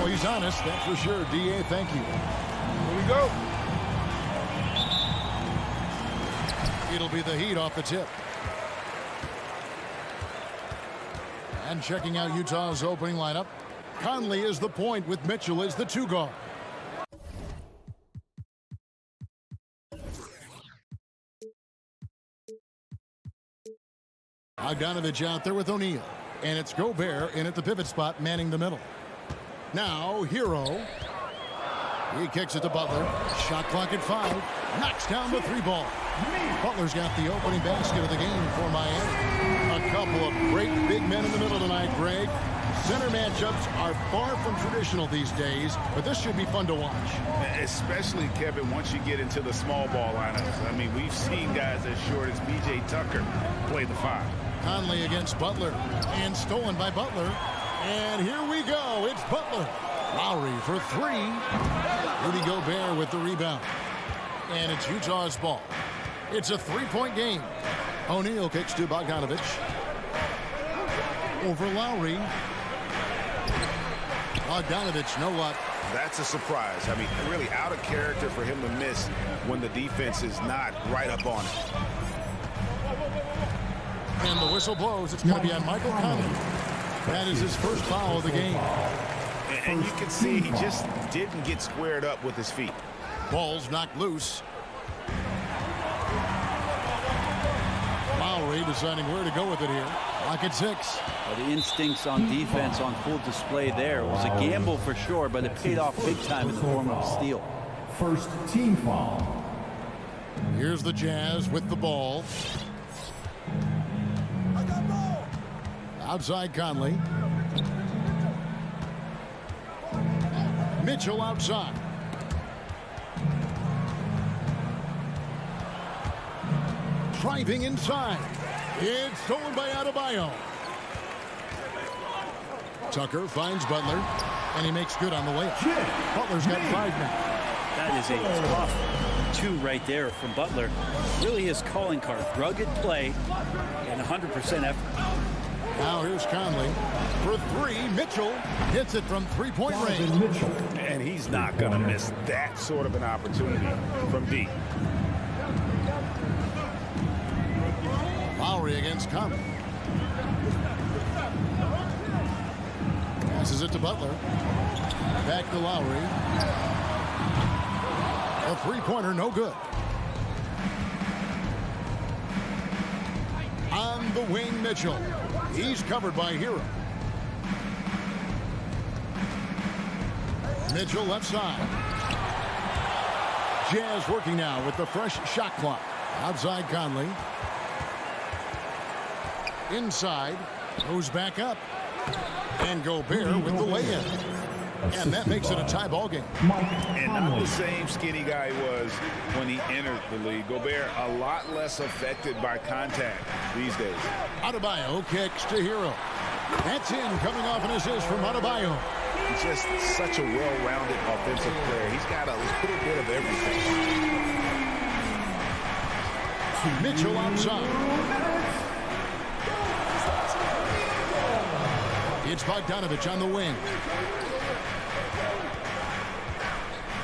he's honest, that's for sure. D.A., thank you. Here we go. It'll be the Heat off the tip. And checking out Utah's opening lineup, Conley is the point with Mitchell as the 2 guard. Bogdanovich out there with O'Neal. And it's Gobert in at the pivot spot, manning the middle. Now, Hero. He kicks it to Butler. Shot clock at 5. Knocks down the 3 ball. Butler's got the opening basket of the game for Miami. A couple of great big men in the middle tonight, Greg. Center matchups are far from traditional these days, but this should be fun to watch. Especially, Kevin, once you get into the small ball lineups. I mean, we've seen guys as short as B.J. Tucker play the 5. Conley against Butler, and stolen by Butler. And here we go. It's Butler. Lowry for 3. Rudy Gobert with the rebound. And it's Utah's ball. It's a 3-point game. O'Neal kicks to Bogdanovich. Over Lowry. Bogdanovich, no luck. That's a surprise. I mean, really out of character for him to miss when the defense is not right up on it. And the whistle blows. It's going to be on Michael Conley. That is his first foul of the game. And you can see he just didn't get squared up with his feet. Ball's knocked loose. Lowry deciding where to go with it here. Lock at 6. Well, the instincts on defense on full display there. It was a gamble for sure, but it paid off big time in the form of a steal. First team foul. Here's the Jazz with the ball. Outside Conley. Mitchell outside. Driving inside. It's stolen by Adebayo. Tucker finds Butler, and he makes good on the layup. Butler's got 5 now. That is a tough 2 right there from Butler. Really his calling card. Rugged play and 100% effort. Now here's Conley for 3. Mitchell hits it from 3-point range. And he's not going to miss that sort of an opportunity from deep. Lowry against Conley. Passes it to Butler. Back to Lowry. A 3-pointer, no good. On the wing, Mitchell. He's covered by Hero. Mitchell left side. Jazz working now with the fresh shot clock. Outside Conley. Inside. Goes back up. And Gobert with the lay-in. And that makes it a tie ball game. And not the same skinny guy he was when he entered the league. Gobert a lot less affected by contact these days. Adebayo kicks to Hero. That's in, coming off an assist from Adebayo. He's just such a well-rounded offensive player. He's got a little bit of everything. Mitchell outside. It's Bogdanovich on the wing.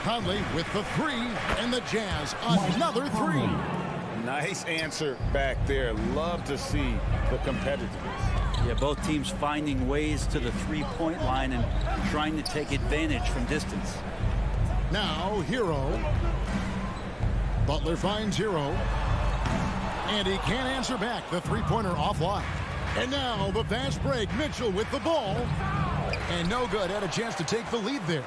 Conley with the 3, and the Jazz another 3. Nice answer back there. Love to see the competitiveness. Yeah, both teams finding ways to the 3-point line and trying to take advantage from distance. Now Hero. Butler finds Hero. And he can't answer back. The 3-pointer offline. And now the fast break. Mitchell with the ball. And no good. Had a chance to take the lead there.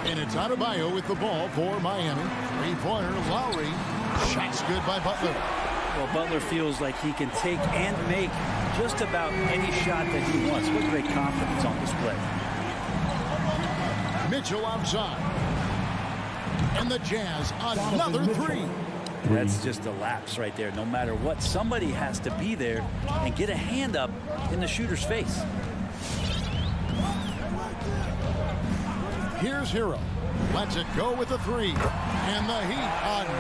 And it's Adebayo with the ball for Miami. 3-pointer, Lowry. Shots good by Butler. Well, Butler feels like he can take and make just about any shot that he wants. With great confidence on display. Mitchell outside. And the Jazz another 3. That's just a lapse right there. No matter what, somebody has to be there and get a hand up in the shooter's face. Here's Hero. Lets it go with a 3. And the Heat,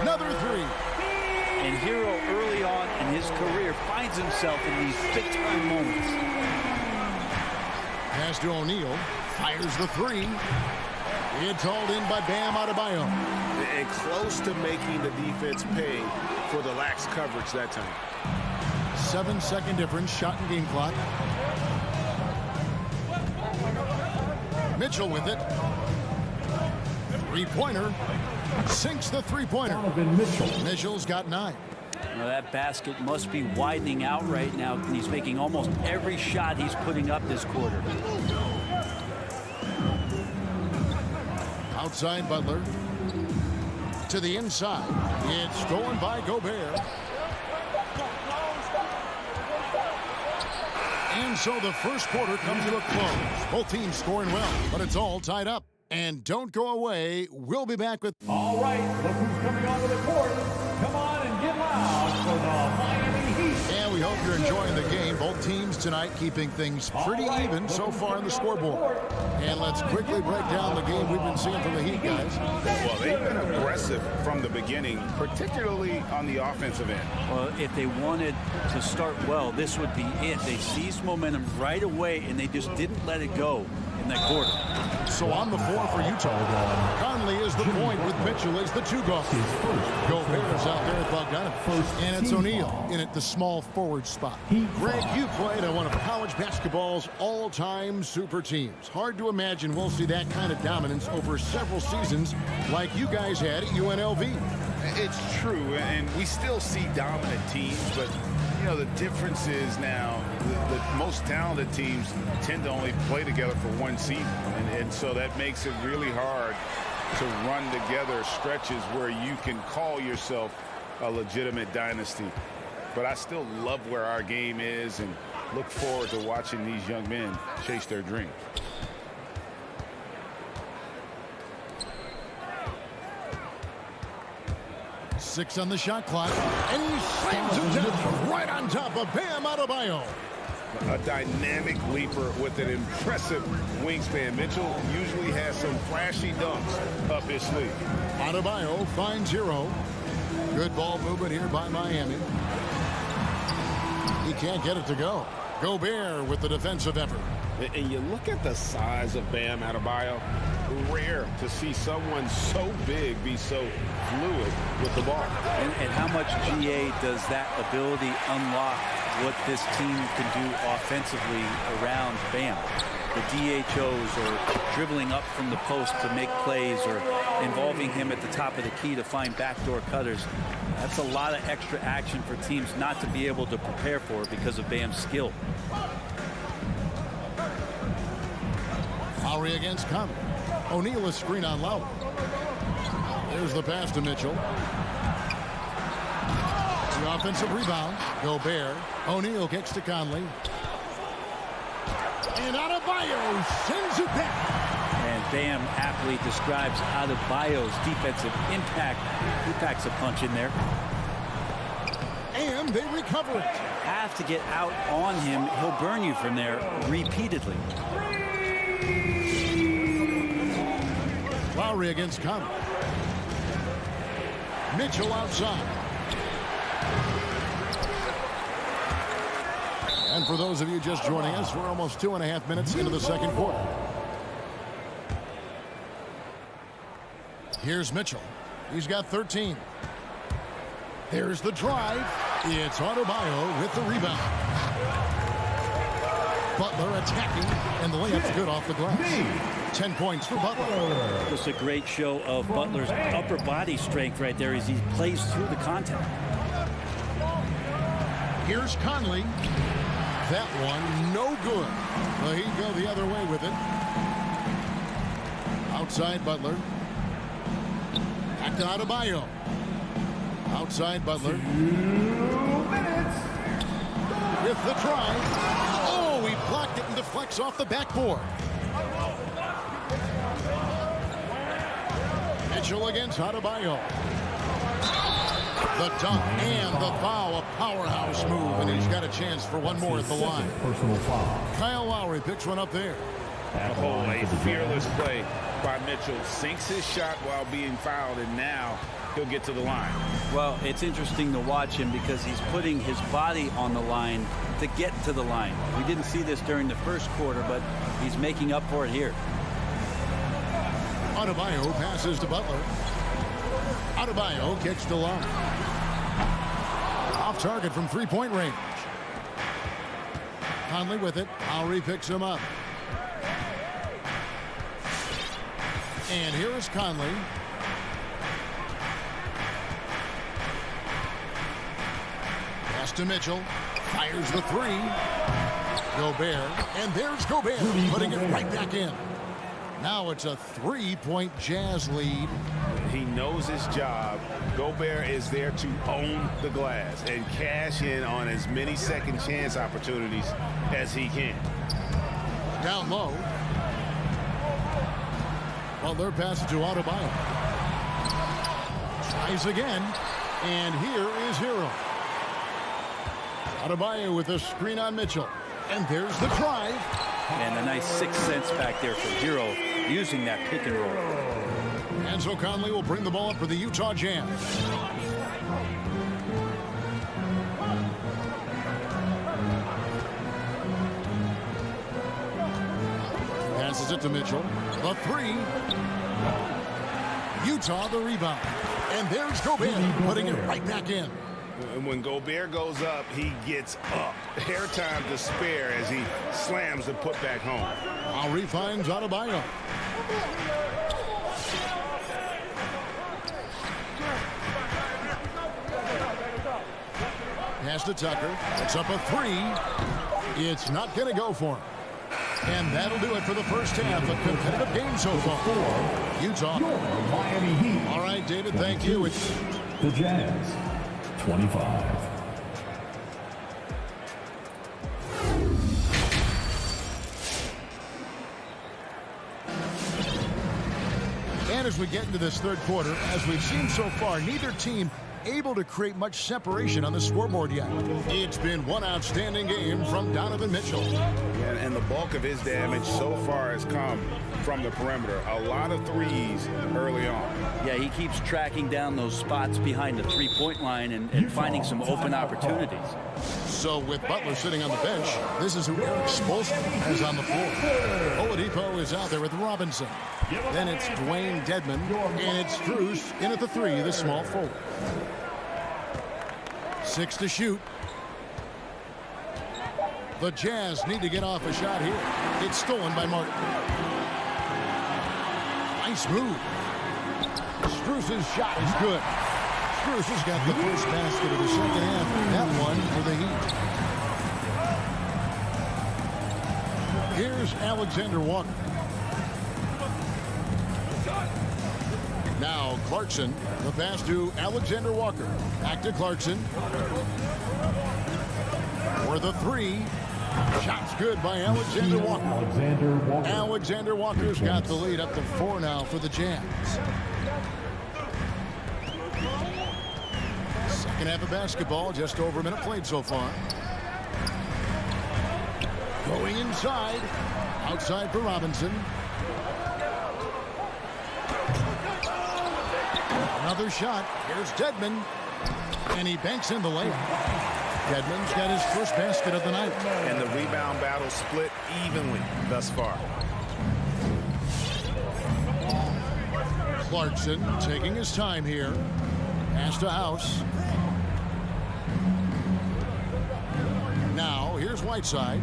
another 3. And Hero early on in his career finds himself in these big-time moments. Pass to O'Neal. Fires the three. It's hauled in by Bam Adebayo. And close to making the defense pay for the lax coverage that time. 7-second difference, shot and game clock. Mitchell with it. Three-pointer. Sinks the three-pointer. Mitchell's got 9. Now that basket must be widening out right now, and he's making almost every shot he's putting up this quarter. Outside Butler. To the inside. It's stolen by Gobert. And so the first quarter comes to a close. Both teams scoring well, but it's all tied up. And don't go away. We'll be back with... All right, look who's coming onto the court. Come on and get loud for the Miami Heat. And we hope you're enjoying the game. Both teams tonight keeping things pretty even so far on the scoreboard. And let's quickly break down the game we've been seeing from the Heat, guys. Well, they've been aggressive from the beginning, particularly on the offensive end. Well, if they wanted to start well, this would be it. They seized momentum right away, and they just didn't let it go in that quarter. So on the floor for Utah, Conley is the point with Mitchell as the 2 guard. Gobert's out there at Bogdanovich. And it's O'Neal in at the small forward spot. Greg, you played on one of college basketball's all-time super teams. Hard to imagine we'll see that kind of dominance over several seasons like you guys had at UNLV. It's true, and we still see dominant teams, but you know, the difference is now the most talented teams tend to only play together for one season, and so that makes it really hard to run together stretches where you can call yourself a legitimate dynasty. But I still love where our game is and look forward to watching these young men chase their dream. Six on the shot clock, and he slams it down right on top of Bam Adebayo. A dynamic leaper with an impressive wingspan. Mitchell usually has some flashy dunks up his sleeve. Adebayo finds Hero. Good ball movement here by Miami. He can't get it to go. Gobert with the defensive effort. And you look at the size of Bam Adebayo. Rare to see someone so big be so fluid with the ball. And how much GA does that ability unlock what this team can do offensively around Bam? The DHOs or dribbling up from the post to make plays or involving him at the top of the key to find backdoor cutters. That's a lot of extra action for teams not to be able to prepare for because of Bam's skill. Lowry against Conley. O'Neal is screen on Lowry. There's the pass to Mitchell. The offensive rebound. Gobert. O'Neal kicks to Conley. And Adebayo sends it back. And Bam aptly describes Adebayo's defensive impact. He packs a punch in there. And they recover it. Have to get out on him. He'll burn you from there repeatedly. Lowry against Conley. Mitchell outside. And for those of you just joining us, we're almost 2.5 minutes into the second quarter. Here's Mitchell. He's got 13. There's the drive. It's Adebayo with the rebound. Butler attacking, and the layup's good off the glass. 10 points for Butler. Just a great show of Butler's upper body strength right there as he plays through the contact. Here's Conley. That one, no good. Well, he'd go the other way with it. Outside Butler. Back to Adebayo. Outside Butler. 2 minutes. With the drive. Oh, he blocked it and deflects off the backboard. Mitchell against Adebayo. The dunk and the foul, a powerhouse move, and he's got a chance for one more at the line. Personal foul. Kyle Lowry picks one up there. Oh, a fearless play by Mitchell. Sinks his shot while being fouled, and now he'll get to the line. Well, it's interesting to watch him because he's putting his body on the line to get to the line. We didn't see this during the first quarter, but he's making up for it here. Adebayo passes to Butler. Adebayo kicks to Lowry. Off target from three-point range. Conley with it. Lowry picks him up. And here is Conley. Pass to Mitchell. Fires the three. Gobert. And there's Gobert putting it right back in. Now it's a three-point Jazz lead. He knows his job. Gobert is there to own the glass and cash in on as many second chance opportunities as he can. Down low. Butler passes to Adebayo. Tries again. And here is Hero. Adebayo with a screen on Mitchell. And there's the drive. And a nice 6 cents back there from Hero using that pick and roll. And so Conley will bring the ball up for the Utah Jazz. Passes it to Mitchell. The three. Utah the rebound. And there's Gobert putting it right back in. And when Gobert goes up, he gets up. Hair time to spare as he slams the putback home. Lowry finds Adebayo. Pass to Tucker. It's up a three. It's not going to go for him. And that'll do it for the first half. A competitive game so far. Utah. Miami Heat. All right, David, thank you. It's The Jazz. 25. And as we get into this third quarter, as we've seen so far, neither team able to create much separation on the scoreboard yet. It's been one outstanding game from Donovan Mitchell. And the bulk of his damage so far has come from the perimeter. A lot of threes early on. Yeah, he keeps tracking down those spots behind the three-point line and finding some open opportunities. So with Butler sitting on the bench, this is who Eric Spoelstra has on the floor. Oladipo is out there with Robinson. Then it's Dwayne Dedmon, and it's Strus in at the three, the small forward. 6 to shoot. The Jazz need to get off a shot here. It's stolen by Martin. Nice move. Strus's shot is good. Strus has got the first basket of the second half. That one for the Heat. Here's Alexander Walker. Now Clarkson. The pass to Alexander Walker. Back to Clarkson. For the three. Shot's good by Alexander Walker. Alexander Walker's got the lead up to 4 now for the Jazz. Second half of basketball, just over a minute played so far. Going inside. Outside for Robinson. Another shot. Here's Dedmon. And he banks in the layup. Dedmon's got his first basket of the night. And the rebound battle split evenly thus far. Clarkson taking his time here. Pass to House. Now, here's Whiteside.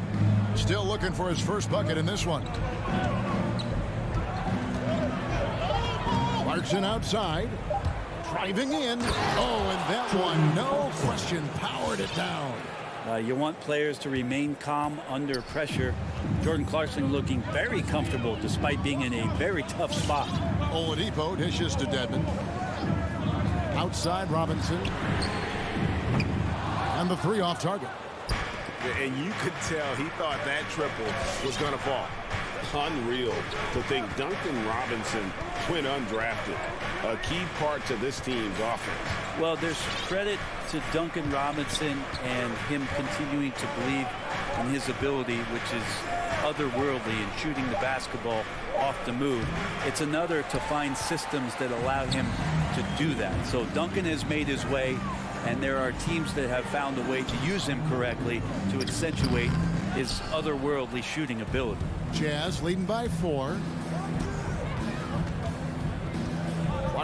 Still looking for his first bucket in this one. Clarkson outside. Driving in. Oh, and that one, no question, powered it down. You want players to remain calm under pressure. Jordan Clarkson looking very comfortable despite being in a very tough spot. Oladipo dishes to Dedmon. Outside Robinson. And the three off target. And you could tell he thought that triple was going to fall. Unreal to think Duncan Robinson went undrafted. A key part to this team's offense. Well, there's credit to Duncan Robinson and him continuing to believe in his ability, which is otherworldly in shooting the basketball off the move. It's another to find systems that allow him to do that. So Duncan has made his way, and there are teams that have found a way to use him correctly to accentuate his otherworldly. otherworldly shooting ability. Jazz leading by 4.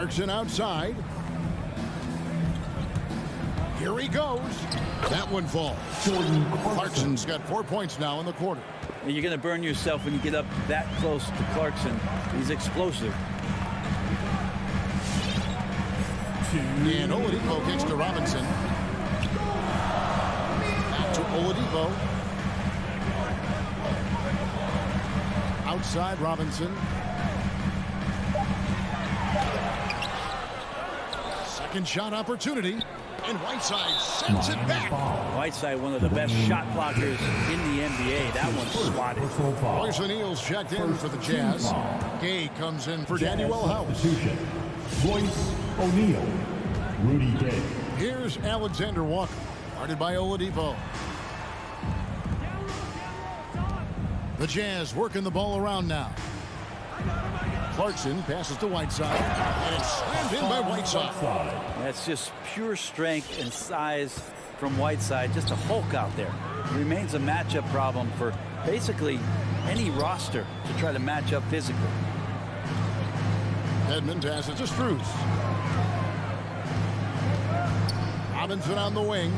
Clarkson outside. Here he goes. That one falls. Clarkson's got 4 points now in the quarter. You're going to burn yourself when you get up that close to Clarkson. He's explosive. And Oladipo kicks to Robinson. Back to Oladipo. Outside Robinson. Second shot opportunity. And Whiteside sends it back. Whiteside, one of the best shot blockers in the NBA. That one's swatted. Royce O'Neal's checked in for the Jazz. Gay comes in for Daniel House. Royce O'Neal. Rudy Gay. Here's Alexander Walker, guarded by Oladipo. The Jazz working the ball around now. Clarkson passes to Whiteside, and it's slammed in by Whiteside. That's just pure strength and size from Whiteside. Just a Hulk out there. It remains a matchup problem for basically any roster to try to match up physically. Edmond passes to Strus. Robinson on the wing.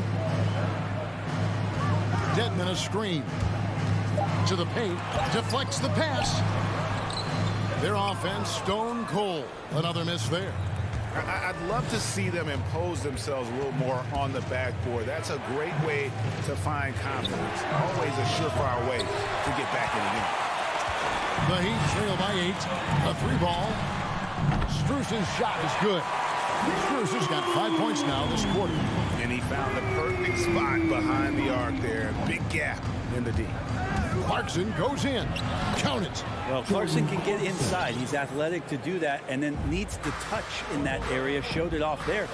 Dedmon a screen. To the paint. Deflects the pass. Their offense stone cold. Another miss there. I'd love to see them impose themselves a little more on the backboard. That's a great way to find confidence. Always a surefire way to get back in the game. The Heat trail by 8. A 3-ball. Strus's shot is good. Strus has got 5 points now this quarter. And he found the perfect spot behind the arc there. Big gap in the D. Clarkson goes in. Count it. Well, Clarkson can get inside. He's athletic to do that, and then needs to touch in that area. Showed it off there.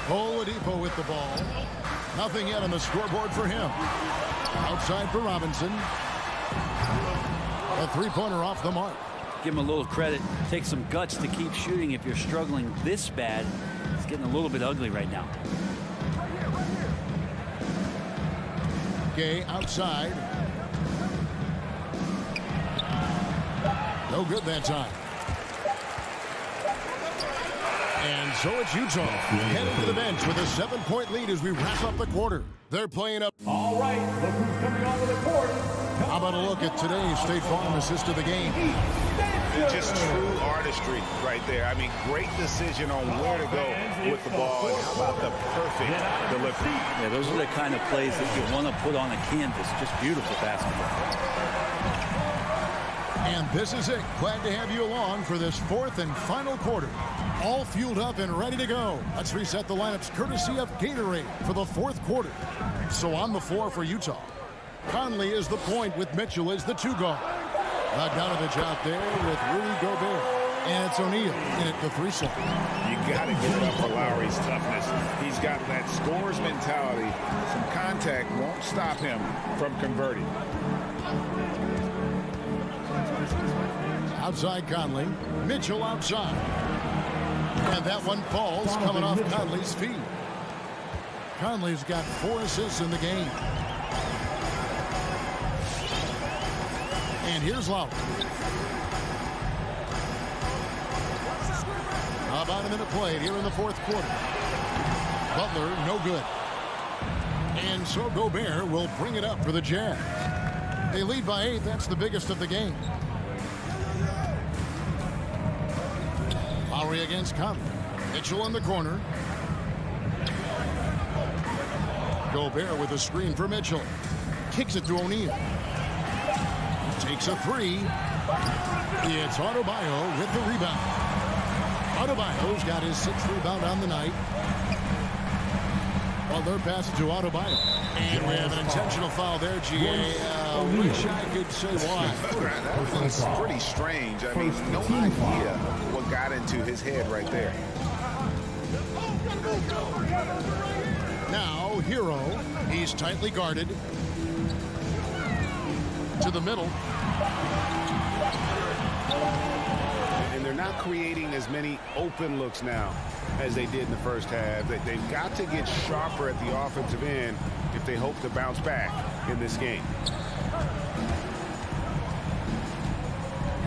Oladipo with the ball. Nothing yet on the scoreboard for him. Outside for Robinson. A three-pointer off the mark. Give him a little credit. Take some guts to keep shooting if you're struggling this bad. It's getting a little bit ugly right now. Gay outside. No good that time. And so it's Utah heading to the bench with a 7-point lead as we wrap up the quarter. They're playing up. All right, look who's coming onto the court. How about a look at today's State Farm assist of the game? Just true artistry right there. I mean, great decision on where to go with the ball. And how about the perfect delivery? Yeah, those are the kind of plays that you want to put on a canvas. Just beautiful basketball. And this is it. Glad to have you along for this fourth and final quarter. All fueled up and ready to go. Let's reset the lineups courtesy of Gatorade for the fourth quarter. So on the floor for Utah, Conley is the point with Mitchell as the 2-guard. Bogdanovich out there with Rudy Gobert. And it's O'Neal in at the 3 slot. You got to give it up for Lowry's toughness. He's got that scorer's mentality. Some contact won't stop him from converting. Outside Conley. Mitchell outside. And that one falls coming off Conley's feet. Conley's got 4 assists in the game. And here's Lowry. About a minute played here in the fourth quarter. Butler, no good. And so Gobert will bring it up for the Jazz. They lead by 8. That's the biggest of the game. Lowry against Conley. Mitchell in the corner. Gobert with a screen for Mitchell. Kicks it to O'Neal. Takes a 3. It's Adebayo with the rebound. Adebayo's got his 6th rebound on the night. Butler passes to Adebayo. And we have an intentional foul there, GA. Wish I could say why. That was pretty strange. I mean, no idea what got into his head right there. Now, Hero. He's tightly guarded. To the middle. And they're not creating as many open looks now as they did in the first half. They've got to get sharper at the offensive end if they hope to bounce back in this game.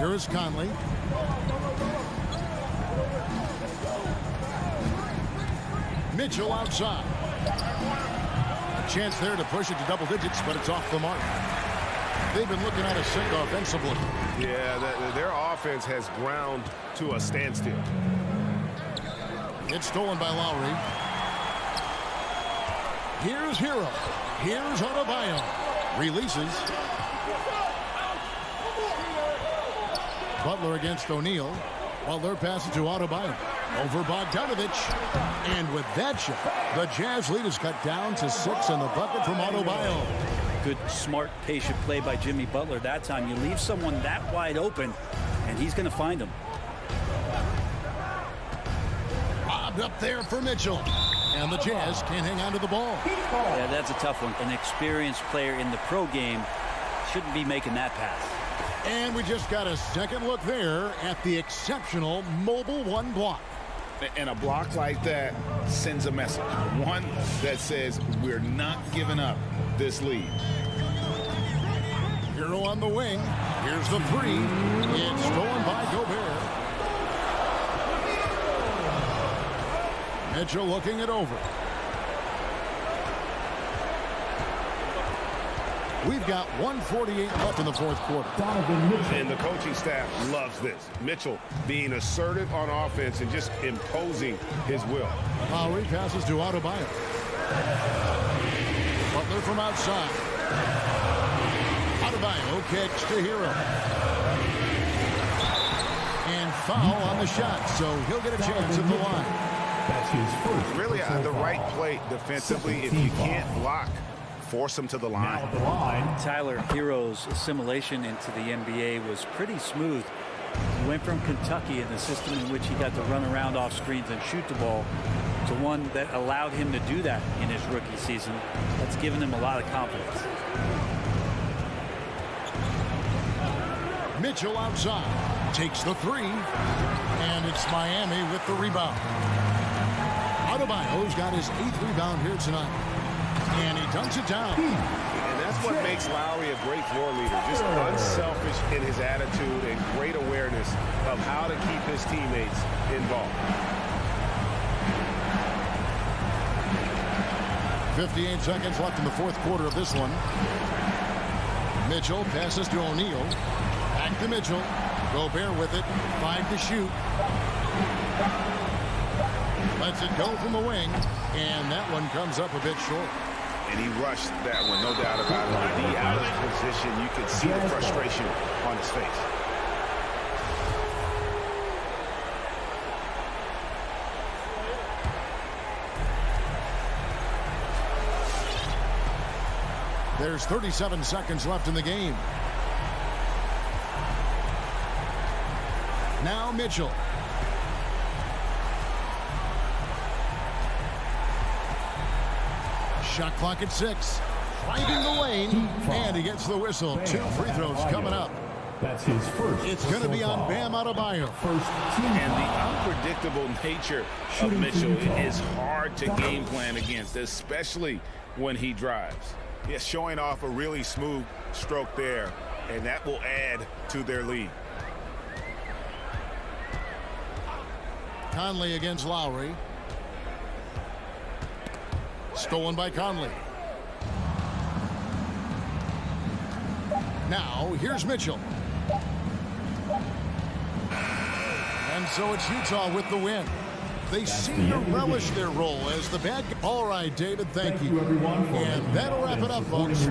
Here is Conley. Mitchell outside. A chance there to push it to double digits, but it's off the mark. They've been looking at a sick offensively. Yeah, their offense has ground to a standstill. It's stolen by Lowry. Here's Hero. Here's Adebayo. Releases. Butler against O'Neal. Butler passes to Adebayo. Over Bogdanovich. And with that shot, the Jazz lead is cut down to 6 in the bucket from Adebayo. Good, smart, patient play by Jimmy Butler that time. You leave someone that wide open, and he's going to find him. Lobbed up there for Mitchell. And the Jazz can't hang on to the ball. Yeah, that's a tough one. An experienced player in the pro game shouldn't be making that pass. And we just got a second look there at the exceptional Mobile One block. And a block like that sends a message. One that says we're not giving up this lead. Hero on the wing. Here's the three. It's stolen by Gobert. Mitchell looking it over. We've got 1:48 left in the fourth quarter. And the coaching staff loves this. Mitchell being assertive on offense and just imposing his will. Lowry passes to Adebayo. Butler from outside. Adebayo kicks to Hero. And foul on the shot, so he'll get a chance at the line. That's his first. Really the right play defensively. If you can't block, force him to the Now line. at the line. Tyler Hero's assimilation into the NBA was pretty smooth. He went from Kentucky in the system in which he got to run around off screens and shoot the ball to one that allowed him to do that in his rookie season. That's given him a lot of confidence. Mitchell outside. Takes the three. And it's Miami with the rebound. Adebayo's got his 8th rebound here tonight. And he dunks it down. And that's what makes Lowry a great floor leader. Just unselfish in his attitude and great awareness of how to keep his teammates involved. 58 seconds left in the fourth quarter of this one. Mitchell passes to O'Neal. Back to Mitchell. Gobert with it. 5 to shoot. Lets it go from the wing. And that one comes up a bit short. And he rushed that one, no doubt about it. With the out of position, you could see the frustration on his face. There's 37 seconds left in the game. Now Mitchell. Shot clock at 6. Driving the lane. And he gets the whistle. 2 free throws coming up. That's his first. It's going to be on Bam Adebayo. First team And the foul. unpredictable nature of Mitchell is hard to game plan against, especially when he drives. Yes, showing off a really smooth stroke there, and that will add to their lead. Conley against Lowry. Stolen by Conley. Now, here's Mitchell. And so it's Utah with the win. They seem to relish their role as the bad guy. All right, David, thank you. Everyone, for And that'll wrap it up, folks.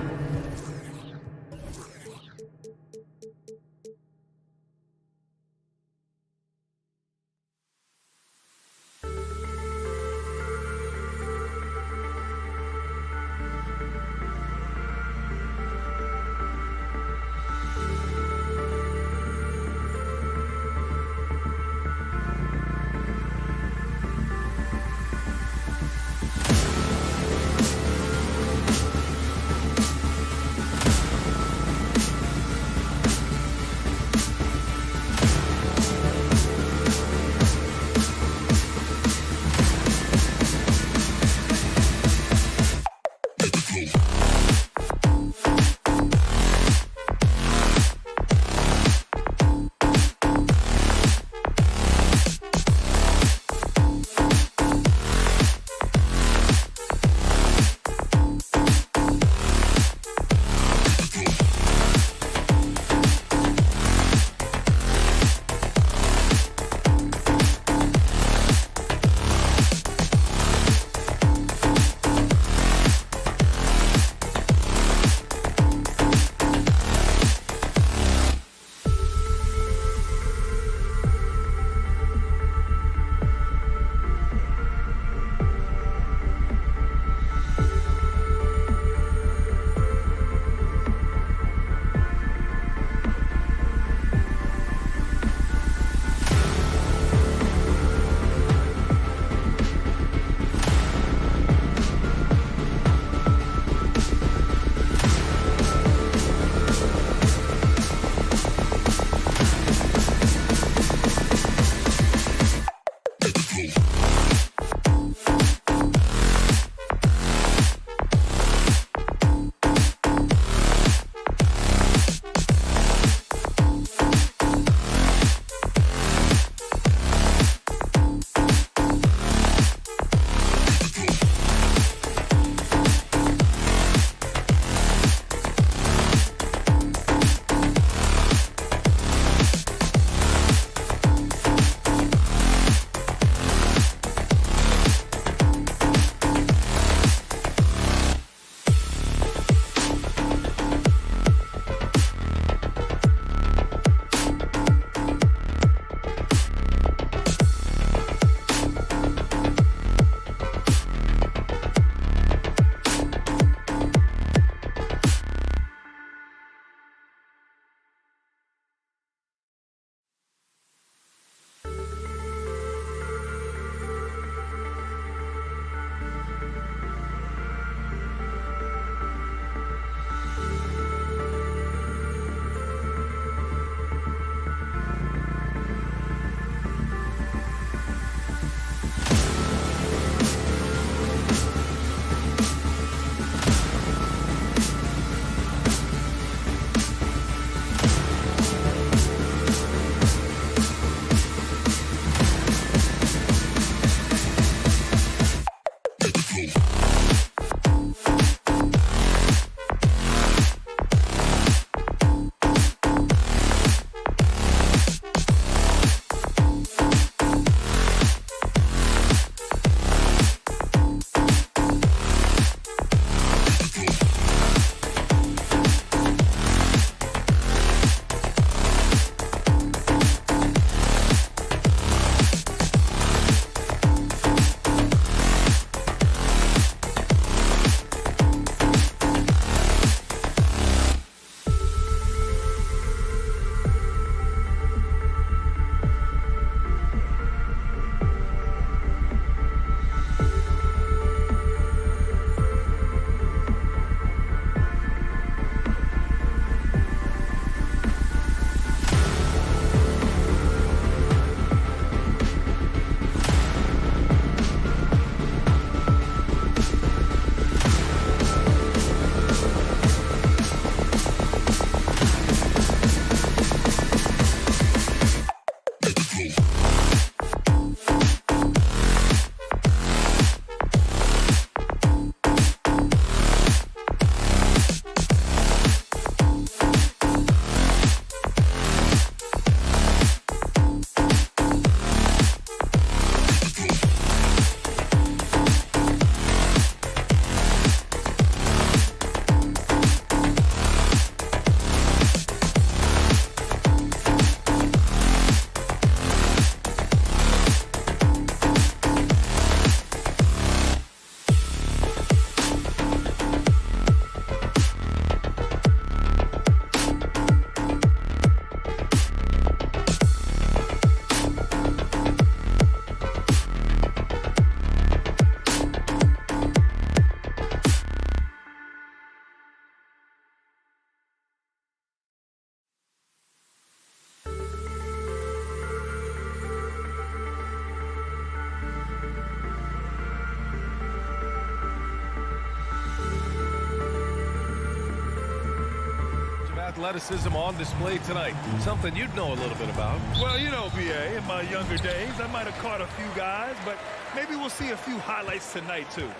athleticism on display tonight. Something you'd know a little bit about. Well, you know, B.A., in my younger days, I might have caught a few guys, but maybe we'll see a few highlights tonight, too.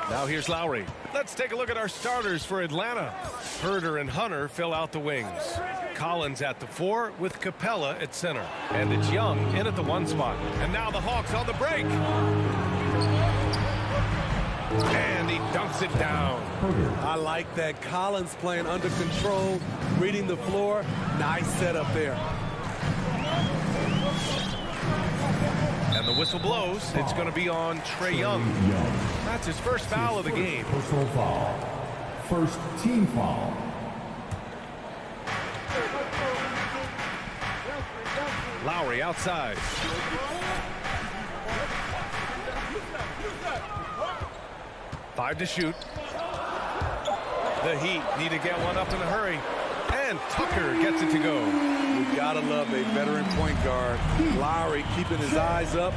Now here's Lowry. Let's take a look at our starters for Atlanta. Herder and Hunter fill out the wings. Collins at the 4 with Capella at center. And it's Young in at the 1 spot. And now the Hawks on the break. And he dunks it down. I like that. Collins playing under control, reading the floor. Nice setup there. And the whistle blows. It's going to be on Trae Young. That's his first foul of the game. Personal foul. First team foul. Lowry outside. Five to shoot. The Heat need to get one up in a hurry. And Tucker gets it to go. You gotta love a veteran point guard. Lowry keeping his eyes up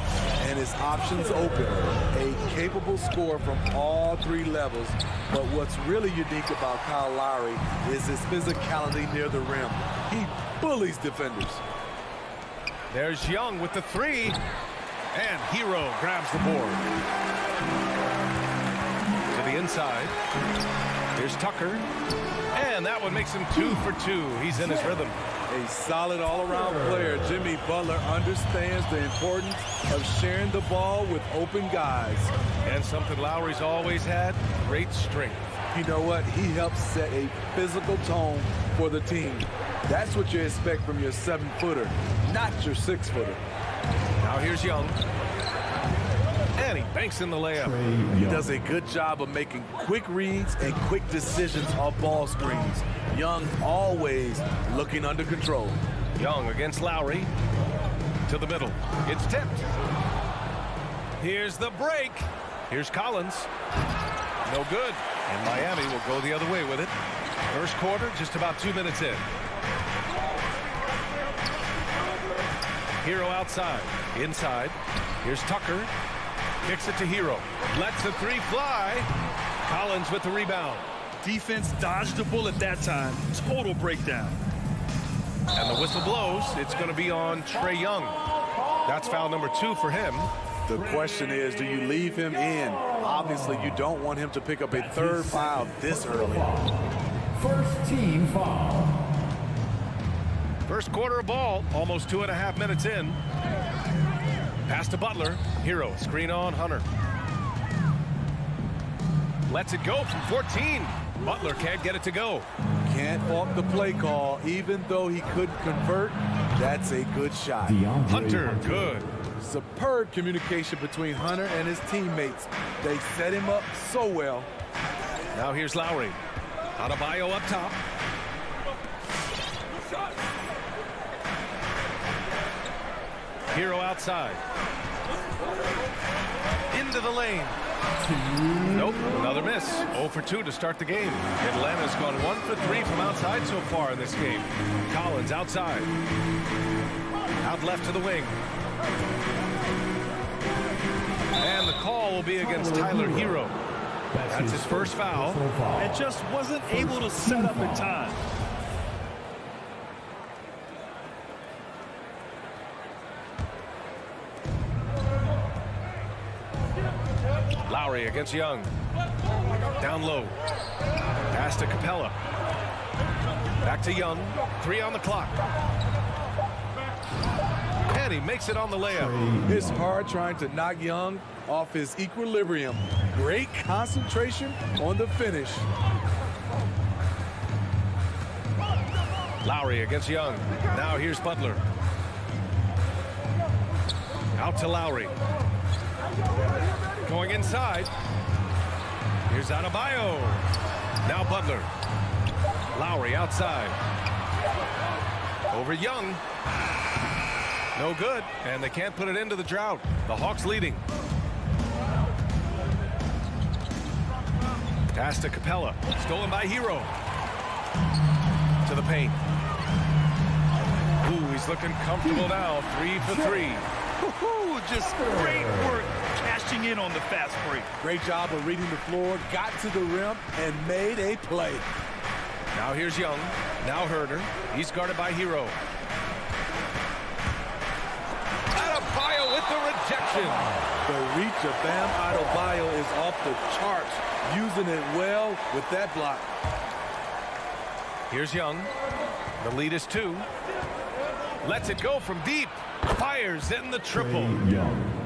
and his options open. A capable scorer from all 3 levels. But what's really unique about Kyle Lowry is his physicality near the rim. He bullies defenders. There's Young with the 3. And Hero grabs the board. To the inside. Here's Tucker. And that one makes him 2 for 2. He's in his rhythm. A solid all-around player. Jimmy Butler understands the importance of sharing the ball with open guys. And something Lowry's always had, great strength. You know what? He helps set a physical tone for the team. That's what you expect from your 7-footer, not your 6-footer. Now here's Young. And he banks in the layup. He does a good job of making quick reads and quick decisions off ball screens. Young always looking under control. Young against Lowry. To the middle. It's tipped. Here's the break. Here's Collins. No good. And Miami will go the other way with it. First quarter, just about 2 minutes in. Hero outside. Inside. Here's Tucker. Kicks it to Hero. Lets the 3 fly. Collins with the rebound. Defense dodged the bullet that time. Total breakdown. And the whistle blows. It's going to be on Trae Young. That's foul number 2 for him. The question is, do you leave him in? Obviously, you don't want him to pick up a 3rd foul this early. First team foul. First quarter of ball, almost 2.5 minutes in. Pass to Butler. Hero, screen on Hunter. Lets it go from 14. Butler can't get it to go. Can't fault the play call. Even though he couldn't convert, that's a good shot. Hunter, good. Superb communication between Hunter and his teammates. They set him up so well. Now here's Lowry. Adebayo up top. Hero outside. Into the lane. Nope, another miss. 0 for 2 to start the game. Atlanta's gone 1 for 3 from outside so far in this game. Collins outside. Out left to the wing. And the call will be against Tyler Hero. That's his first foul. And just wasn't able to set up in time. Lowry against Young. Down low. Pass to Capella. Back to Young. 3 on the clock. And he makes it on the layup. It's hard trying to knock Young off his equilibrium. Great concentration on the finish. Lowry against Young. Now here's Butler. Out to Lowry. Going inside. Here's Adebayo. Now Butler. Lowry outside. Over Young. No good. And they can't put it into the drought. The Hawks leading. Pass to Capella. Stolen by Hero. To the paint. Ooh, he's looking comfortable now. 3 for 3. Just great work cashing in on the fast break. Great job of reading the floor, got to the rim, and made a play. Now here's Young. Now Herder. He's guarded by Hero. Adebayo with the rejection. The reach of Bam Adebayo is off the charts, using it well with that block. Here's Young. The lead is 2. Lets it go from deep. Fires in the triple.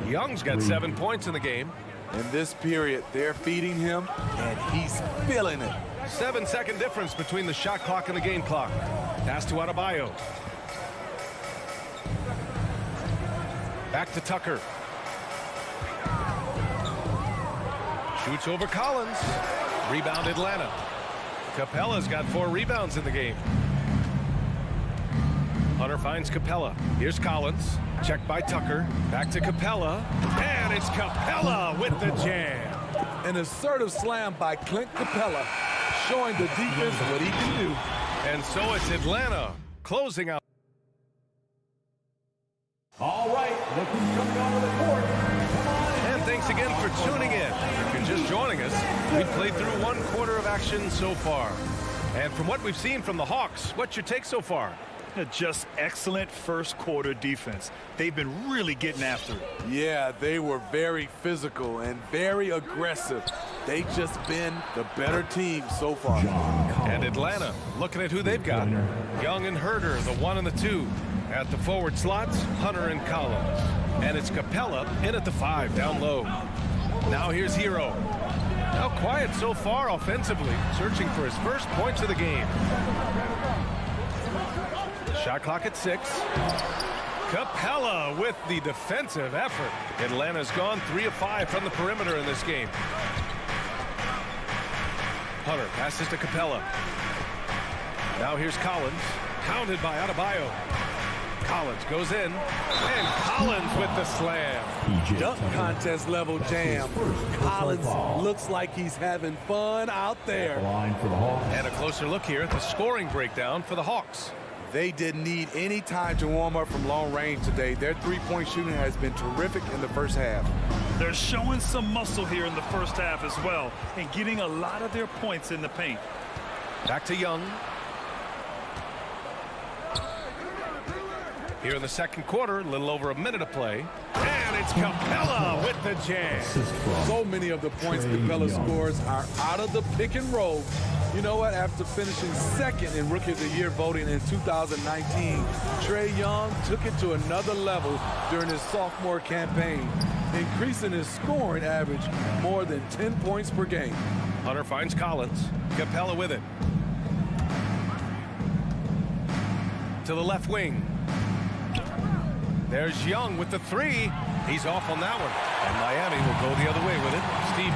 Young's got 7 points in the game. In this period, they're feeding him, and he's feeling it. 7-second difference between the shot clock and the game clock. Pass to Adebayo. Back to Tucker. Shoots over Collins. Rebound Atlanta. Capella's got 4 rebounds in the game. Hunter finds Capella. Here's Collins. Checked by Tucker. Back to Capella. And it's Capella with the jam. An assertive slam by Clint Capella, showing the defense what he can do. And so it's Atlanta closing out. All right, look who's coming onto the court. Come on. And thanks again for tuning in. If you're just joining us, we've played through 1 quarter of action so far. And from what we've seen from the Hawks, what's your take so far? Just excellent first quarter defense. They've been really getting after it. Yeah, they were very physical and very aggressive. They just been the better team so far. And Atlanta, looking at who they've got. Young and Herder, the 1 and the 2. At the forward slots, Hunter and Collins. And it's Capella in at the 5, down low. Now here's Hero. Now quiet so far offensively, searching for his first points of the game. Shot clock at 6. Capella with the defensive effort. Atlanta's gone 3 of 5 from the perimeter in this game. Hunter passes to Capella. Now here's Collins, pounded by Adebayo. Collins goes in, and Collins with the slam. Dunk contest level jam. Collins looks like he's having fun out there. And a closer look here at the scoring breakdown for the Hawks. They didn't need any time to warm up from long range today. Their three-point shooting has been terrific in the first half. They're showing some muscle here in the first half as well and getting a lot of their points in the paint. Back to Young. Here in the second quarter, a little over a minute to play. And it's Capella with the jam. So many of the points Capella scores are out of the pick and roll. You know what? After finishing second in Rookie of the Year voting in 2019, Trae Young took it to another level during his sophomore campaign, increasing his scoring average more than 10 points per game. Hunter finds Collins. Capella with it. To the left wing. There's Young with the 3. He's off on that one. And Miami will go the other way with it.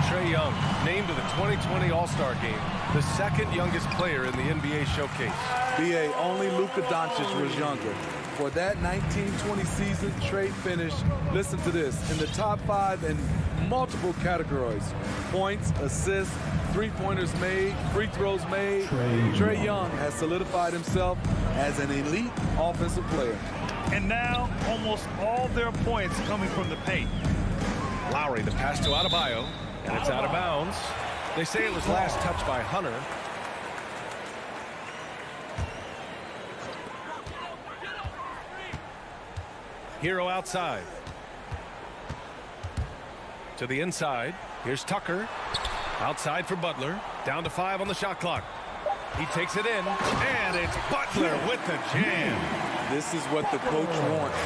Trae Young named to the 2020 All-Star game. The second youngest player in the NBA showcase. B.A. only Luka Doncic was younger. For that 1920 season, Trae finished, listen to this, in the top 5 in multiple categories. Points, assists, three-pointers made, free throws made. Trae Young has solidified himself as an elite offensive player. And now, almost all their points coming from the paint. Lowry, the pass to Adebayo, and it's out of bounds. They say it was last touched by Hunter. Hero outside. To the inside. Here's Tucker. Outside for Butler. Down to 5 on the shot clock. He takes it in, and it's Butler with the jam. This is what the coach wants.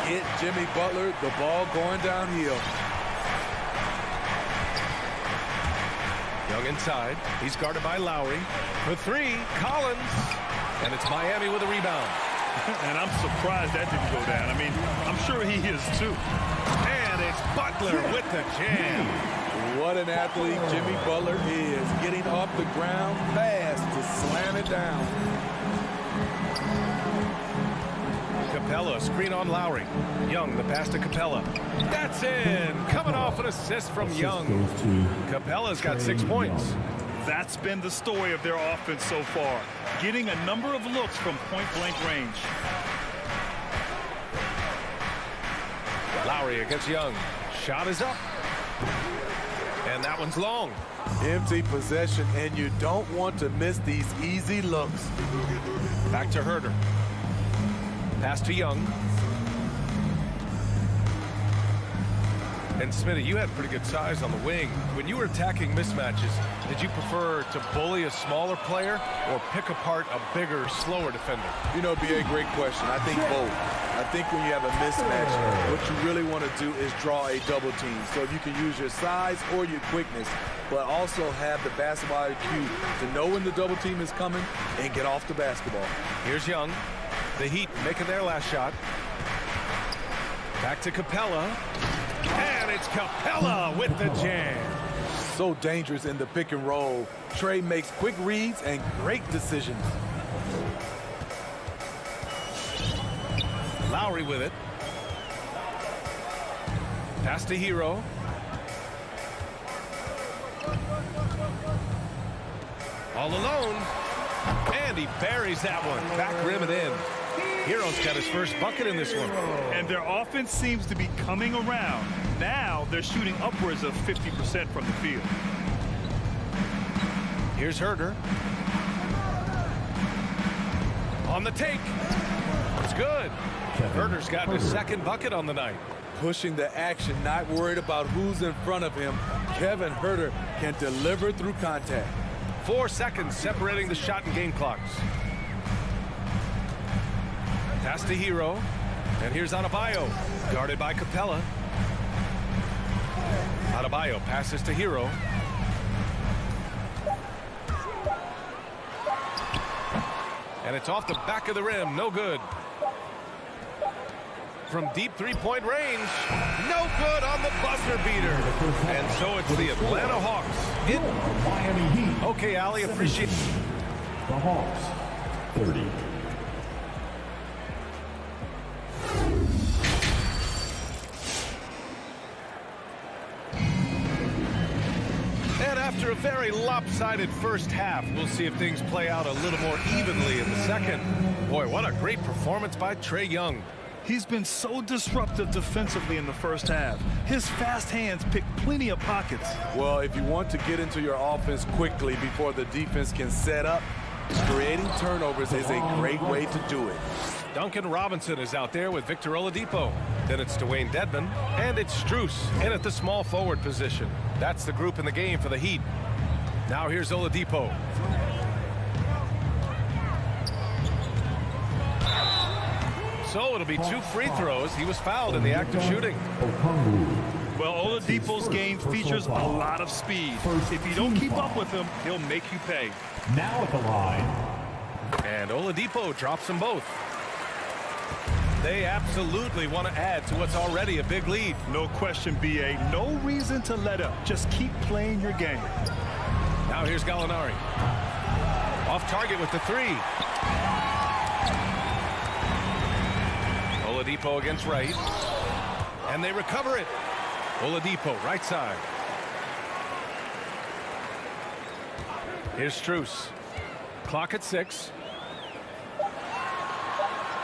Get Jimmy Butler the ball going downhill. Young inside. He's guarded by Lowry. For 3, Collins. And it's Miami with a rebound. And I'm surprised that didn't go down. I mean, I'm sure he is too. And it's Butler with the jam. What an athlete Jimmy Butler is, getting off the ground fast to slam it down. Capella, screen on Lowry. Young, the pass to Capella. That's in. Coming off an assist from Young. Capella's got 6 points. That's been the story of their offense so far, getting a number of looks from point-blank range. Lowry against Young. Shot is up. And that one's long. Empty possession, and you don't want to miss these easy looks. Back to Herder. Pass to Young. And Smitty, you had pretty good size on the wing. When you were attacking mismatches, did you prefer to bully a smaller player or pick apart a bigger, slower defender? You know, B.A., great question. I think both. I think when you have a mismatch, what you really want to do is draw a double team. So you can use your size or your quickness, but also have the basketball IQ to know when the double team is coming and get off the basketball. Here's Young. The Heat making their last shot. Back to Capella. And it's Capella with the jam. So dangerous in the pick and roll. Trey makes quick reads and great decisions. Lowry with it. Pass to Hero. All alone. And he buries that one. Back rim and in. Hero's got his first bucket in this one. And their offense seems to be coming around. Now they're shooting upwards of 50% from the field. Here's Herder. On the take. It's good. Herder's gotten his second bucket on the night. Pushing the action, not worried about who's in front of him. Kevin Herder can deliver through contact. 4 seconds separating the shot and game clocks. Pass to Hero. And here's Adebayo. Guarded by Capella. Adebayo passes to Hero. And it's off the back of the rim. No good. From deep three-point range. No good on the buzzer beater. And so it's the Atlanta Hawks. Miami Heat. Okay, Ali, appreciate it. The Hawks, 30. And after a very lopsided first half, we'll see if things play out a little more evenly in the second. Boy, what a great performance by Trey Young. He's been so disruptive defensively in the first half. His fast hands pick plenty of pockets. Well, if you want to get into your offense quickly before the defense can set up, creating turnovers is a great way to do it. Duncan Robinson is out there with Victor Oladipo. Then it's Dwayne Dedmon, and it's Strus in at the small forward position. That's the group in the game for the Heat. Now here's Oladipo. So it'll be 2 free throws. He was fouled in the act of shooting. Well, Oladipo's game features a lot of speed. If you don't keep up with him, he'll make you pay. Now at the line. And Oladipo drops them both. They absolutely want to add to what's already a big lead. No question, B.A. No reason to let up. Just keep playing your game. Now here's Gallinari. Off target with the 3. Oladipo against Wright. And they recover it. Oladipo, right side. Here's Strus. Clock at 6.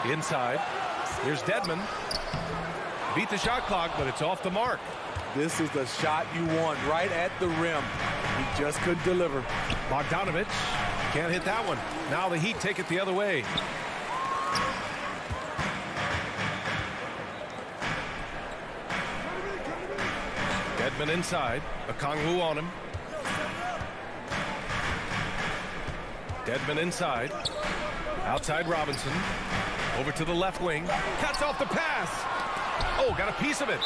Inside. Here's Dedmon. Beat the shot clock, but it's off the mark. This is the shot you want right at the rim. He just couldn't deliver. Bogdanovich can't hit that one. Now the Heat take it the other way. Dedmon inside. Okongwu on him. Dedmon inside. Outside Robinson. Over to the left wing. Cuts off the pass. Oh, got a piece of it.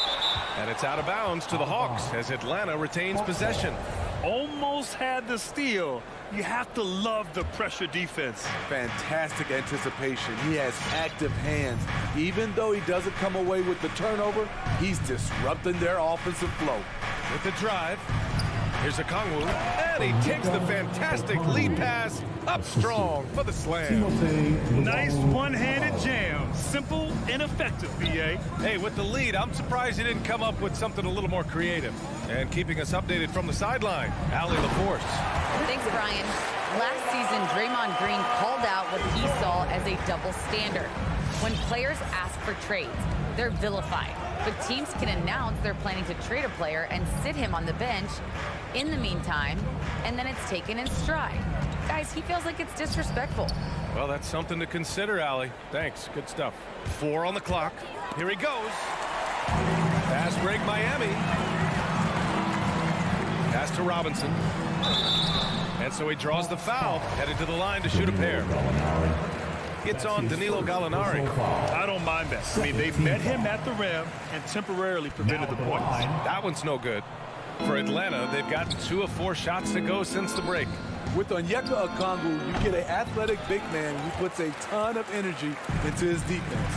And it's out of bounds to the Hawks as Atlanta retains possession. Almost had the steal. You have to love the pressure defense. Fantastic anticipation. He has active hands. Even though he doesn't come away with the turnover, he's disrupting their offensive flow. With the drive, here's Okongwu, and he takes the fantastic lead pass up strong for the slam. Nice one-handed jam. Simple and effective, B.A. Hey, with the lead, I'm surprised he didn't come up with something a little more creative. And keeping us updated from the sideline, Allie LaForce. Thanks, Brian. Last season, Draymond Green called out what he saw as a double standard. When players ask for trades, they're vilified. But teams can announce they're planning to trade a player and sit him on the bench in the meantime, and then it's taken in stride. Guys, he feels like it's disrespectful. Well, that's something to consider, Allie. Thanks. Good stuff. 4 on the clock. Here he goes. Fast break, Miami. Pass to Robinson. And so he draws the foul, headed to the line to shoot a pair. Gets on Danilo Gallinari. I don't mind that. I mean, they met him at the rim and temporarily prevented the points. That one's no good. For Atlanta, they've gotten 2 of 4 shots to go since the break. With Onyeka Okongwu, you get an athletic big man who puts a ton of energy into his defense.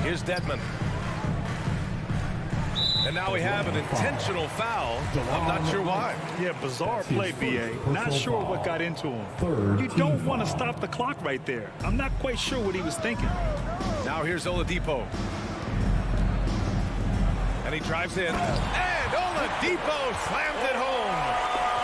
Here's Dedmon. And now we have an intentional foul. I'm not sure why. Yeah, bizarre play, B.A. Not sure what got into him. You don't want to stop the clock right there. I'm not quite sure what he was thinking. Now here's Oladipo. And he drives in. And Oladipo slams it home.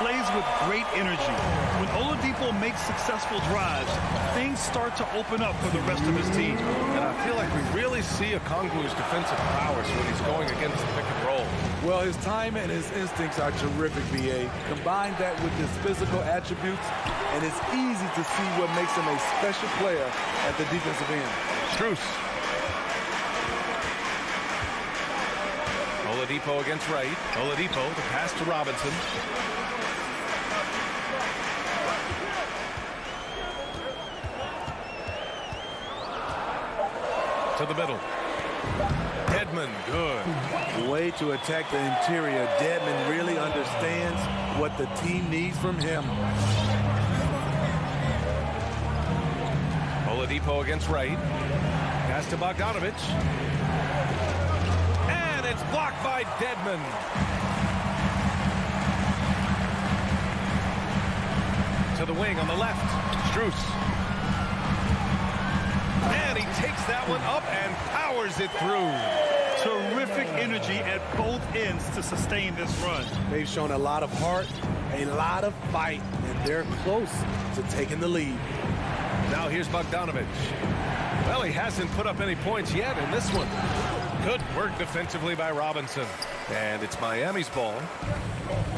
Plays with great energy. When Oladipo makes successful drives, things start to open up for the rest of his team. And I feel like we really see Okongwu's defensive prowess when he's going against the pick and roll. Well, his time and his instincts are terrific, B.A. Combine that with his physical attributes, and it's easy to see what makes him a special player at the defensive end. Strus. Oladipo against right. Oladipo, the pass to Robinson. To the middle. Dedmon, good. Way to attack the interior. Dedmon really understands what the team needs from him. Oladipo against right. Pass to Bogdanovich. And it's blocked by Dedmon. To the wing on the left. Strus. And he takes that one up and powers it through. Terrific energy at both ends to sustain this run. They've shown a lot of heart, a lot of fight, and they're close to taking the lead. Now here's Bogdanovich. Well, he hasn't put up any points yet in this one. Good work defensively by Robinson. And it's Miami's ball.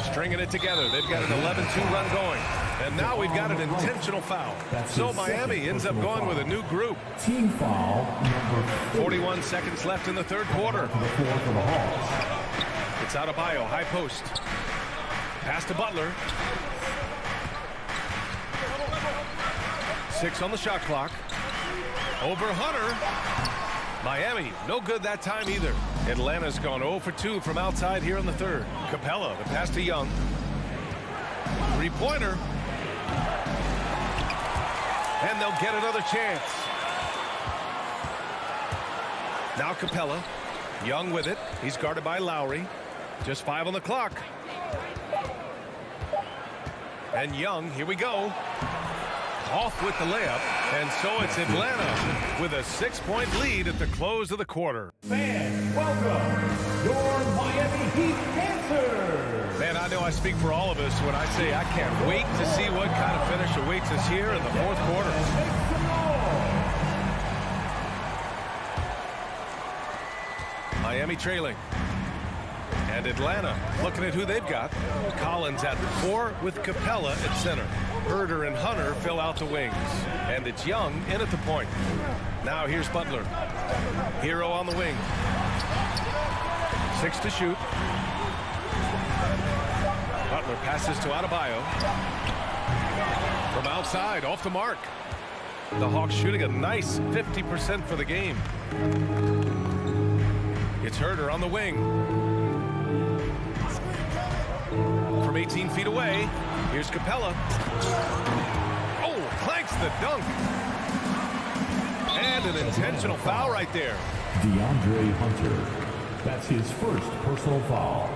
Stringing it together. They've got an 11-2 run going. And now we've got an intentional foul. So Miami ends up going with a new group. Team foul number 41 seconds left in the third quarter. It's Adebayo, high post. Pass to Butler. 6 on the shot clock. Over Hunter. Miami, no good that time either. Atlanta's gone 0 for 2 from outside here in the third. Capella, the pass to Young. 3-pointer. And they'll get another chance. Now Capella. Young with it. He's guarded by Lowry. Just 5 on the clock. And Young, here we go. Off with the layup. And so it's Atlanta with a 6-point lead at the close of the quarter. Fans, welcome your Miami Heat Panthers. Man, I know I speak for all of us when I say I can't wait to see what kind of finish awaits us here in the fourth quarter. Miami trailing. And Atlanta looking at who they've got. Collins at the 4 with Capella at center. Herder and Hunter fill out the wings. And it's Young in at the point. Now here's Butler. Hero on the wing. 6 to shoot. Butler passes to Adebayo. From outside, off the mark. The Hawks shooting a nice 50% for the game. It's Herder on the wing. From 18 feet away, here's Capella. Oh, clanks the dunk. And an intentional foul right there. DeAndre Hunter. That's his first personal foul.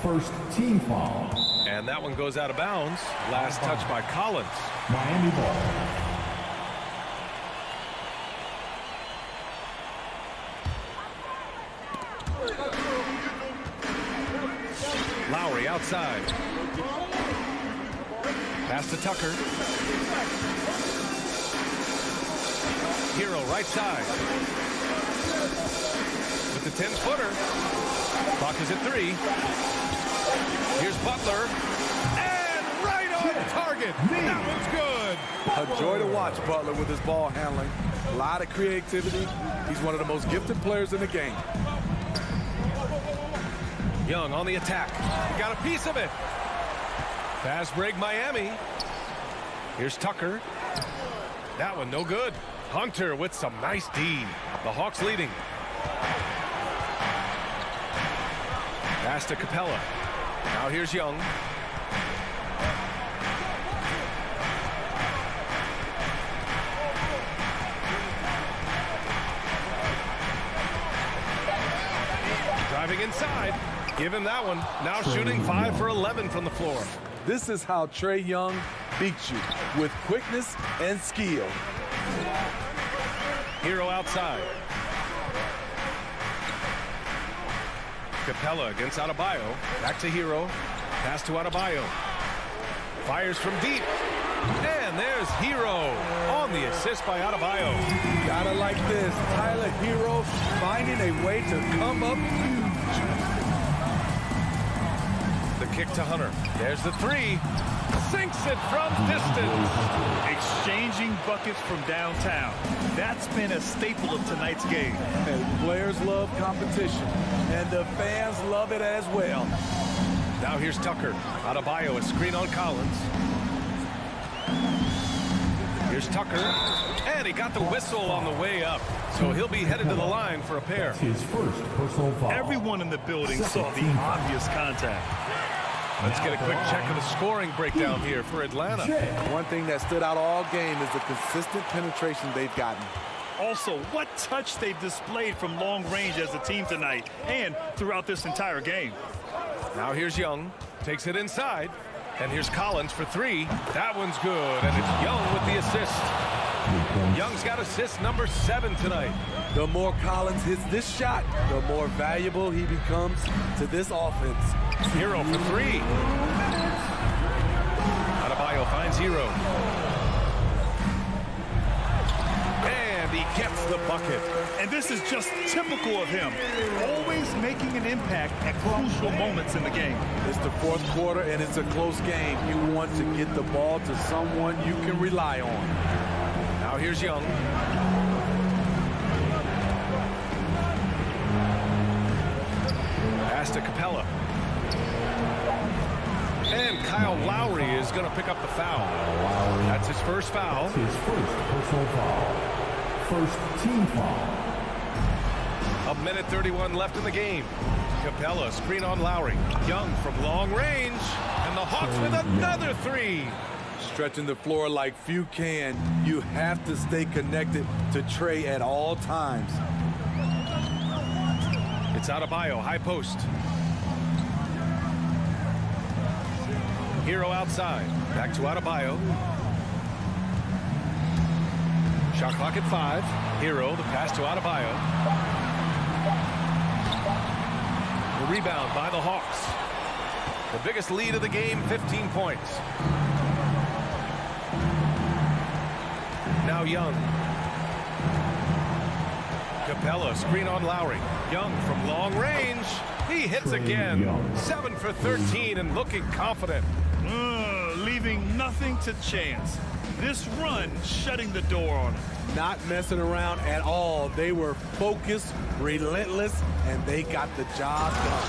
First team foul. And that one goes out of bounds. Last touch by Collins. Miami ball. Lowry outside. Pass to Tucker. right side. With the 10-footer. Clock is at 3. Here's Butler. And right on target. That one's good. A joy to watch Butler with his ball handling. A lot of creativity. He's one of the most gifted players in the game. Young on the attack. He got a piece of it. Fast break Miami. Here's Tucker. That one no good. Hunter with some nice D. The Hawks leading. Pass to Capella. Now here's Young. Driving inside. Give him that one. Now shooting 5 for 11 from the floor. This is how Trae Young beats you, with quickness and skill. Hero outside. Capella against Adebayo. Back to Hero. Pass to Adebayo. Fires from deep. And there's Hero on the assist by Adebayo. Gotta like this. Tyler Hero finding a way to come up huge. The kick to Hunter. There's the 3. Sinks it from distance. Exchanging buckets from downtown. That's been a staple of tonight's game. And players love competition, and the fans love it as well. Now here's Tucker. Adebayo, a screen on Collins. Here's Tucker. And he got the whistle on the way up. So he'll be headed to the line for a pair. His first personal foul. Everyone in the building saw the obvious contact. Let's get a quick check of the scoring breakdown here for Atlanta. One thing that stood out all game is the consistent penetration they've gotten. Also, what touch they've displayed from long range as a team tonight and throughout this entire game. Now here's Young. Takes it inside. And here's Collins for 3. That one's good. And it's Young with the assist. Young's got assist number 7 tonight. The more Collins hits this shot, the more valuable he becomes to this offense. Hero for 3. Adebayo finds Hero. And he gets the bucket. And this is just typical of him. Always making an impact at crucial moments in the game. It's the 4th quarter and it's a close game. You want to get the ball to someone you can rely on. Now here's Young. Pass to Capella. And Kyle Lowry is going to pick up the foul. That's his first foul. That's his first personal foul. First team foul. 1:31 left in the game. Capella, screen on Lowry. Young from long range. And the Hawks with another 3. Stretching the floor like few can. You have to stay connected to Trae at all times. It's Adebayo, high post. Hero outside. Back to Adebayo. Shot clock at 5. Hero, the pass to Adebayo. The rebound by the Hawks. The biggest lead of the game, 15 points. Now Young. Capella, screen on Lowry. Young from long range. He hits again. 7 for 13 and looking confident. Leaving nothing to chance. This run shutting the door on him. Not messing around at all. They were focused, relentless, and they got the job done.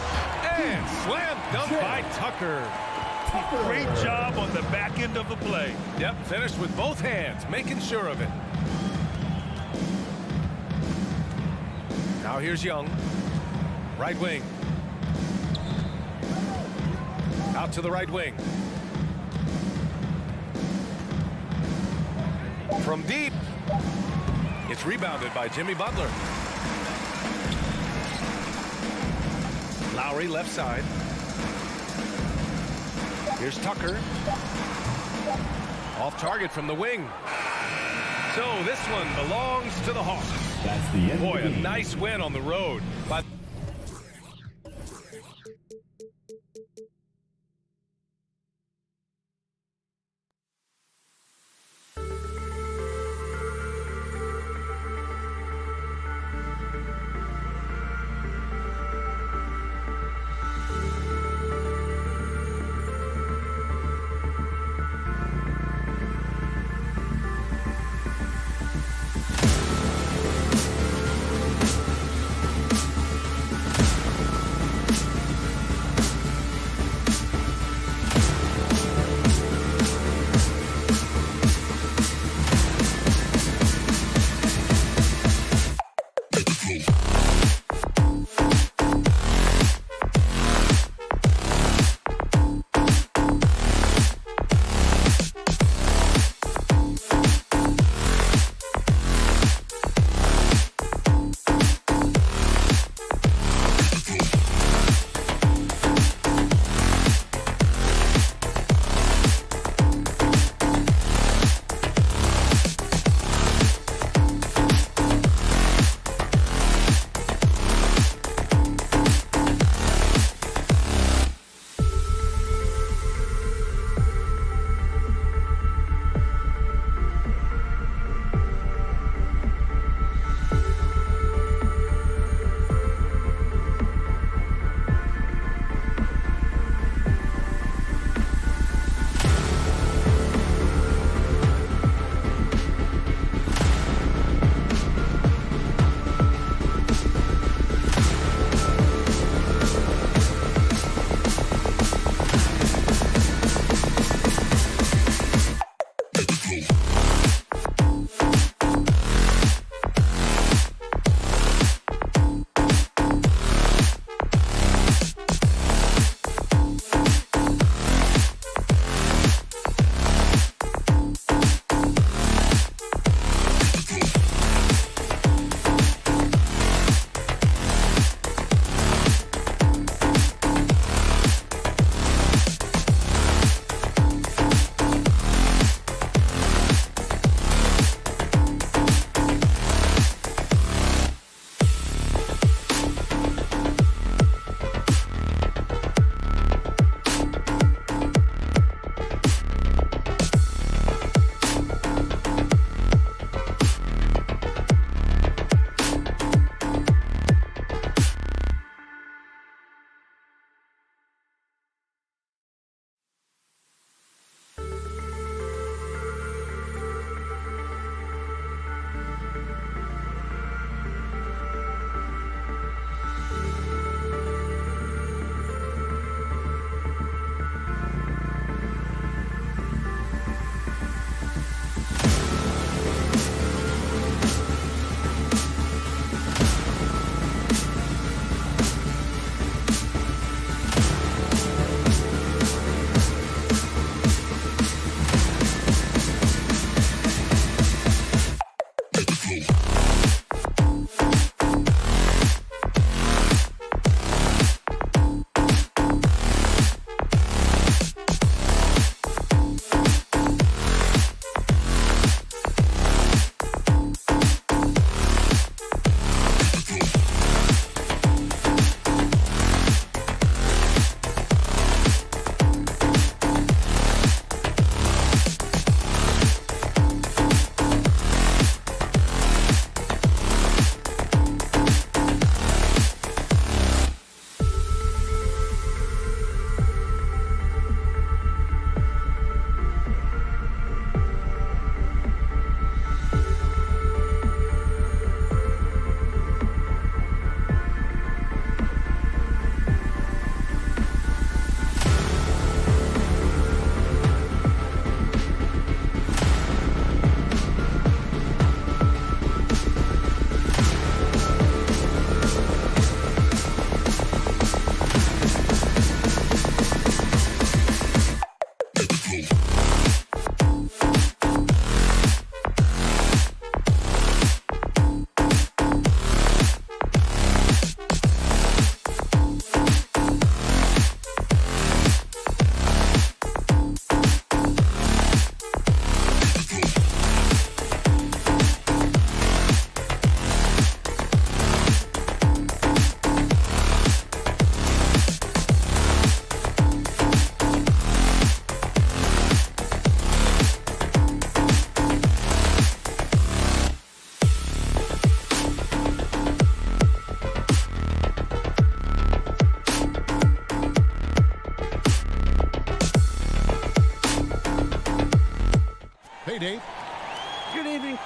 And slam dunk by Tucker. Great job on the back end of the play. Yep, finished with both hands, making sure of it. Now here's Young. Right wing. Out to the right wing. From deep. It's rebounded by Jimmy Butler. Lowry left side. Here's Tucker. Off target from the wing. So this one belongs to the Hawks. That's the end. Boy, a nice win on the road. But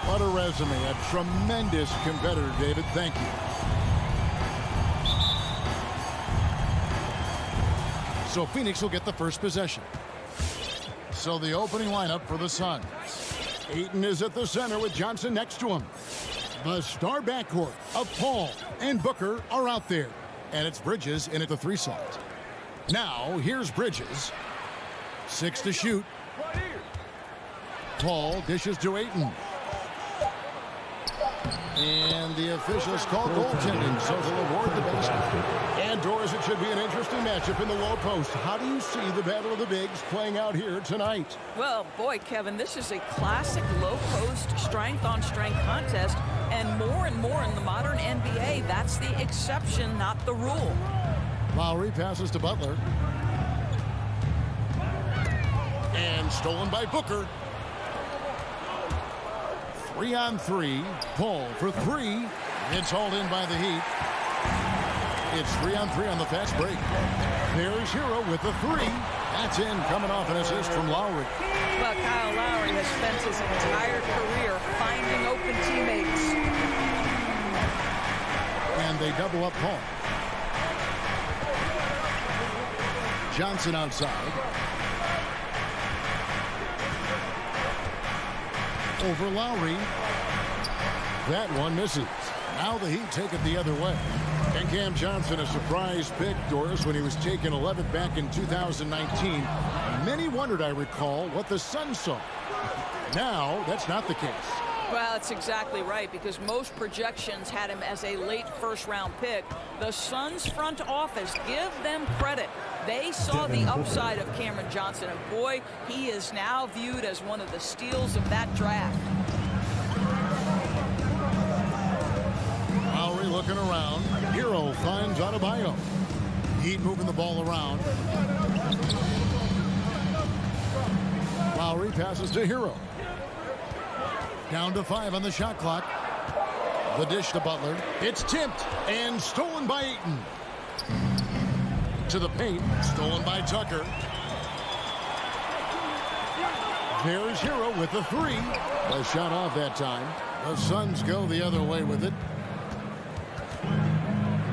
What a resume. A tremendous competitor, David. Thank you. So Phoenix will get the first possession. So the opening lineup for the Suns. Ayton is at the center with Johnson next to him. The star backcourt of Paul and Booker are out there. And it's Bridges in at the 3 slot. Now, here's Bridges. 6 to shoot. Paul dishes to Ayton. And the officials call goaltending, so they'll award the basket. And Doris, it should be an interesting matchup in the low post. How do you see the battle of the bigs playing out here tonight? Well, boy, Kevin, this is a classic low post strength-on-strength contest. And more in the modern NBA, that's the exception, not the rule. Lowry passes to Butler. And stolen by Booker. 3-on-3. Paul for 3. It's hauled in by the Heat. It's 3-on-3 on the fast break. There's Hero with the 3. That's in, coming off an assist from Lowry. Well, Kyle Lowry has spent his entire career finding open teammates. And they double up Paul. Johnson outside. Over Lowry. That one misses. Now the Heat take it the other way. And Cam Johnson, a surprise pick, Doris, when he was taken 11th back in 2019. Many wondered, I recall, what the Suns saw. Now, that's not the case. Well, that's exactly right, because most projections had him as a late first-round pick. The Suns front office, give them credit. They saw the upside of Cameron Johnson, and boy, he is now viewed as one of the steals of that draft. Lowry looking around. Hero finds Adebayo. Heat moving the ball around. Lowry passes to Hero. Down to 5 on the shot clock. The dish to Butler. It's tipped and stolen by Ayton. To the paint. Stolen by Tucker. There's Hero with the 3. A shot off that time. The Suns go the other way with it.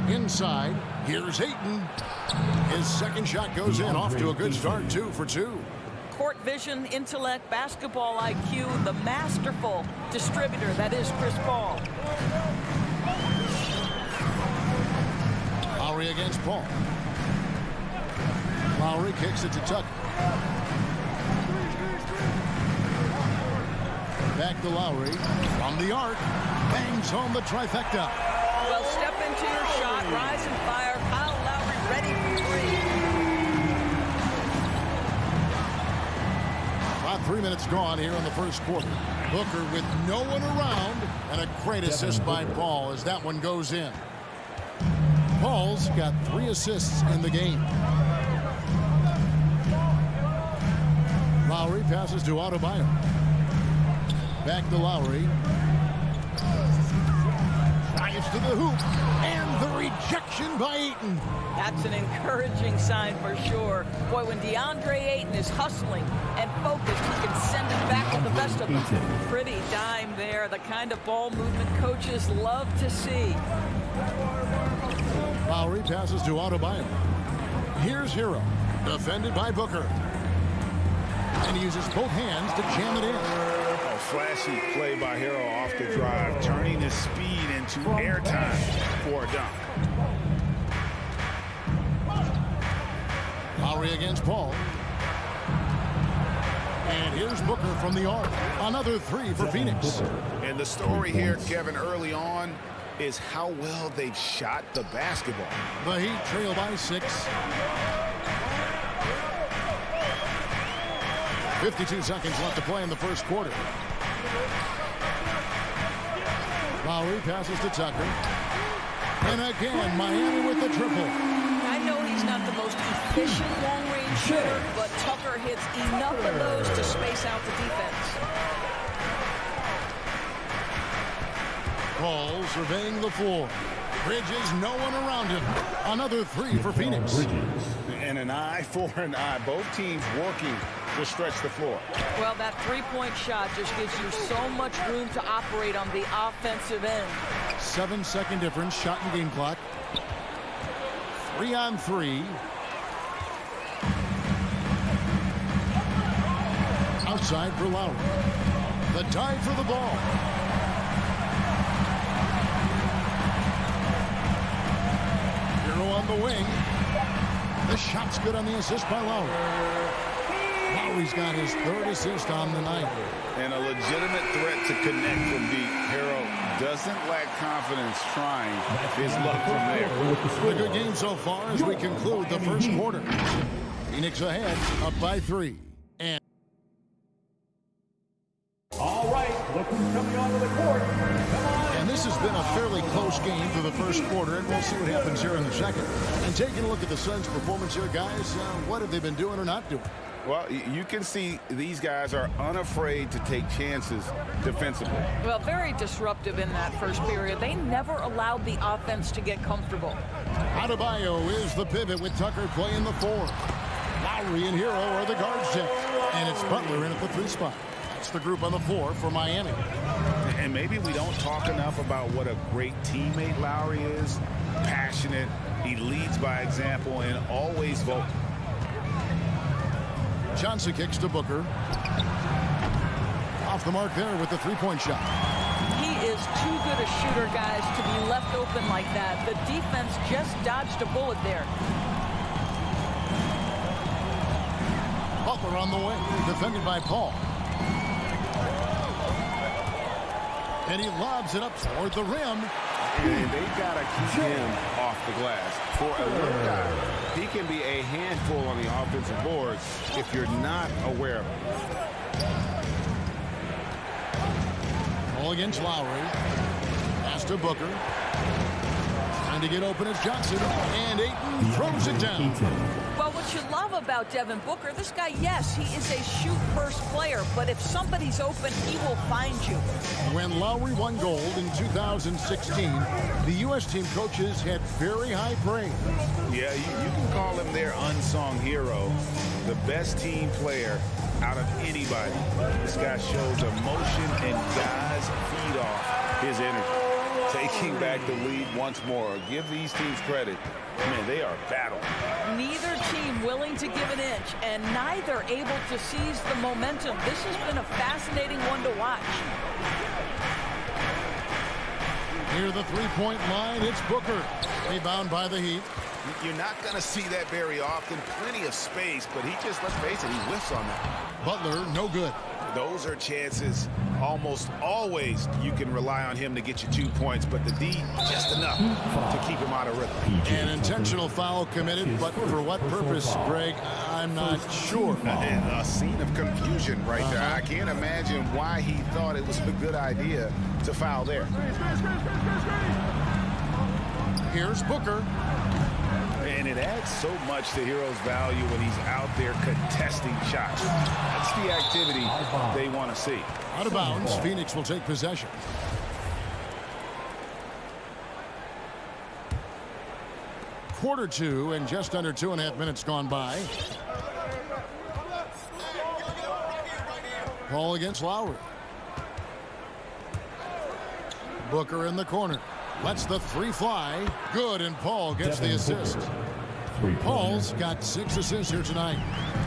Inside. Here's Ayton. His second shot goes in. Off to a good start. 2 for 2. Court vision, intellect, basketball IQ, the masterful distributor that is Chris Paul. Lowry against Paul. Lowry kicks it to Tucker. Back to Lowry. From the arc. Bangs home the trifecta. Well, step into your shot, rise and fire. Kyle Lowry ready for 3. About 3 minutes gone here in the first quarter. Booker with no one around, and a great assist by Paul as that one goes in. Paul's got 3 assists in the game. Lowry passes to Adebayo. Back to Lowry. Drives to the hoop, and the rejection by Ayton. That's an encouraging sign for sure. Boy, when DeAndre Ayton is hustling and focused, he can send it back with the best of them. Pretty dime there, the kind of ball movement coaches love to see. Lowry passes to Adebayo. Here's Hero, defended by Booker. And he uses both hands to jam it in. A flashy play by Hero off the drive, turning his speed into airtime for a dunk. Lowry against Paul. And here's Booker from the arc. Another 3 for Phoenix. And the story here, Kevin, early on is how well they've shot the basketball. The Heat trail by 6. 52 seconds left to play in the first quarter. Lowry passes to Tucker. And again, Miami with the triple. I know he's not the most efficient long-range shooter, but Tucker hits enough of those to space out the defense. Paul surveying the floor. Bridges, no one around him. Another 3 for Phoenix. And an eye for an eye. Both teams working to stretch the floor. Well, that three-point shot just gives you so much room to operate on the offensive end. 7-second difference, shot and game clock. 3-on-3. Outside for Lowry. The dive for the ball. Hero on the wing. The shot's good on the assist by Lowry. Lowry's got his third assist on the night. And a legitimate threat to connect from deep. Hero doesn't lack confidence trying his luck from there. A good game so far as we conclude the first quarter. Phoenix ahead, up by 3. And All right, look who's coming onto the court. Come on. And this has been a fairly close game for the first quarter, and we'll see what happens here in the second. And taking a look at the Suns' performance here, guys, what have they been doing or not doing? Well, you can see these guys are unafraid to take chances defensively. Well, very disruptive in that first period. They never allowed the offense to get comfortable. Adebayo is the pivot with Tucker playing the 4. Lowry and Hero are the guard set. And it's Butler in at the 3 spot. That's the group on the 4 for Miami. And maybe we don't talk enough about what a great teammate Lowry is. Passionate, he leads by example, and always vocal. Johnson kicks to Booker. Off the mark there with the 3-point shot. He is too good a shooter, guys, to be left open like that. The defense just dodged a bullet there. Butler on the way, defended by Paul. And he lobs it up toward the rim. And they've got to keep him off the glass. For a little guy, he can be a handful on the offensive boards if you're not aware of him. Ball against Lowry. Pass to Booker. Trying to get open as Johnson. And Ayton throws it down. Well, what you love about Devin Booker, this guy, yes, he is a shoot-first player, but if somebody's open, he will find you. When Lowry won gold in 2016, the U.S. team coaches had very high praise. Yeah, you can call him their unsung hero, the best team player out of anybody. This guy shows emotion and guys feed off his energy. Taking back the lead once more. Give these teams credit. Man, they are battling. Neither team willing to give an inch, and neither able to seize the momentum. This has been a fascinating one to watch. Near the 3-point line, it's Booker. Rebound by the Heat. You're not going to see that very often. Plenty of space, but he just, let's face it, he whiffs on that. Butler, no good. Those are chances almost always you can rely on him to get you 2 points, but the D, just enough to keep him out of rhythm. An intentional foul committed, but for what purpose, Greg, I'm not sure. A scene of confusion right there. I can't imagine why he thought it was a good idea to foul there. Here's Booker. And it adds so much to Hero's value when he's out there contesting shots. That's the activity they want to see. Out of bounds, Phoenix will take possession. Quarter 2 and just under 2.5 minutes gone by. Ball against Lowry. Booker in the corner. Lets the 3 fly. Good, and Paul gets the assist. Paul's got 6 assists here tonight.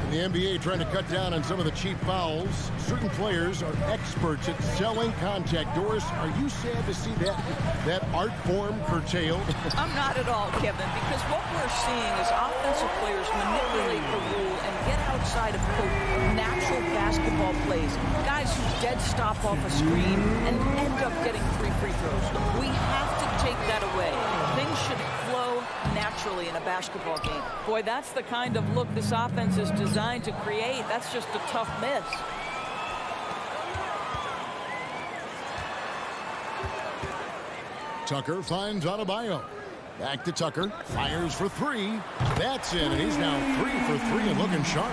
In the NBA, trying to cut down on some of the cheap fouls. Certain players are experts at selling contact. Doris, are you sad to see that art form curtailed? I'm not at all, Kevin, because what we're seeing is offensive players manipulate the rule and get outside of natural basketball plays. Guys who dead stop off a screen and end up getting 3 free throws. We have to take that away. Things should flow naturally in a basketball game. Boy, that's the kind of look this offense is designed to create. That's just a tough miss. Tucker finds Adebayo. Back to Tucker. Fires for 3. That's it. He's now 3 for 3 and looking sharp.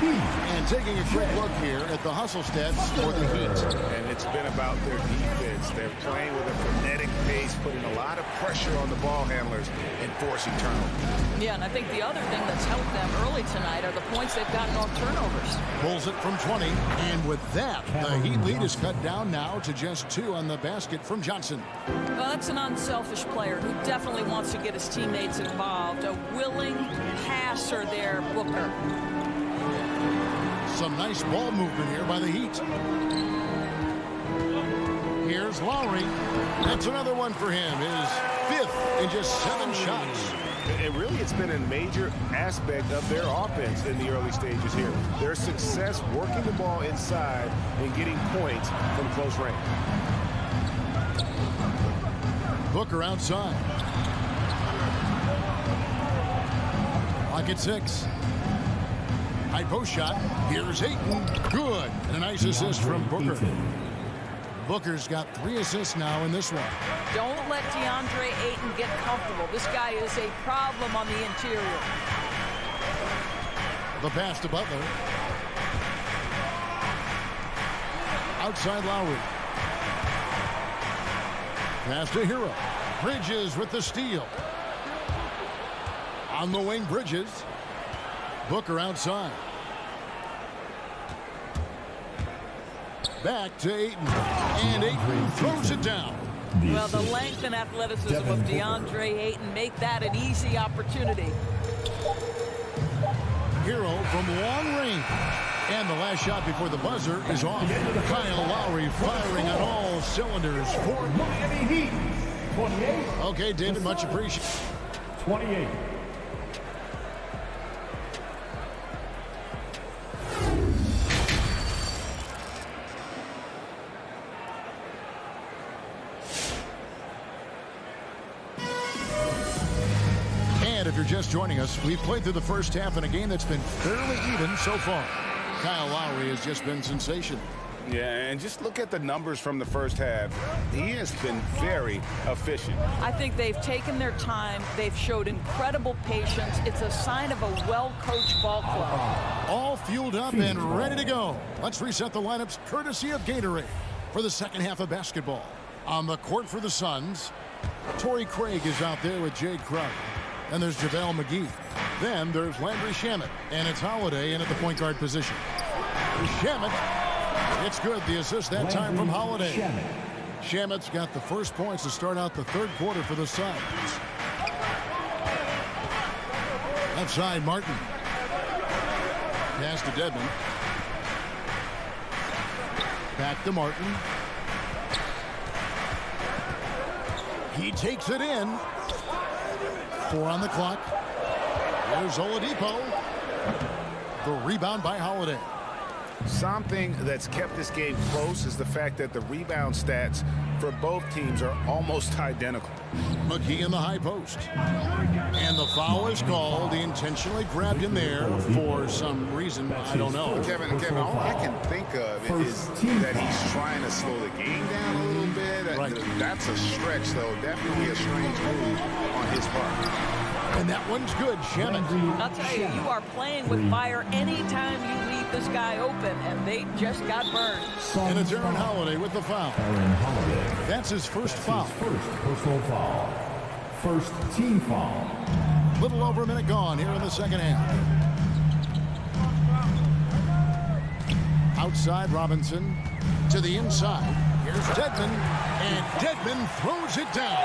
And taking a quick look here at the hustle stats for the Heat. And it's been about their defense. They're playing with a frenetic pace, putting a lot of pressure on the ball handlers and forcing turnovers. Yeah, and I think the other thing that's helped them early tonight are the points they've gotten off turnovers. Pulls it from 20, and with that, the Heat lead is cut down now to just 2 on the basket from Johnson. Well, that's an unselfish player who definitely wants to get his teammates involved. A willing passer there, Booker. Some nice ball movement here by the Heat. Here's Lowry. That's another one for him. His 5th in just 7 shots. And really, it's been a major aspect of their offense in the early stages here. Their success working the ball inside and getting points from close range. Booker outside. Clock at 6. High post shot. Here's Ayton. Good. And a nice assist from Booker. Booker's got 3 assists now in this one. Don't let DeAndre Ayton get comfortable. This guy is a problem on the interior. The pass to Butler. Outside Lowry. Pass to Hero. Bridges with the steal. On the wing, Bridges. Booker outside. Back to Ayton. And Ayton throws it down. Well, the length and athleticism of DeAndre Ayton make that an easy opportunity. Hero from long range. And the last shot before the buzzer is off. Kyle Lowry firing on all cylinders for Miami Heat. 28. Okay, David, much appreciated. 28. And if you're just joining us, we've played through the first half in a game that's been fairly even so far. Kyle Lowry has just been sensational. Yeah, and just look at the numbers from the first half. He has been very efficient. I think they've taken their time. They've showed incredible patience. It's a sign of a well-coached ball club. All fueled up and ready to go. Let's reset the lineups courtesy of Gatorade for the second half of basketball. On the court for the Suns, Torrey Craig is out there with Jay Crowder. And there's JaVale McGee. Then there's Landry Shamet. And it's Holiday in at the point guard position. Shamet. It's good. The assist that time from Holiday. Shamet's got the first points to start out the third quarter for the Suns. Left side, Martin. Pass to Dedmon. Back to Martin. He takes it in. 4 on the clock. There's Oladipo. The rebound by Holiday. Something that's kept this game close is the fact that the rebound stats for both teams are almost identical. McGee in the high post. And the foul is called. He intentionally grabbed him there for some reason. I don't know. Kevin, all I can think of is that he's trying to slow the game down a little bit. Right. That's a stretch, though. Definitely a strange move on his part. And that one's good, Shamet. I'll tell you, you are playing with fire anytime you leave this guy open, and they just got burned. And it's Aaron Holiday with the foul. That's his first foul. First personal foul. First team foul. Little over a minute gone here in the second half. Outside Robinson to the inside. Here's Dedmon, and Dedmon throws it down.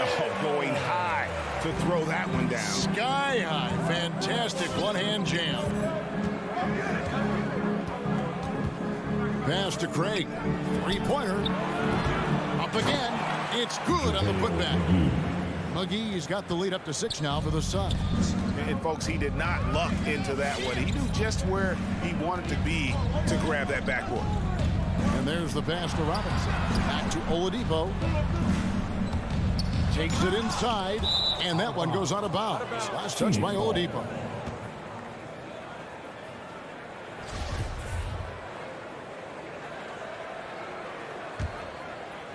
Oh, going high to throw that one down. Sky high. Fantastic one-hand jam. Pass to Craig. Three-pointer. Up again. It's good on the putback. McGee's got the lead up to 6 now for the Suns. And, folks, he did not luck into that one. He knew just where he wanted to be to grab that backboard. And there's the pass to Robinson. Back to Oladipo. Takes it inside, and that one goes out of bounds. Last touch by Oladipo.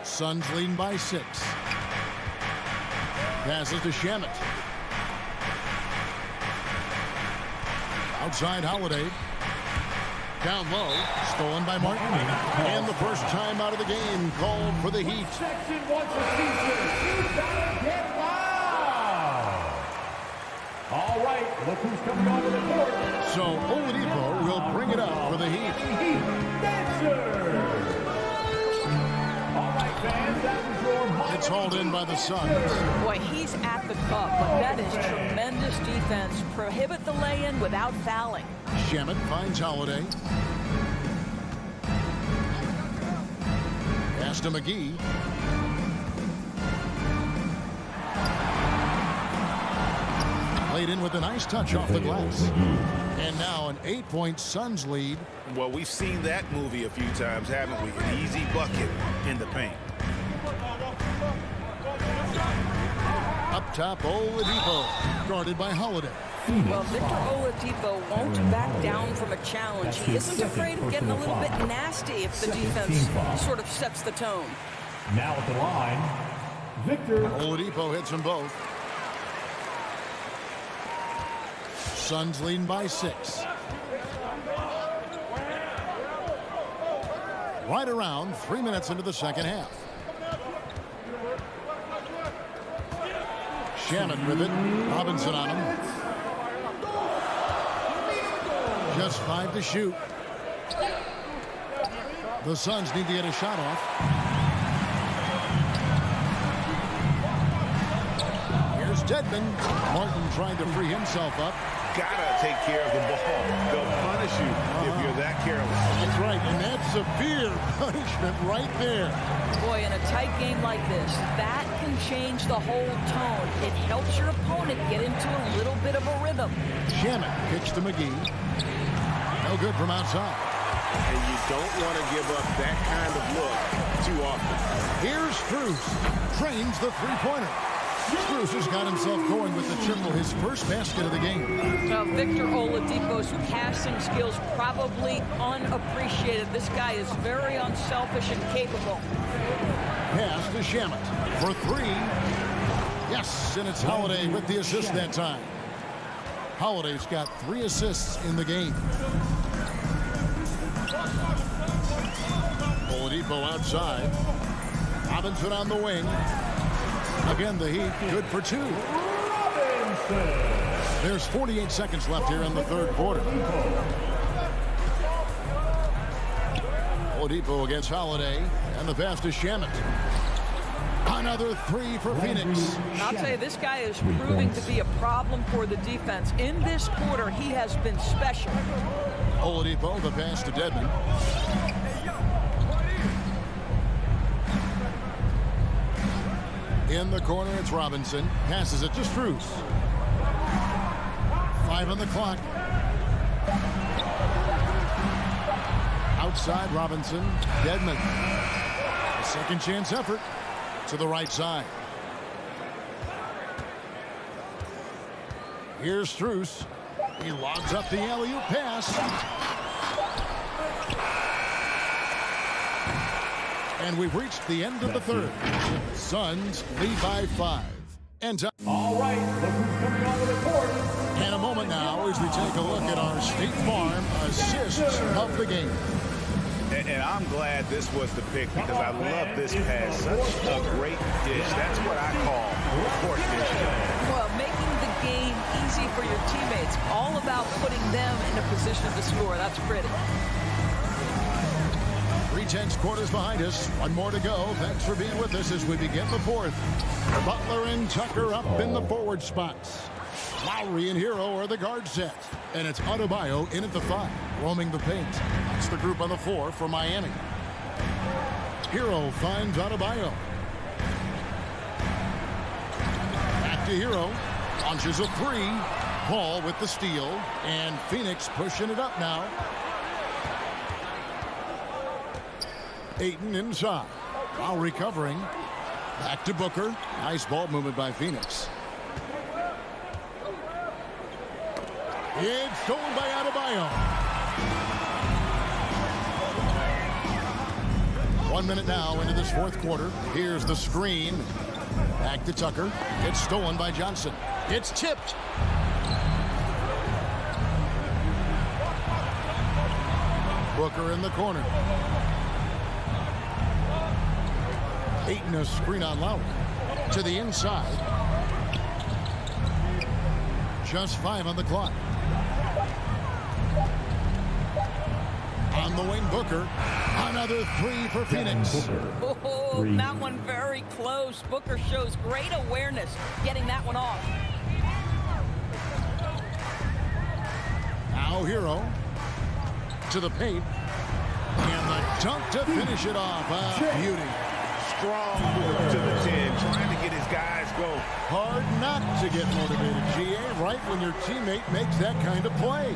Suns leading by 6. Passes to Shamet. Outside Holiday. Down low. Stolen by Martin. And the first time out of the game called for the Heat. Section wants a feature. You gotta get loud. All right, look who's coming onto the court. So Oladipo will bring it up for the Heat. Dancers. All right, fans, that was your... It's hauled in by the Suns. Boy, he's at the cup, but that is tremendous defense. Prohibit the lay-in without fouling. Shamet finds Holiday. Pass to McGee. Played in with a nice touch off the glass. And now an 8-point Suns lead. Well, we've seen that movie a few times, haven't we? An easy bucket in the paint. Up top, Oladipo, guarded by Holiday. Well, Victor Oladipo won't back down from a challenge. He isn't afraid of getting a little bit nasty if the defense sort of sets the tone. Now at the line, Victor. Oladipo hits them both. Suns leading by 6. Right around 3 minutes into the second half. Shannon with it. Robinson on him. Just 5 to shoot. The Suns need to get a shot off. Here's Dedmon. Martin trying to free himself up. Gotta take care of the ball. They'll punish you if you're that careless. That's right, and that's severe punishment right there. Boy, in a tight game like this, that can change the whole tone. It helps your opponent get into a little bit of a rhythm. Shannon kicks to McGee. No good from outside. And you don't want to give up that kind of look too often. Here's Strus. Trains the three-pointer. Strus has got himself going with the triple, his first basket of the game. Now, Victor Oladipo's passing skills probably unappreciated. This guy is very unselfish and capable. Pass to Shamet for 3. Yes, and it's Holiday with the assist that time. Holiday's got 3 assists in the game. Oladipo outside. Robinson on the wing. Again, the Heat good for 2. There's 48 seconds left here in the third quarter. Oladipo against Holiday, and the pass to Shamet. Another 3 for Phoenix. I'll tell you, this guy is proving to be a problem for the defense. In this quarter, he has been special. Oladipo, the pass to Dedmon. In the corner, it's Robinson. Passes it to Strus. 5 on the clock. Outside, Robinson. Dedmon. A second chance effort to the right side. Here's Strus. He lobs up the alley-oop pass. And we've reached the end of the third. Suns lead by 5. And all right, look who's coming onto the court. And a moment now as we take a look at our State Farm assists of the game. And I'm glad this was the pick because I love this pass. Such a great dish. That's what I call court dish. Well, making the game easy for your teammates. All about putting them in a position to score. That's pretty. 3/10 quarters behind us. 1 more to go. Thanks for being with us as we begin the fourth. Butler and Tucker up in the forward spots. Lowry and Hero are the guard set. And it's Adebayo in at the 5, roaming the paint. That's the group on the floor for Miami. Hero finds Adebayo. Back to Hero. Launches a 3. Paul with the steal. And Phoenix pushing it up now. Ayton inside. While recovering. Back to Booker. Nice ball movement by Phoenix. It's stolen by Adebayo. 1 minute now into this fourth quarter. Here's the screen. Back to Tucker. It's stolen by Johnson. It's tipped. Booker in the corner. Baiting a screen on Lowry. To the inside. Just 5 on the clock. On the wing, Booker. Another 3 for Phoenix. Oh, that one very close. Booker shows great awareness getting that one off. Now Hero to the paint. And the dunk to finish it off. Beauty. Strong move to the 10, trying to get his guys going. Hard not to get motivated, GA, right when your teammate makes that kind of play.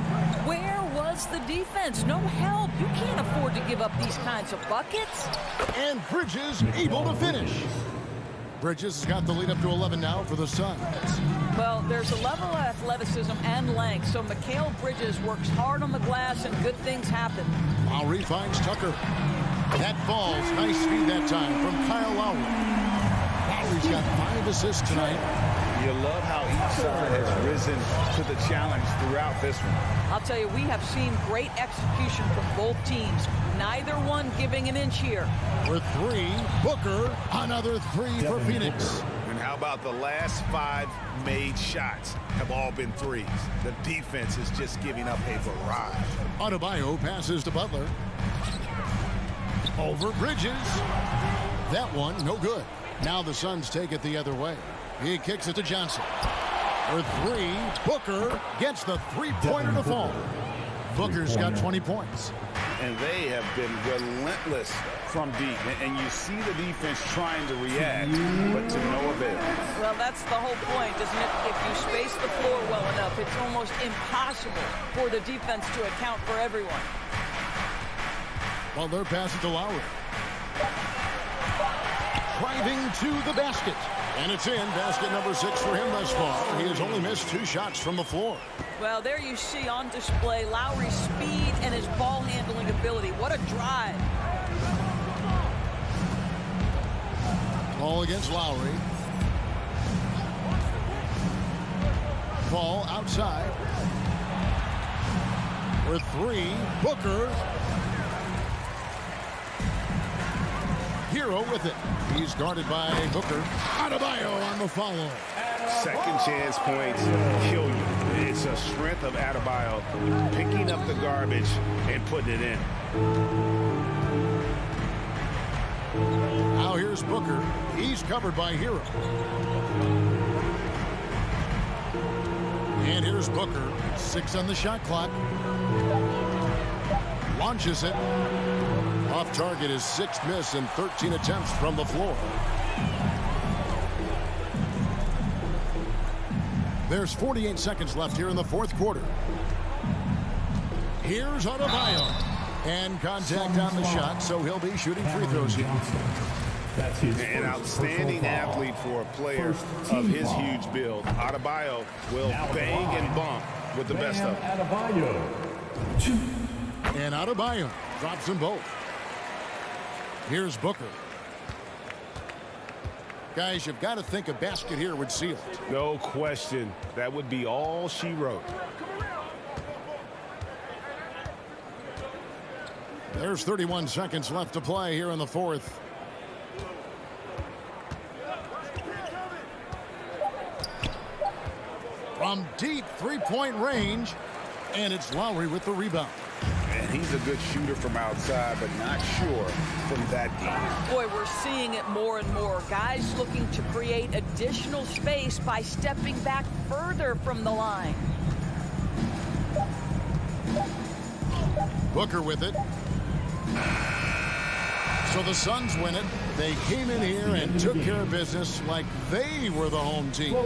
Where was the defense? No help. You can't afford to give up these kinds of buckets. And Bridges able to finish. Bridges has got the lead up to 11 now for the Suns. Well, there's a level of athleticism and length, so Mikal Bridges works hard on the glass and good things happen. Lowry finds Tucker. That falls. Nice feed that time from Kyle Lowry. Lowry's got 5 assists tonight. You love how each side has risen to the challenge throughout this one. I'll tell you, we have seen great execution from both teams. Neither one giving an inch here. With 3, Booker, another 3 for Phoenix. And how about the last 5 made shots have all been threes? The defense is just giving up a barrage. Adebayo passes to Butler. Over Bridges. That one, no good. Now the Suns take it the other way. He kicks it to Johnson. For 3, Booker gets the 3-pointer to fall. Booker's got 20 points. And they have been relentless from deep. And you see the defense trying to react, but to no avail. Well, that's the whole point, isn't it? If you space the floor well enough, it's almost impossible for the defense to account for everyone. Butler passes to Lowry. Driving to the basket. And it's in. Basket number 6 for him thus far. He has only missed 2 shots from the floor. Well, there you see on display Lowry's speed and his ball handling ability. What a drive. Ball against Lowry. Ball outside. For 3, Booker. Hero with it. He's guarded by Booker. Adebayo on the follow. Second chance points kill you. It's a strength of Adebayo picking up the garbage and putting it in. Now here's Booker. He's covered by Hero. And here's Booker. 6 on the shot clock. Launches it. Off target, his 6th miss in 13 attempts from the floor. There's 48 seconds left here in the 4th quarter. Here's Adebayo. And contact on the shot, so he'll be shooting free throws here. An outstanding athlete for a player of his huge build. Adebayo will bang and bump with the best of them. And Adebayo drops them both. Here's Booker. Guys, you've got to think a basket here would seal it. No question. That would be all she wrote. There's 31 seconds left to play here in the 4th. From deep 3-point range, and it's Lowry with the rebound. And he's a good shooter from outside, but not sure from that deep. Boy, we're seeing it more and more. Guys looking to create additional space by stepping back further from the line. Booker with it. So the Suns win it. They came in here and took care of business like they were the home team.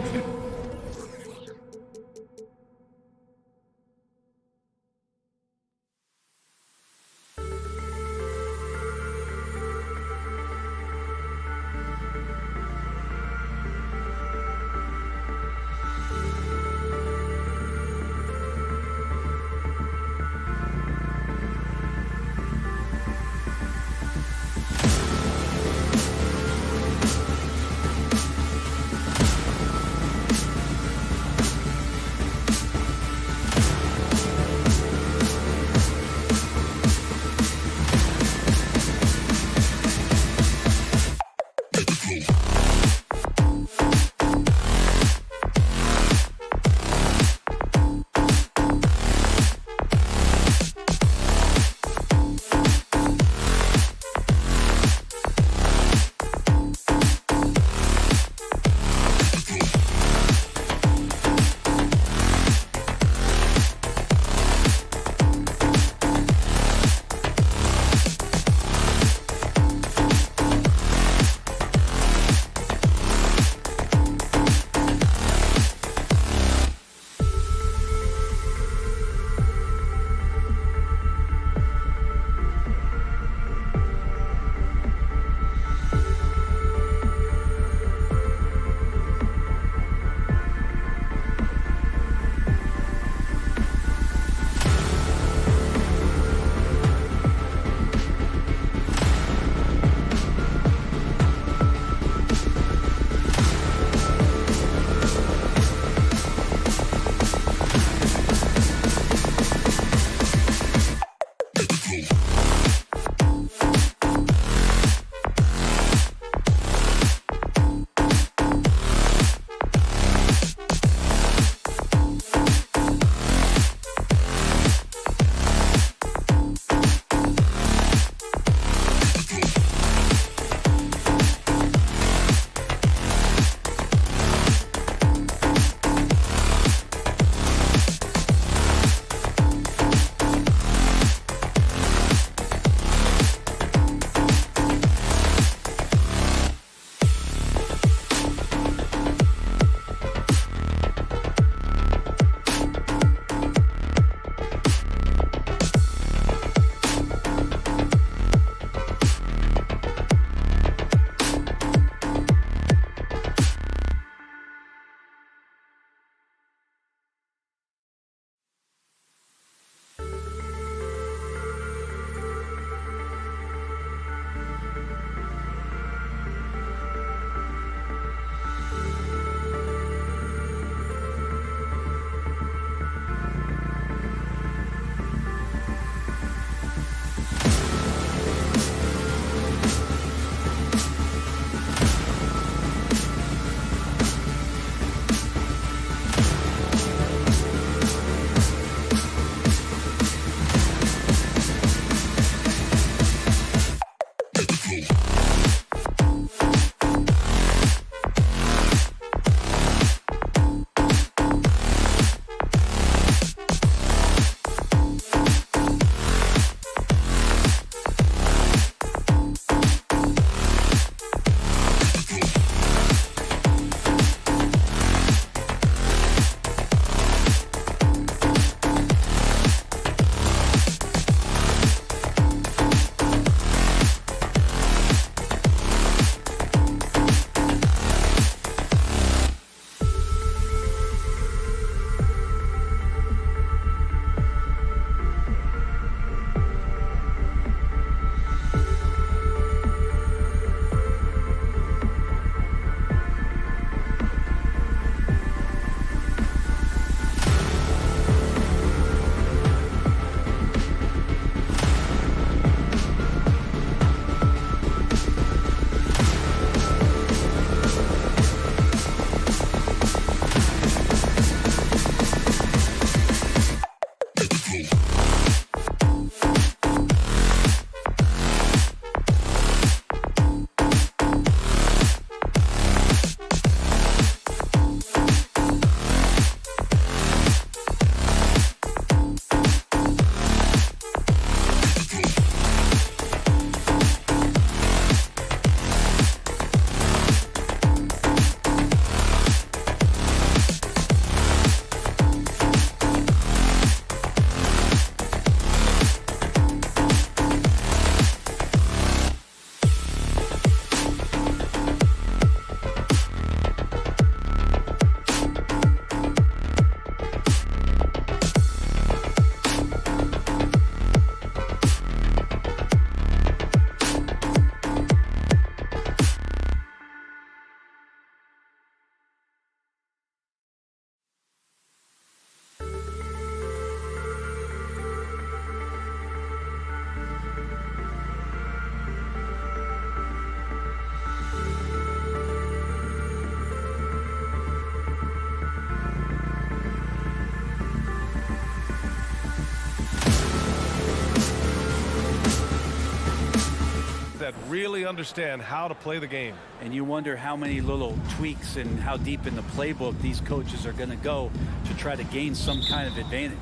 really understand how to play the game. And you wonder how many little tweaks and how deep in the playbook these coaches are going to go to try to gain some kind of advantage.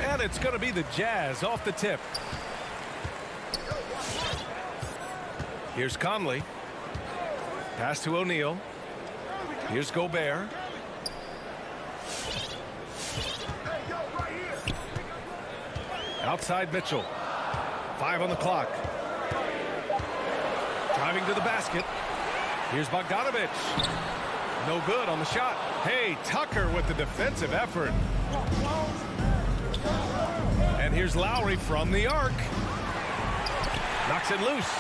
And it's going to be the Jazz off the tip. Here's Conley. Pass to O'Neal. Here's Gobert. Outside Mitchell. 5 on the clock. Driving to the basket. Here's Bogdanovic. No good on the shot. Hey, Tucker with the defensive effort. And here's Lowry from the arc. Knocks it loose.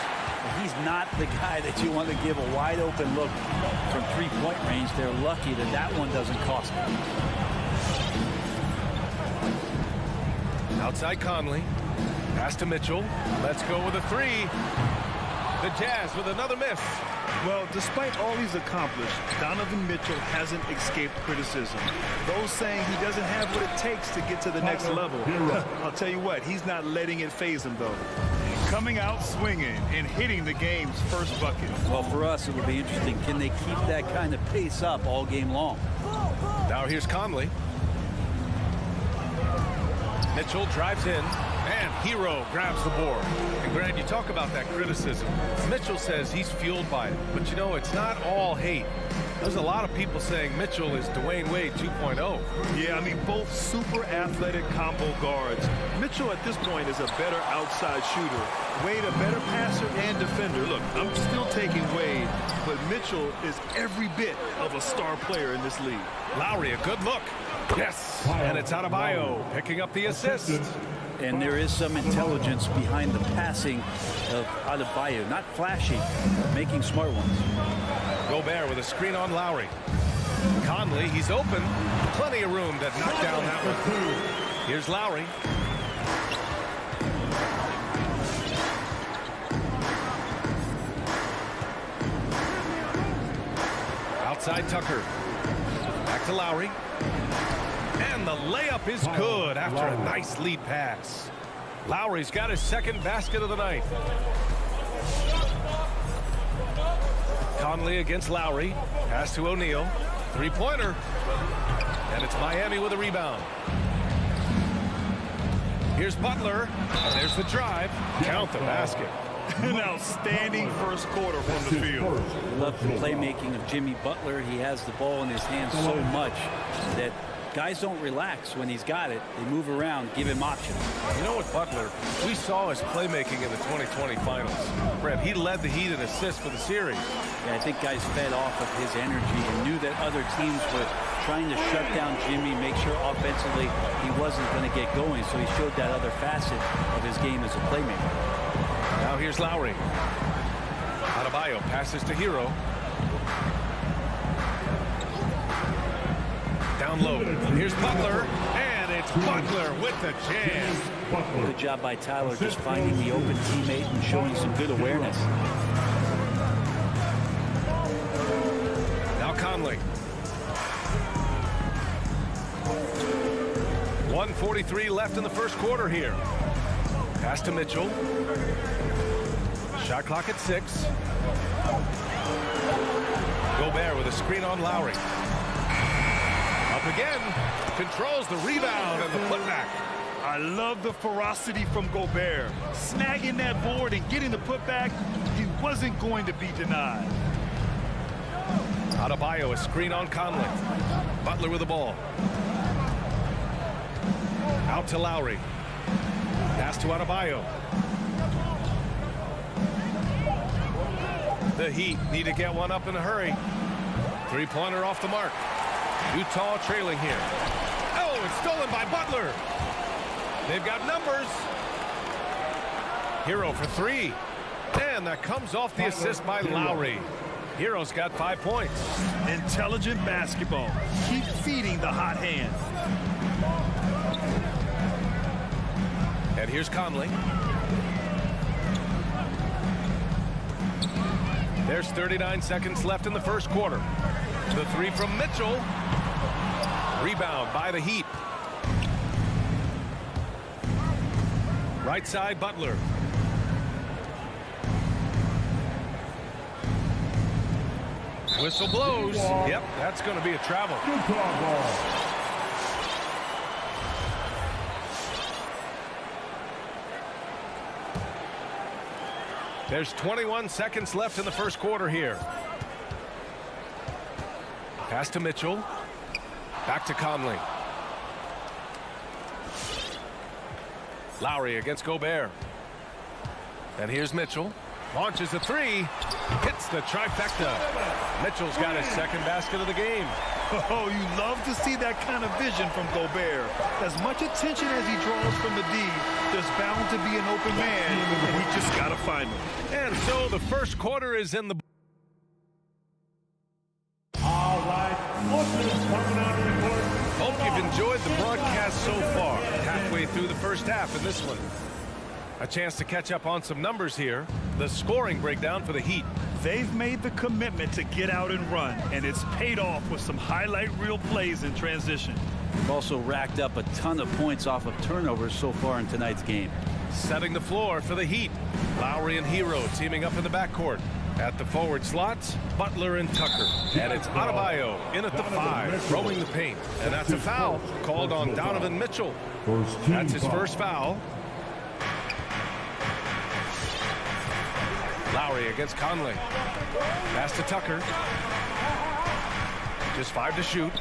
He's not the guy that you want to give a wide open look from three-point range. They're lucky that that one doesn't cost them. Outside Conley. Pass to Mitchell. Let's go with a three. The Jazz with another miss. Well, despite all he's accomplished, Donovan Mitchell hasn't escaped criticism. Those saying he doesn't have what it takes to get to the next level. I'll tell you what, he's not letting it faze him, though. Coming out swinging and hitting the game's first bucket. Well, for us, it will be interesting. Can they keep that kind of pace up all game long? Now here's Conley. Mitchell drives in, and Hero grabs the board. And Grant, you talk about that criticism. Mitchell says he's fueled by it, but you know, it's not all hate. There's a lot of people saying Mitchell is Dwayne Wade 2.0. Yeah, I mean, both super athletic combo guards. Mitchell at this point is a better outside shooter. Wade a better passer and defender. Look, I'm still taking Wade, but Mitchell is every bit of a star player in this league. Lowry, a good look. Yes, and it's Adebayo picking up the assist. And there is some intelligence behind the passing of Adebayo. Not flashy, making smart ones. Gobert with a screen on Lowry. Conley, he's open. Plenty of room to knock down that one. Here's Lowry. Outside Tucker. Back to Lowry. And the layup is good after a nice lead pass. Lowry's got his second basket of the night. Conley against Lowry. Pass to O'Neal. Three-pointer. And it's Miami with a rebound. Here's Butler. And there's the drive. Count the basket. An outstanding first quarter from the field. I love the playmaking of Jimmy Butler. He has the ball in his hands so much that guys don't relax when he's got it. They move around, give him options. You know what, Butler, we saw his playmaking in the 2020 finals. Brett, he led the Heat in assists for the series. Yeah, I think guys fed off of his energy and knew that other teams were trying to shut down Jimmy, make sure offensively he wasn't going to get going. So he showed that other facet of his game as a playmaker. Now here's Lowry. Adebayo passes to Hero. Down low. Here's Butler. And it's Butler with the jam. Good job by Tyler just finding the open teammate and showing some good awareness. Now Conley. 1:43 left in the first quarter here. Pass to Mitchell. Shot clock at 6. Gobert with a screen on Lowry. Up again. Controls the rebound and the putback. I love the ferocity from Gobert. Snagging that board and getting the putback, he wasn't going to be denied. Adebayo, a screen on Conley. Butler with the ball. Out to Lowry. Pass to Adebayo. The Heat need to get one up in a hurry. Three-pointer off the mark. Utah trailing here. Oh, it's stolen by Butler. They've got numbers. Hero for 3. And that comes off the assist by Lowry. Hero's got 5 points. Intelligent basketball. Keep feeding the hot hand. And here's Conley. There's 39 seconds left in the first quarter. The 3 from Mitchell. Rebound by the Heat. Right side, Butler. Whistle blows. Yep, that's going to be a travel. Utah ball. There's 21 seconds left in the first quarter here. Pass to Mitchell. Back to Conley. Lowry against Gobert. And here's Mitchell. Launches a three. Hits the trifecta. Mitchell's got his second basket of the game. Oh, you love to see that kind of vision from Gobert. As much attention as he draws from the D, there's bound to be an open man, and he just got to find him. And so the first quarter is in the... All right, Muslims coming on the court. Hope you've enjoyed the broadcast so far. Halfway through the first half in this one. A chance to catch up on some numbers here. The scoring breakdown for the Heat. They've made the commitment to get out and run, and it's paid off with some highlight reel plays in transition. They've also racked up a ton of points off of turnovers so far in tonight's game. Setting the floor for the Heat. Lowry and Hero teaming up in the backcourt. At the forward slots, Butler and Tucker. And it's Adebayo in at the 5, roaming the paint. And that's a foul called on Donovan Mitchell. That's his first foul. Lowry against Conley. Pass to Tucker. Just 5 to shoot.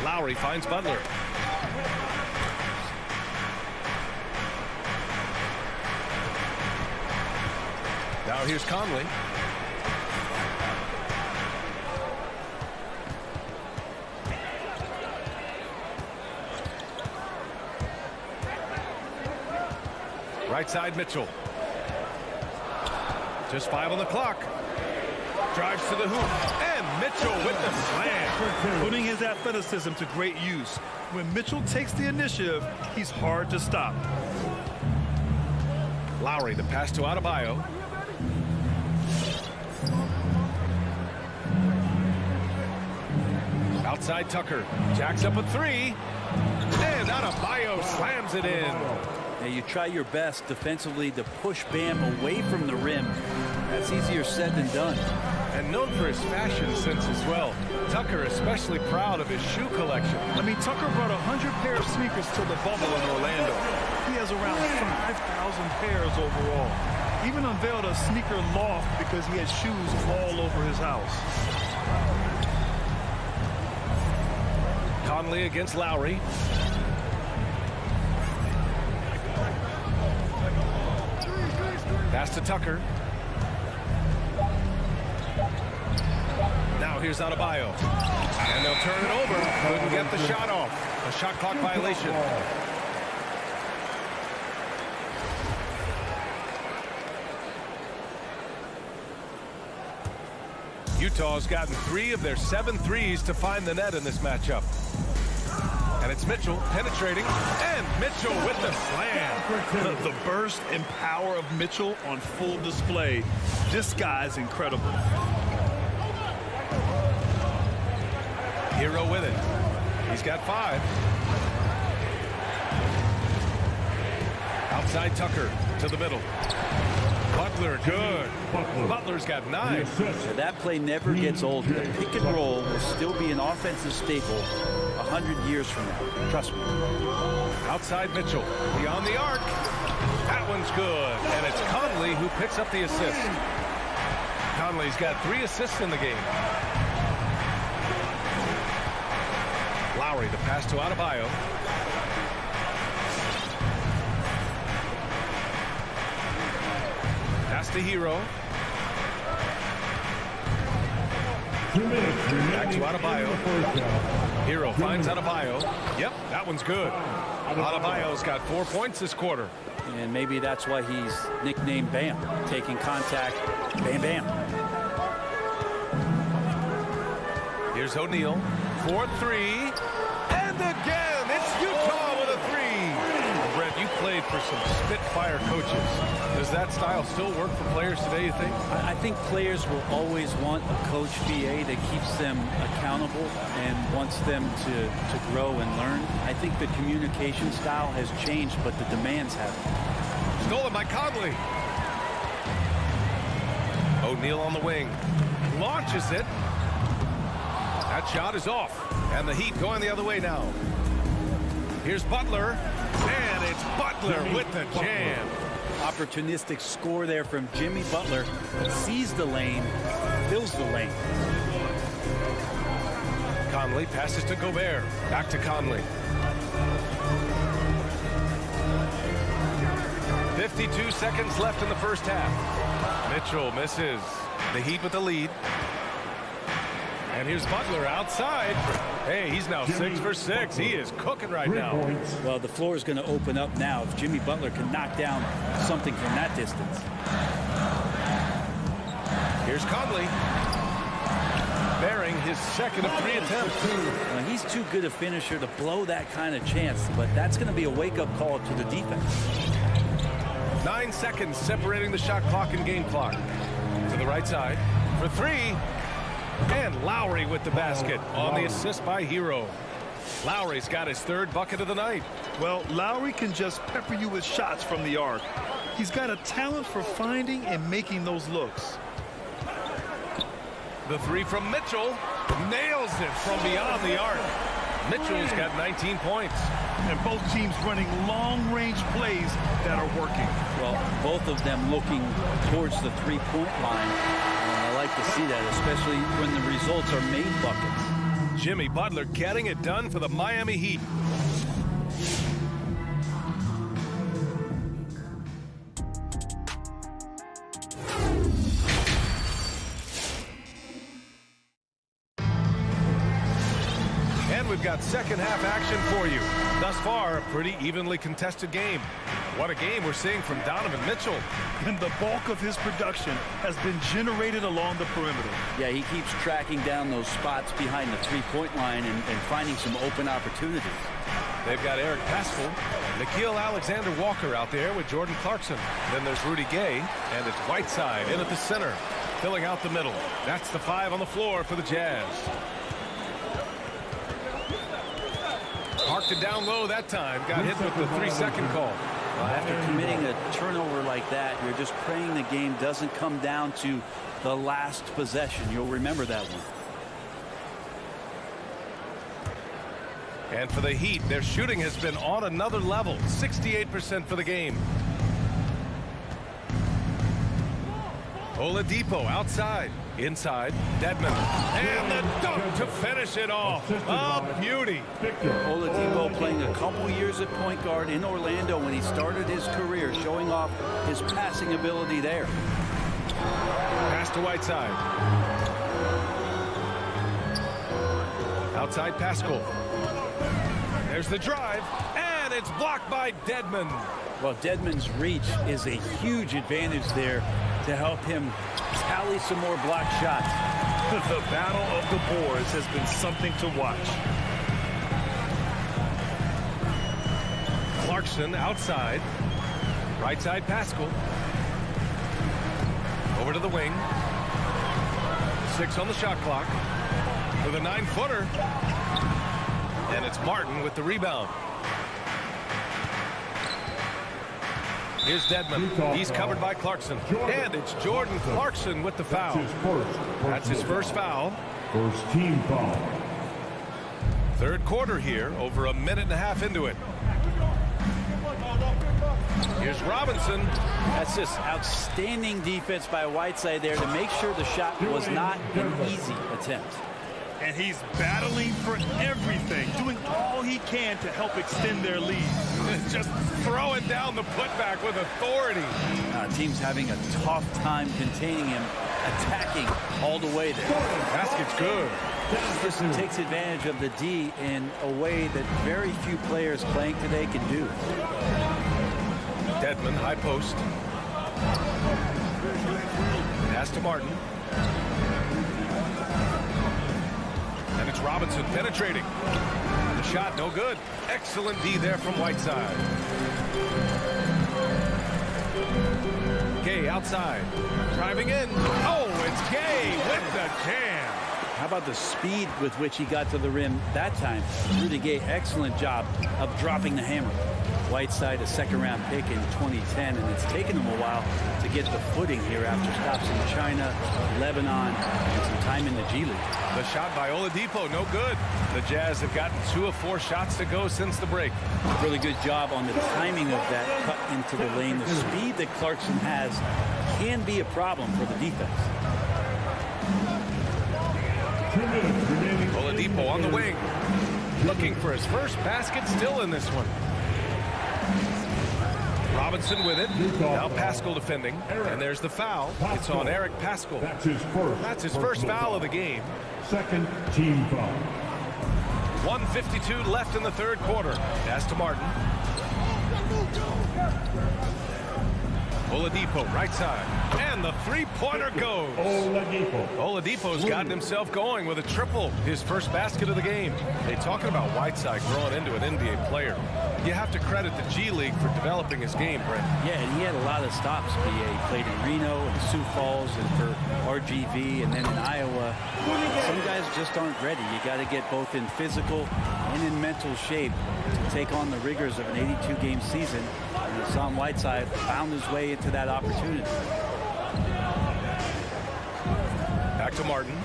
Lowry finds Butler. Now here's Conley. Right side Mitchell. Just 5 on the clock. Drives to the hoop. And Mitchell with the slam. Putting his athleticism to great use. When Mitchell takes the initiative, he's hard to stop. Lowry, the pass to Adebayo. Outside Tucker. Jacks up a 3. And Adebayo slams it in. Now you try your best defensively to push Bam away from the rim. That's easier said than done. And known for his fashion sense as well. Tucker especially proud of his shoe collection. I mean, Tucker brought 100 pair of sneakers to the bubble in Orlando. He has around 5,000 pairs overall. Even unveiled a sneaker loft because he had shoes all over his house. Conley against Lowry. Pass to Tucker. Now here's Adebayo. And they'll turn it over. Couldn't get the shot off. A shot clock violation. Utah's gotten 3 of their 7 threes to find the net in this matchup. And it's Mitchell penetrating, and Mitchell with the slam. The burst and power of Mitchell on full display. This guy's incredible. Hero with it. He's got 5. Outside Tucker to the middle. Butler, good. Butler's got 9. So that play never gets old. The pick and roll will still be an offensive staple 100 years from now. Trust me. Outside Mitchell. Beyond the arc. That one's good. And it's Conley who picks up the assist. Conley's got 3 assists in the game. Lowry, the pass to Adebayo. Pass to Hero. Back to Adebayo. Hero finds Adebayo. Yep, that one's good. Adebayo's got 4 points this quarter. And maybe that's why he's nicknamed Bam. Taking contact, bam, bam. Here's O'Neal. 4-3. And again, it's Utah with a 3. Brent, you played for some Spitfire coaches. Does that style still work for players today, you think? I think players will always want a coach BA that keeps them accountable and wants them to grow and learn. I think the communication style has changed, but the demands haven't. Stolen by Conley. O'Neal on the wing. Launches it. That shot is off. And the Heat going the other way now. Here's Butler. And it's Butler with the jam. Opportunistic score there from Jimmy Butler. Sees the lane, fills the lane. Conley passes to Gobert. Back to Conley. 52 seconds left in the first half. Mitchell misses. The Heat with the lead. And here's Butler outside. Hey, he's now 6 for 6. He is cooking right now. Well, the floor is going to open up now if Jimmy Butler can knock down something from that distance. Here's Conley. Bearing his second of 3 attempts. Well, he's too good a finisher to blow that kind of chance, but that's going to be a wake-up call to the defense. 9 seconds separating the shot clock and game clock. To the right side for 3. And Lowry with the basket on the assist by Hero. Lowry's got his 3rd bucket of the night. Well, Lowry can just pepper you with shots from the arc. He's got a talent for finding and making those looks. The 3 from Mitchell. Nails it from beyond the arc. Mitchell's got 19 points. And both teams running long-range plays that are working. Well, both of them looking towards the three-point line. And I like to see that, especially when the results are made buckets. Jimmy Butler getting it done for the Miami Heat. We've got second half action for you. Thus far, a pretty evenly contested game. What a game we're seeing from Donovan Mitchell. And the bulk of his production has been generated along the perimeter. Yeah, he keeps tracking down those spots behind the three-point line and finding some open opportunities. They've got Eric Paschall, Nickeil Alexander-Walker out there with Jordan Clarkson. Then there's Rudy Gay, and it's Whiteside in at the center, filling out the middle. That's the 5 on the floor for the Jazz. Parked it down low that time. Got hit with the 3-second call. Well, after committing a turnover like that, you're just praying the game doesn't come down to the last possession. You'll remember that one. And for the Heat, their shooting has been on another level. 68% for the game. Oladipo outside. Inside, Dedmon. And the dunk to finish it off. A beauty. Oladipo playing a couple years at point guard in Orlando when he started his career, showing off his passing ability there. Pass to Whiteside. Outside Paschall. There's the drive, and it's blocked by Dedmon. Well, Dedmon's reach is a huge advantage there to help him tally some more block shots. The battle of the boards has been something to watch. Clarkson outside. Right side Paschall. Over to the wing. 6 on the shot clock. With a 9-footer. And it's Martin with the rebound. Here's Dedmon. He's covered by Clarkson. And it's Jordan Clarkson with the foul. That's his first foul. First team foul. Third quarter here, over a minute and a half into it. Here's Robinson. That's just outstanding defense by Whiteside there to make sure the shot was not an easy attempt. And he's battling for everything, doing all he can to help extend their lead. Just throwing down the putback with authority. Team's having a tough time containing him, attacking all the way there. Basket's good. Just takes advantage of the D in a way that very few players playing today can do. Dedmon, high post. Pass to Martin. And it's Robinson penetrating. The shot no good. Excellent D there from Whiteside. Gay outside. Driving in. Oh, it's Gay with the jam. How about the speed with which he got to the rim that time? Rudy Gay, excellent job of dropping the hammer. Whiteside, a second-round pick in 2010, and it's taken him a while to get the footing here after stops in China, Lebanon, and some time in the G League. The shot by Oladipo, no good. The Jazz have gotten 2 of 4 shots to go since the break. Really good job on the timing of that cut into the lane. The speed that Clarkson has can be a problem for the defense. Oladipo on the wing, looking for his first basket, still in this one. Robinson with it. Now Pascal defending. And there's the foul. It's on Eric Pascal. That's his first foul of the game. Second team foul. 1:52 left in the third quarter. Pass to Martin. Oladipo, right side. And the three-pointer goes. Oladipo's gotten himself going with a triple. His first basket of the game. Hey, talking about Whiteside growing into an NBA player. You have to credit the G League for developing his game, Brent. Yeah, and he had a lot of stops. He played in Reno and Sioux Falls and for RGV and then in Iowa. Some guys just aren't ready. You got to get both in physical and in mental shape to take on the rigors of an 82-game season. And Hassan Whiteside found his way into that opportunity. Back to Martin.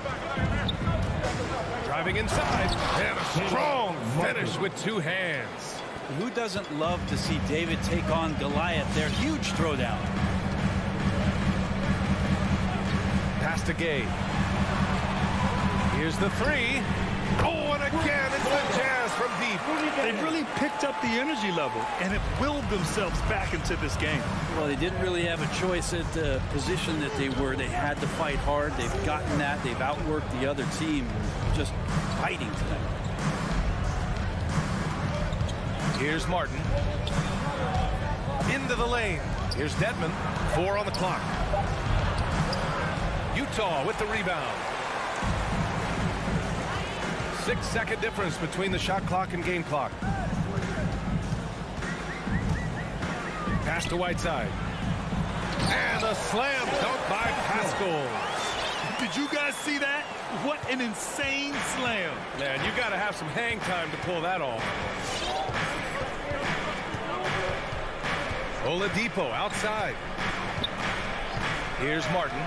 Driving inside. And a strong finish with 2 hands. Who doesn't love to see David take on Goliath? Their huge throwdown. Pass to Gay. Here's the 3. Oh, and again, it's the Jazz from deep. They've really picked up the energy level and have willed themselves back into this game. Well, they didn't really have a choice at the position that they were. They had to fight hard. They've gotten that. They've outworked the other team, just fighting tonight. Here's Martin. Into the lane. Here's Dedmon. 4 on the clock. Utah with the rebound. 6-second difference between the shot clock and game clock. Pass to Whiteside. And a slam dunk by Pascal. Did you guys see that? What an insane slam. Man, you got to have some hang time to pull that off. Oladipo outside. Here's Martin.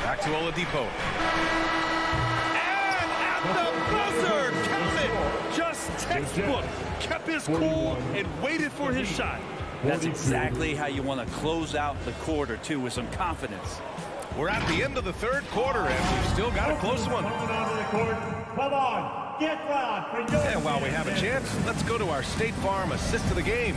Back to Oladipo. And at the buzzer, count it. Just textbook. Kept his cool and waited for his shot. That's exactly how you want to close out the quarter, too, with some confidence. We're at the end of the third quarter, and we've still got a close one. Come on, get loud. And while we have a chance, let's go to our State Farm assist of the game.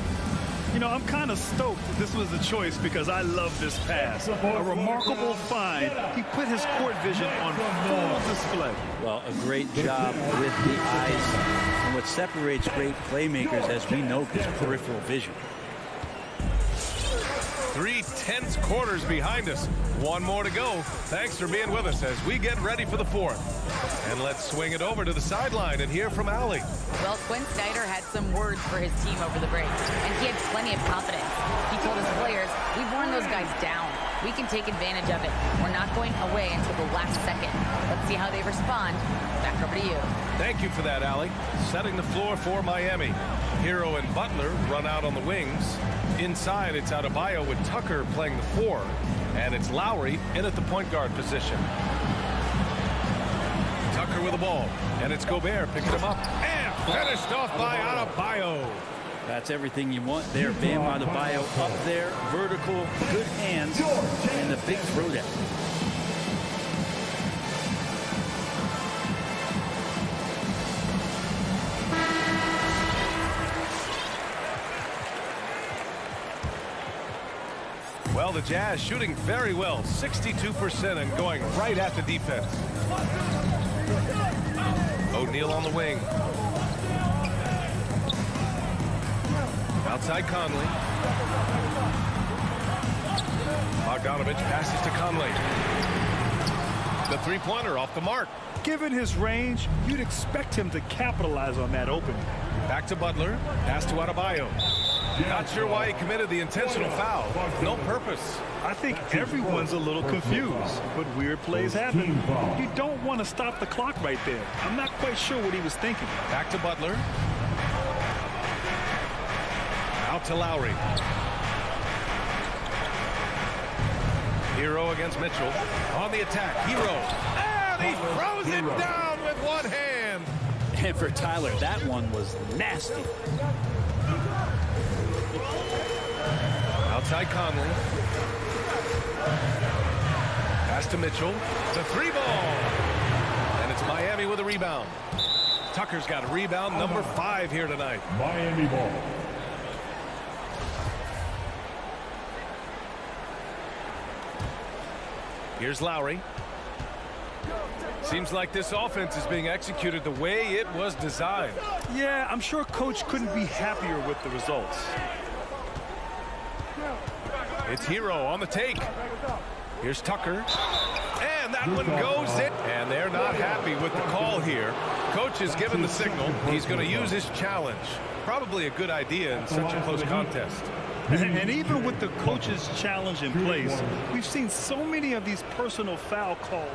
You know, I'm kind of stoked this was a choice because I love this pass. A remarkable find. He put his court vision on full display. Well, a great job with the eyes. And what separates great playmakers, as we know, is peripheral vision. 3 tense quarters behind us. 1 more to go. Thanks for being with us as we get ready for the 4th. And let's swing it over to the sideline and hear from Allie. Well, Quinn Snyder had some words for his team over the break, and he had plenty of confidence. He told his players, we've worn those guys down. We can take advantage of it. We're not going away until the last second. Let's see how they respond. Back over to you. Thank you for that, Allie. Setting the floor for Miami. Hero and Butler run out on the wings. Inside, it's Adebayo with Tucker playing the 4. And it's Lowry in at the point guard position. Tucker with the ball. And it's Gobert picking him up. And finished off by Adebayo. That's everything you want there. Bam Adebayo up there. Vertical, good hands, and the big throwdown. Well, the Jazz shooting very well, 62% and going right at the defense. O'Neal on the wing. Outside Conley. Bogdanovich passes to Conley. The 3-pointer off the mark. Given his range, you'd expect him to capitalize on that opening. Back to Butler. Pass to Adebayo. Not sure why he committed the intentional foul. No purpose. I think everyone's a little confused, but weird plays happen. You don't want to stop the clock right there. I'm not quite sure what he was thinking. Back to Butler. Out to Lowry. Hero against Mitchell. On the attack, Hero. And he throws it down with one hand. And for Tyler, that one was nasty. Outside Conley. Pass to Mitchell. The three ball. And it's Miami with a rebound. Tucker's got a rebound, number 5 here tonight. Miami ball. Here's Lowry. Seems like this offense is being executed the way it was designed. Yeah, I'm sure Coach couldn't be happier with the results. It's Hero on the take. Here's Tucker. And that one goes in. And they're not happy with the call here. Coach has given the signal. He's going to use his challenge. Probably a good idea in such a close contest. And even with the coach's challenge in place, we've seen so many of these personal foul calls.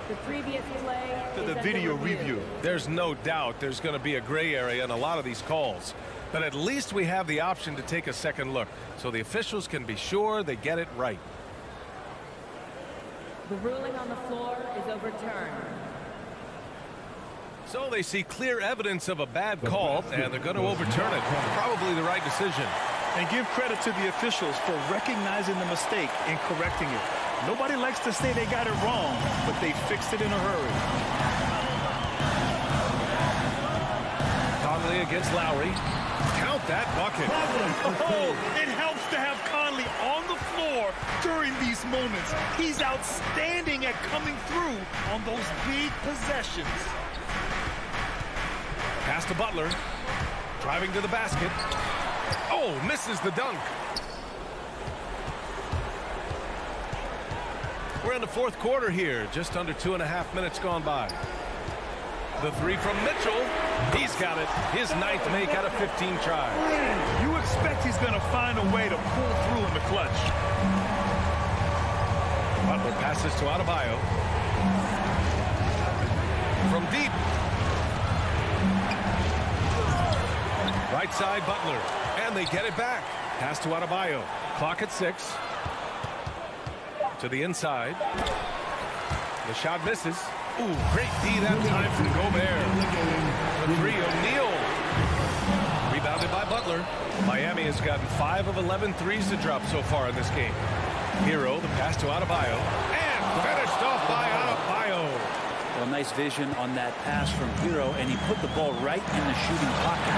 The previous play The video review. There's no doubt there's going to be a gray area in a lot of these calls. But at least we have the option to take a second look so the officials can be sure they get it right. The ruling on the floor is overturned. So they see clear evidence of a bad call, and they're going to overturn it. Probably the right decision. And give credit to the officials for recognizing the mistake and correcting it. Nobody likes to say they got it wrong, but they fixed it in a hurry. Conley against Lowry. Count that bucket. Oh, it helps to have Conley on the floor during these moments. He's outstanding at coming through on those big possessions. Pass to Butler. Driving to the basket. Oh, misses the dunk. We're in the fourth quarter here. Just under 2.5 minutes gone by. The three from Mitchell. He's got it. His 9th make out of 15 tries. You expect he's going to find a way to pull through in the clutch. Butler passes to Adebayo. From deep. Right side, Butler. And they get it back. Pass to Adebayo. Clock at 6. To the inside. The shot misses. Ooh, great D that time from Gobert. The three, O'Neal. Rebounded by Butler. Miami has gotten 5 of 11 threes to drop so far in this game. Hero, the pass to Adebayo. And finished off by Adebayo. Well, nice vision on that pass from Hero, and he put the ball right in the shooting pocket.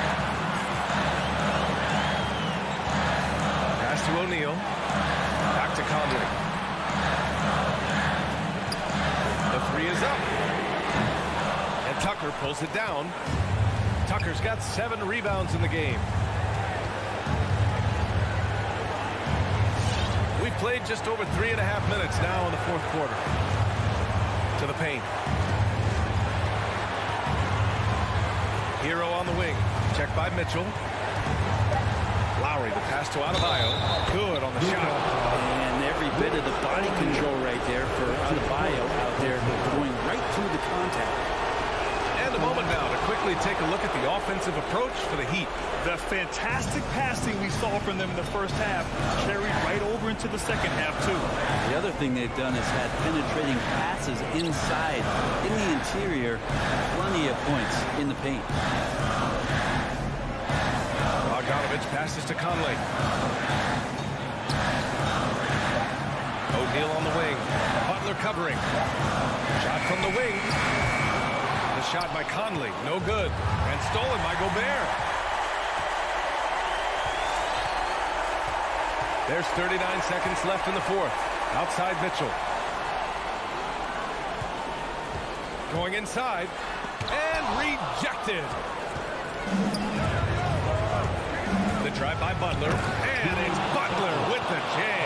Pass to O'Neal. Back to Conley. The three is up. And Tucker pulls it down. Tucker's got 7 rebounds in the game. We've played just over 3.5 minutes now in the fourth quarter. To the paint. Hero on the wing. Checked by Mitchell. Lowry, the pass to Adebayo. Good on the shot. And every bit of the body control right there for Adebayo out there going right through the contact. And a moment now to quickly take a look at the offensive approach for the Heat. The fantastic passing we saw from them in the first half carried right over into the second half, too. The other thing they've done is had penetrating passes inside, in the interior, plenty of points in the paint. Bogdanovich passes to Conley. O'Neal on the wing. Butler covering. Shot from the wing. The shot by Conley. No good. And stolen by Gobert. There's 39 seconds left in the fourth. Outside Mitchell. Going inside. And rejected. The drive by Butler. And it's Butler with the jam.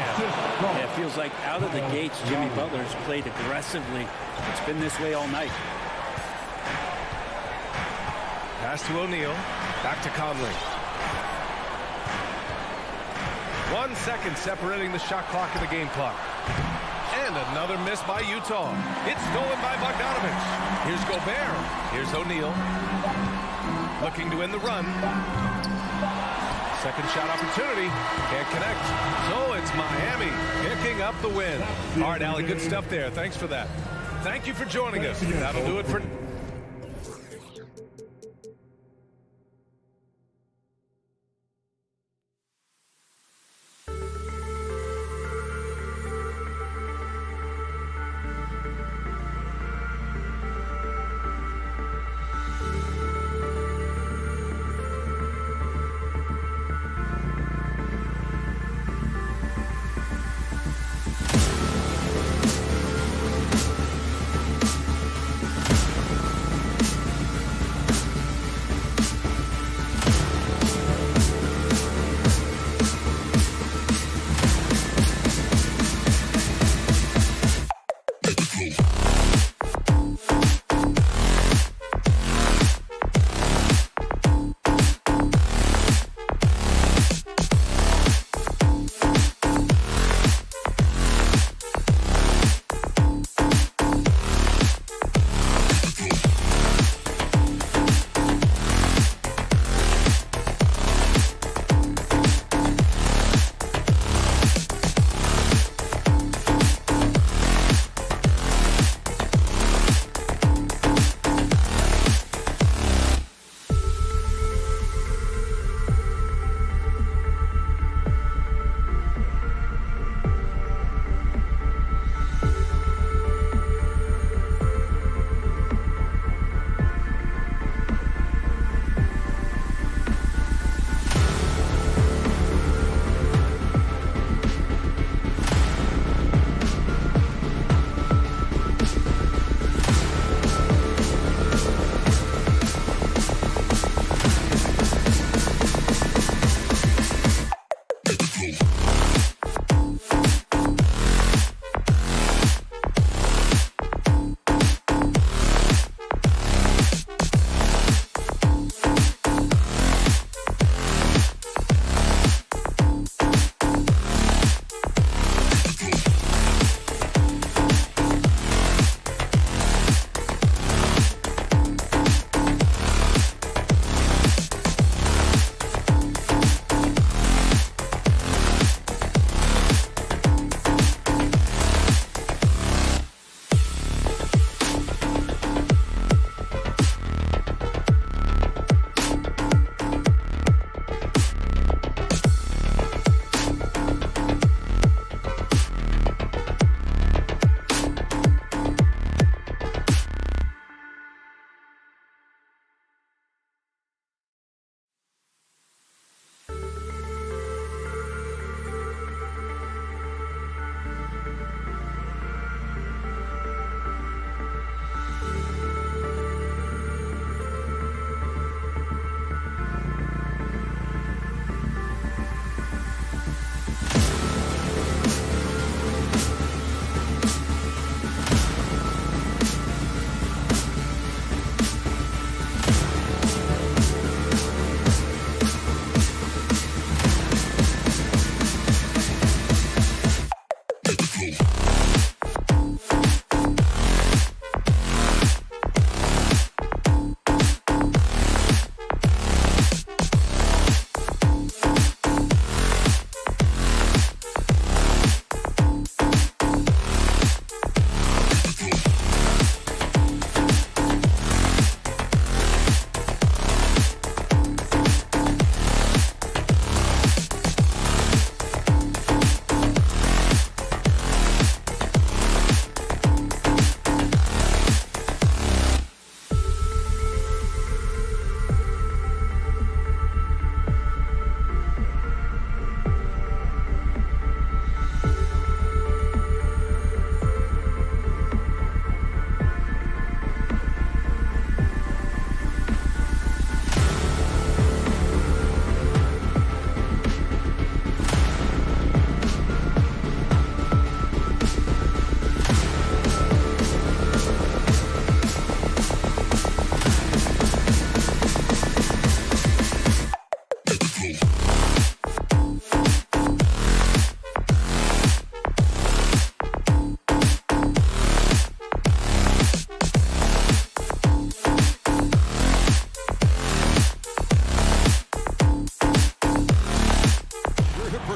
Yeah, it feels like out of the gates, Jimmy Butler's played aggressively. It's been this way all night. Pass to O'Neal. Back to Conley. 1 second separating the shot clock and the game clock. And another miss by Utah. It's stolen by Bogdanovich. Here's Gobert. Here's O'Neal. Looking to end the run. Second shot opportunity. Can't connect. So it's Miami picking up the win. All right, Allie, good stuff there. Thanks for that. Thank you for joining us. That'll do it for...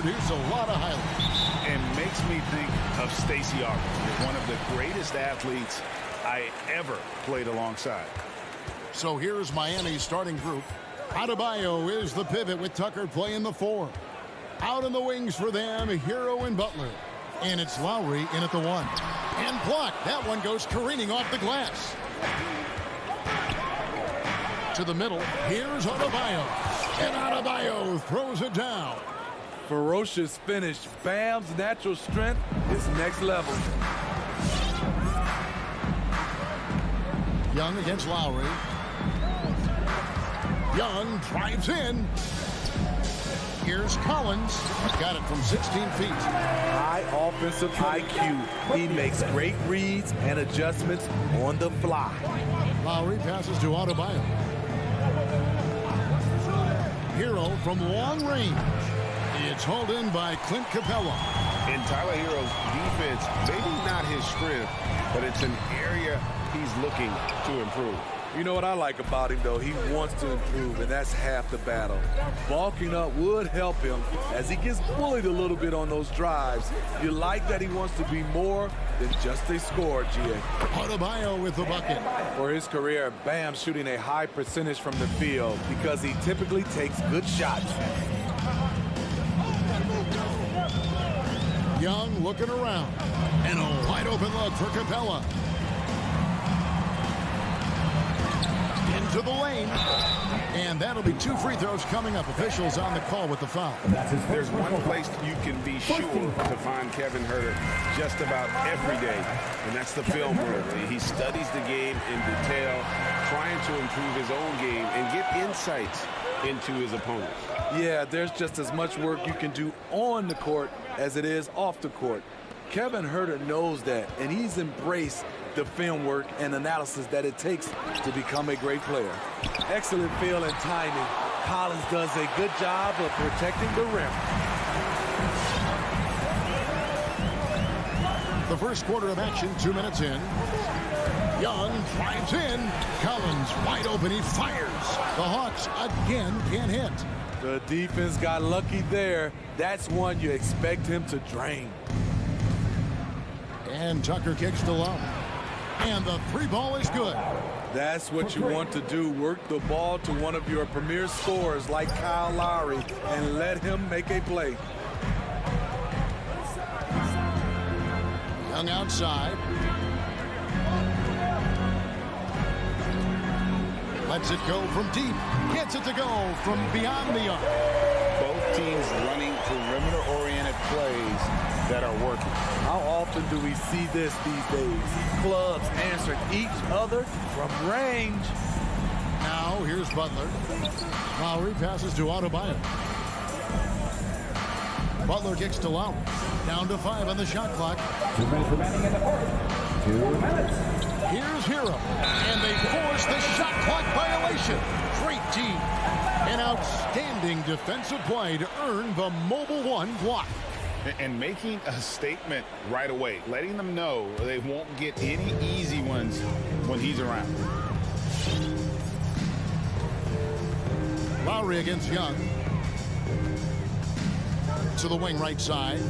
produce a lot of highlights. And makes me think of Stacey Augmon, one of the greatest athletes I ever played alongside. So here's Miami's starting group. Adebayo is the pivot with Tucker playing the 4. Out in the wings for them, Hero and Butler. And it's Lowry in at the 1. And blocked. That one goes careening off the glass. To the middle. Here's Adebayo. And Adebayo throws it down. Ferocious finish. Bam's natural strength is next level. Young against Lowry. Young drives in. Here's Collins. Got it from 16 feet. High offensive IQ. He makes great reads and adjustments on the fly. Lowry passes to Adebayo. Hero from long range. It's hauled in by Clint Capella. In Tyler Hero's defense, maybe not his strength, but it's an area he's looking to improve. You know what I like about him, though? He wants to improve, and that's half the battle. Bulking up would help him as he gets bullied a little bit on those drives. You like that he wants to be more than just a scorer, G.A. Adebayo with the bucket. For his career, Bam shooting a high percentage from the field because he typically takes good shots. Young looking around. And a wide open look for Capella. Into the lane. And that'll be 2 free throws coming up. Officials on the call with the foul. There's one place you can be sure to find Kevin Huerter just about every day, and that's the film room. He studies the game in detail, trying to improve his own game and get insights into his opponents. Yeah, there's just as much work you can do on the court as it is off the court. Kevin Huerter knows that, and he's embraced the film work and analysis that it takes to become a great player. Excellent feel and timing. Collins does a good job of protecting the rim. The first quarter of action, 2 minutes in. Young drives in. Collins wide open. He fires. The Hawks again can't hit. The defense got lucky there. That's one you expect him to drain. And Tucker kicks to Lowry. And the 3-ball is good. That's what you want to do. Work the ball to one of your premier scorers like Kyle Lowry and let him make a play. Young outside. Lets it go from deep. Gets it to go from beyond the arc. Both teams running perimeter-oriented plays that are working. How often do we see this these days? Clubs answering each other from range. Now here's Butler. Lowry passes to Adebayo. Butler kicks to Lowry. Down to 5 on the shot clock. 2 minutes remaining in the quarter. 2 minutes. Here's Hero. And they force the shot clock violation. Great team. An outstanding defensive play to earn the Mobile One block. And making a statement right away, letting them know they won't get any easy ones when he's around. Lowry against Young. To the wing right side.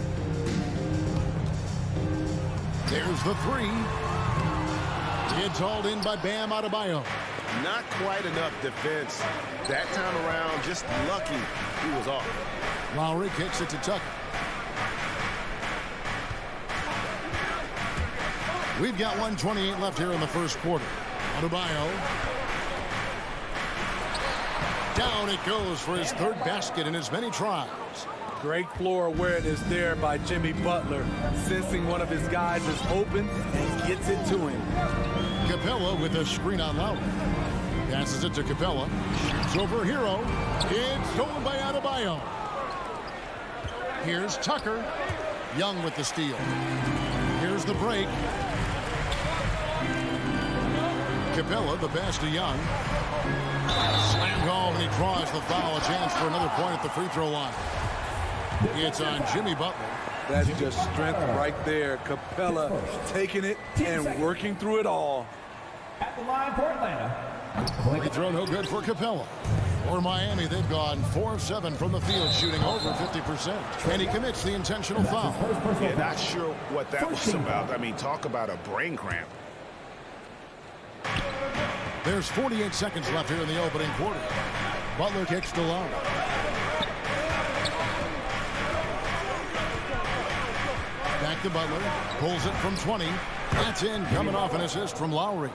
There's the 3. It's hauled in by Bam Adebayo. Not quite enough defense. That time around, just lucky he was off. Lowry kicks it to Tucker. We've got 1:28 left here in the first quarter. Adebayo. Down it goes for his 3rd basket in as many tries. Great floor awareness there by Jimmy Butler, sensing one of his guys is open and gets it to him. Capella with a screen on Lowry. Passes it to Capella. Shoots over Hero. It's stolen by Adebayo. Here's Tucker. Young with the steal. Here's the break. Capella, the pass to Young. Slammed home, and he draws the foul. A chance for another point at the free throw line. It's on Jimmy Butler. That's just strength right there. Capella taking it and working through it all. At the line for Atlanta. Free throw no good for Capella. For Miami, they've gone 4 of 7 from the field, shooting over 50%. And he commits the intentional foul. Yeah, not sure what that was about. I mean, talk about a brain cramp. There's 48 seconds left here in the opening quarter. Butler kicks to Lowry. Back to Butler. Pulls it from 20. That's in, coming off an assist from Lowry.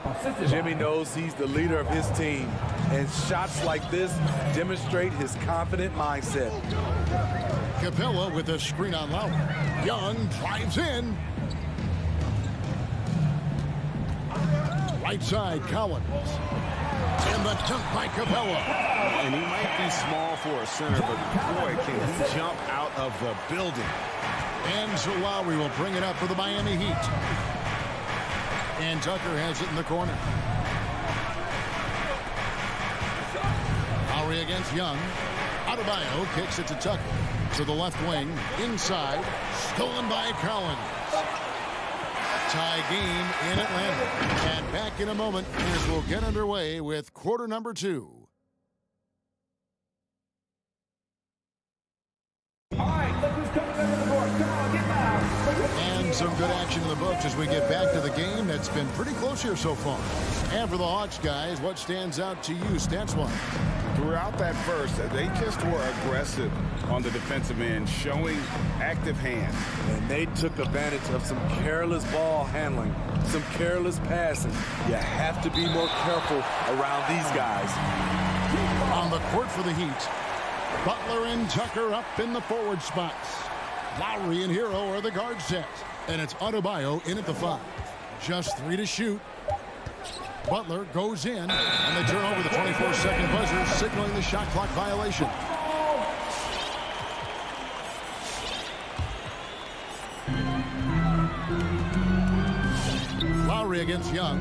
Jimmy knows he's the leader of his team, and shots like this demonstrate his confident mindset. Capella with a screen on Lowry. Young drives in. Right side, Collins. And the dunk by Capella. And he might be small for a center, but boy, can he jump out of the building. And so Lowry will bring it up for the Miami Heat. And Tucker has it in the corner. Lowry against Young. Adebayo kicks it to Tucker. To the left wing. Inside. Stolen by Collins. Tie game in Atlanta. And back in a moment as we'll get underway with quarter number 2. And some good action in the books as we get back to the game that's been pretty close here so far. And for the Hawks, guys, what stands out to you stats-wise? Throughout that first, they just were aggressive on the defensive end, showing active hands. And they took advantage of some careless ball handling, some careless passing. You have to be more careful around these guys. On the court for the Heat, Butler and Tucker up in the forward spots. Lowry and Hero are the guard set. And it's Adebayo in at the 5. Just 3 to shoot. Butler goes in, and they turn over the 24-second buzzer, signaling the shot clock violation. Lowry against Young.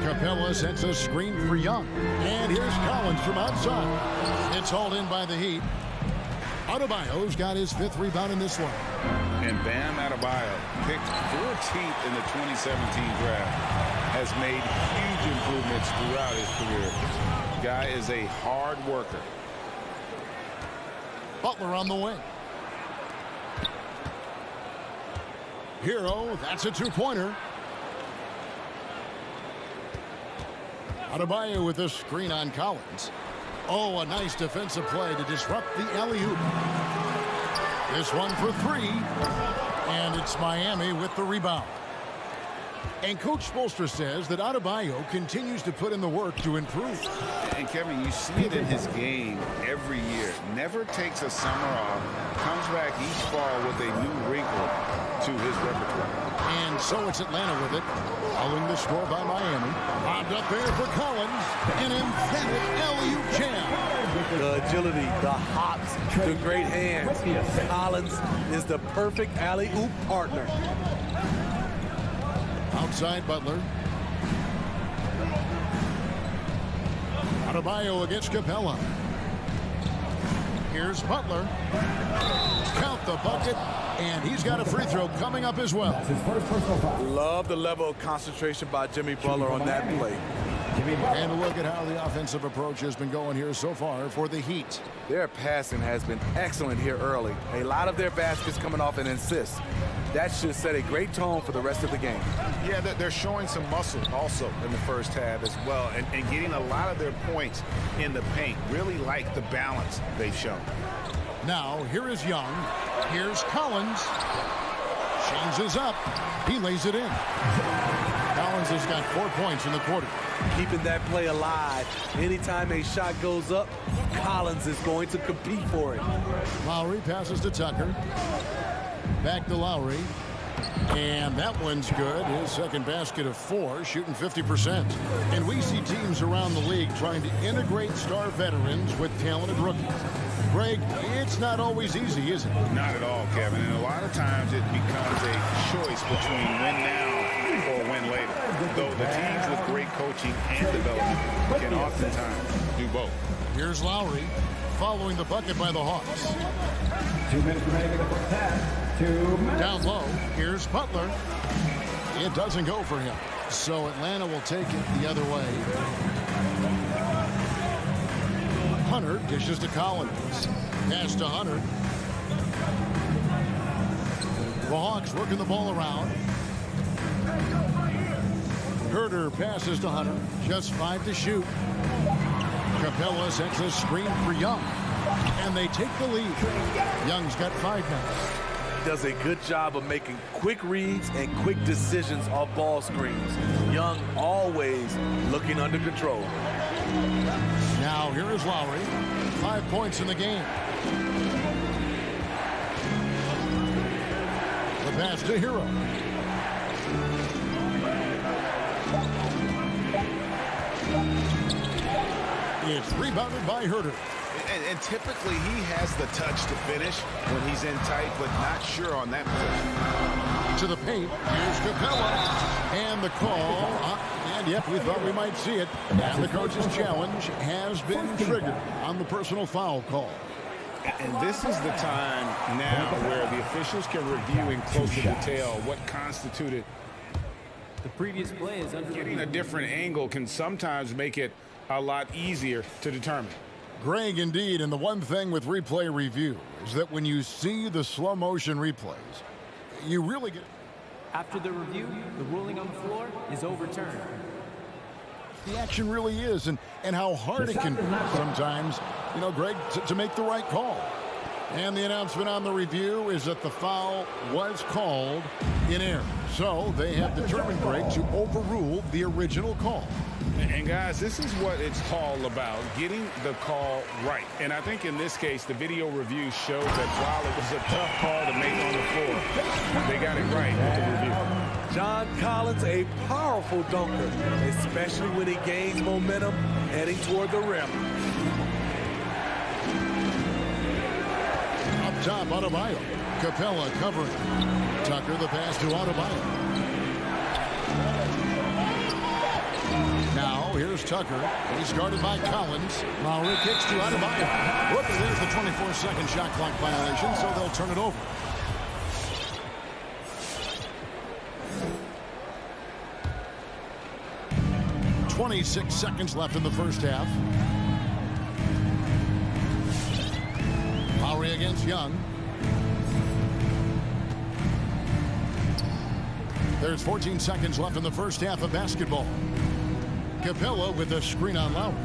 Capella sets a screen for Young. And here's Collins from outside. It's hauled in by the Heat. Adebayo's got his 5th rebound in this one. And Bam Adebayo, picked 14th in the 2017 draft, has made huge improvements throughout his career. Guy is a hard worker. Butler on the wing. Hero, that's a 2-pointer. Adebayo with a screen on Collins. Oh, a nice defensive play to disrupt the alley-oop. This one for 3. And it's Miami with the rebound. And Coach Spoelstra says that Adebayo continues to put in the work to improve. And Kevin, you see it in his game every year. Never takes a summer off. Comes back each fall with a new wrinkle to his repertoire. And so it's Atlanta with it. Following the score by Miami. Bobbed up there for Collins. An emphatic alley-oop jam. The agility, the hops, the great hands. Collins is the perfect alley-oop partner. Outside Butler. Adebayo against Capella. Here's Butler. Count the bucket. And he's got a free throw coming up as well. Love the level of concentration by Jimmy Butler on that play. And a look at how the offensive approach has been going here so far for the Heat. Their passing has been excellent here early. A lot of their baskets coming off an assist. That should set a great tone for the rest of the game. Yeah, they're showing some muscle also in the first half as well, and getting a lot of their points in the paint. Really like the balance they've shown. Now, here is Young. Here's Collins. Changes up. He lays it in. Collins has got 4 points in the quarter. Keeping that play alive. Anytime a shot goes up, Collins is going to compete for it. Lowry passes to Tucker. Back to Lowry. And that one's good. His second basket of 4, shooting 50%. And we see teams around the league trying to integrate star veterans with talented rookies. Greg, it's not always easy, is it? Not at all, Kevin. And a lot of times it becomes a choice between win now or win later. Though the teams with great coaching and development can oftentimes do both. Here's Lowry following the bucket by the Hawks. 2 minutes remaining in the first half. 2 minutes. Down low, here's Butler. It doesn't go for him. So Atlanta will take it the other way. Hunter dishes to Collins. Pass to Hunter. The Hawks working the ball around. Herter passes to Hunter. Just 5 to shoot. Capella sets a screen for Young. And they take the lead. Young's got 5 now. Does a good job of making quick reads and quick decisions off ball screens. Young always looking under control. Now here is Lowry. 5 points in the game. The pass to Hero. It's rebounded by Herter. And typically he has the touch to finish when he's in tight, but not sure on that position. To the paint. Here's Capella. And the call. And yep, we thought we might see it. And the coach's challenge has been triggered on the personal foul call. And this is the time now where the officials can review in closer detail what constituted. The previous play is under Getting a different angle can sometimes make it a lot easier to determine. Greg, indeed, and the one thing with replay review is that when you see the slow motion replays, you really get. After the review, the ruling on the floor is overturned. The action really is, and how hard it can be sometimes, you know, Greg, to make the right call. And the announcement on the review is that the foul was called in error. So they have determined, Greg, to overrule the original call. And guys, this is what it's all about, getting the call right. And I think in this case, the video review shows that while it was a tough call to make on the floor, they got it right with the review. John Collins, a powerful dunker, especially when he gains momentum heading toward the rim. Up top, Adebayo. Capella covering. Tucker the pass to Adebayo. Now, here's Tucker. He's guarded by Collins. Lowry kicks to Adebayo. Whoops, there's the 24-second shot clock violation, so they'll turn it over. .26 seconds left in the first half. Lowry against Young. There's 14 seconds left in the first half of basketball. Capella with a screen on Lowry.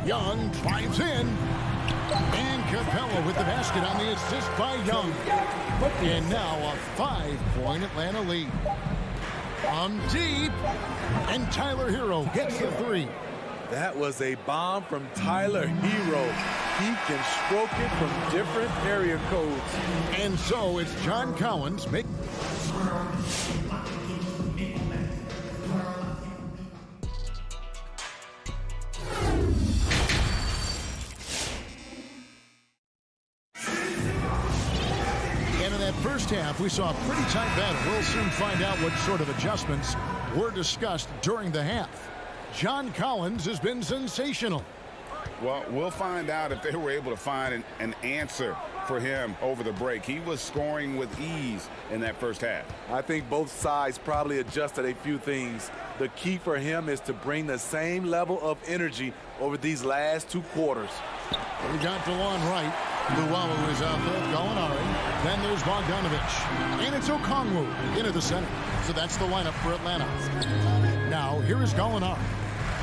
Young drives in. And Capella with the basket on the assist by Young. And now a 5-point Atlanta lead. On deep. And Tyler Hero gets the 3. That was a bomb from Tyler Hero. He can stroke it from different area codes. And so it's John Collins make. First half, we saw a pretty tight battle. We'll soon find out what sort of adjustments were discussed during the half. John Collins has been sensational. Well, we'll find out if they were able to find an answer for him over the break. He was scoring with ease in that first half. I think both sides probably adjusted a few things. The key for him is to bring the same level of energy over these last 2 quarters. We got DeLon Wright. Luwawu is out there. Gallinari. Then there's Bogdanovich. And it's Okongwu into the center. So that's the lineup for Atlanta. Now, here is Gallinari.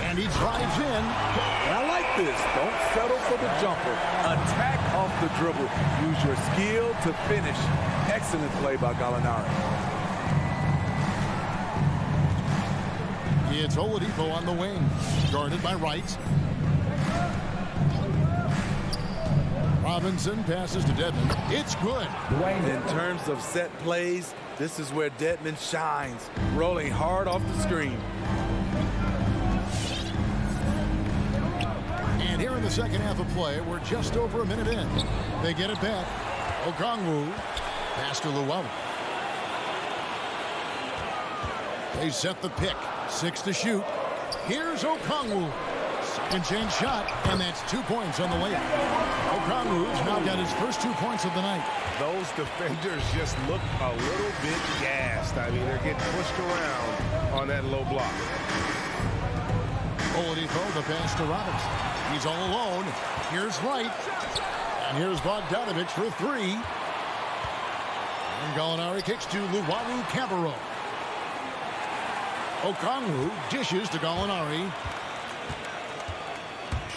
And he drives in. And I like this. Don't settle for the jumper. Attack off the dribble. Use your skill to finish. Excellent play by Gallinari. It's Oladipo on the wing. Guarded by Wright. Robinson passes to Dedmon. It's good. In terms of set plays, this is where Dedmon shines. Rolling hard off the screen. And here in the second half of play, we're just over a minute in. They get it back. Okongwu. Pass to Luwawu. They set the pick. 6 to shoot. Here's Okongwu. And change shot, and that's 2 points on the layup. Okongwu's now got his first 2 points of the night. Those defenders just look a little bit gassed. I mean, they're getting pushed around on that low block. Oladipo, the pass to Robinson. He's all alone. Here's Wright. And here's Bogdanovich for three. And Gallinari kicks to Luwawu-Cabarrot. Okongwu dishes to Gallinari.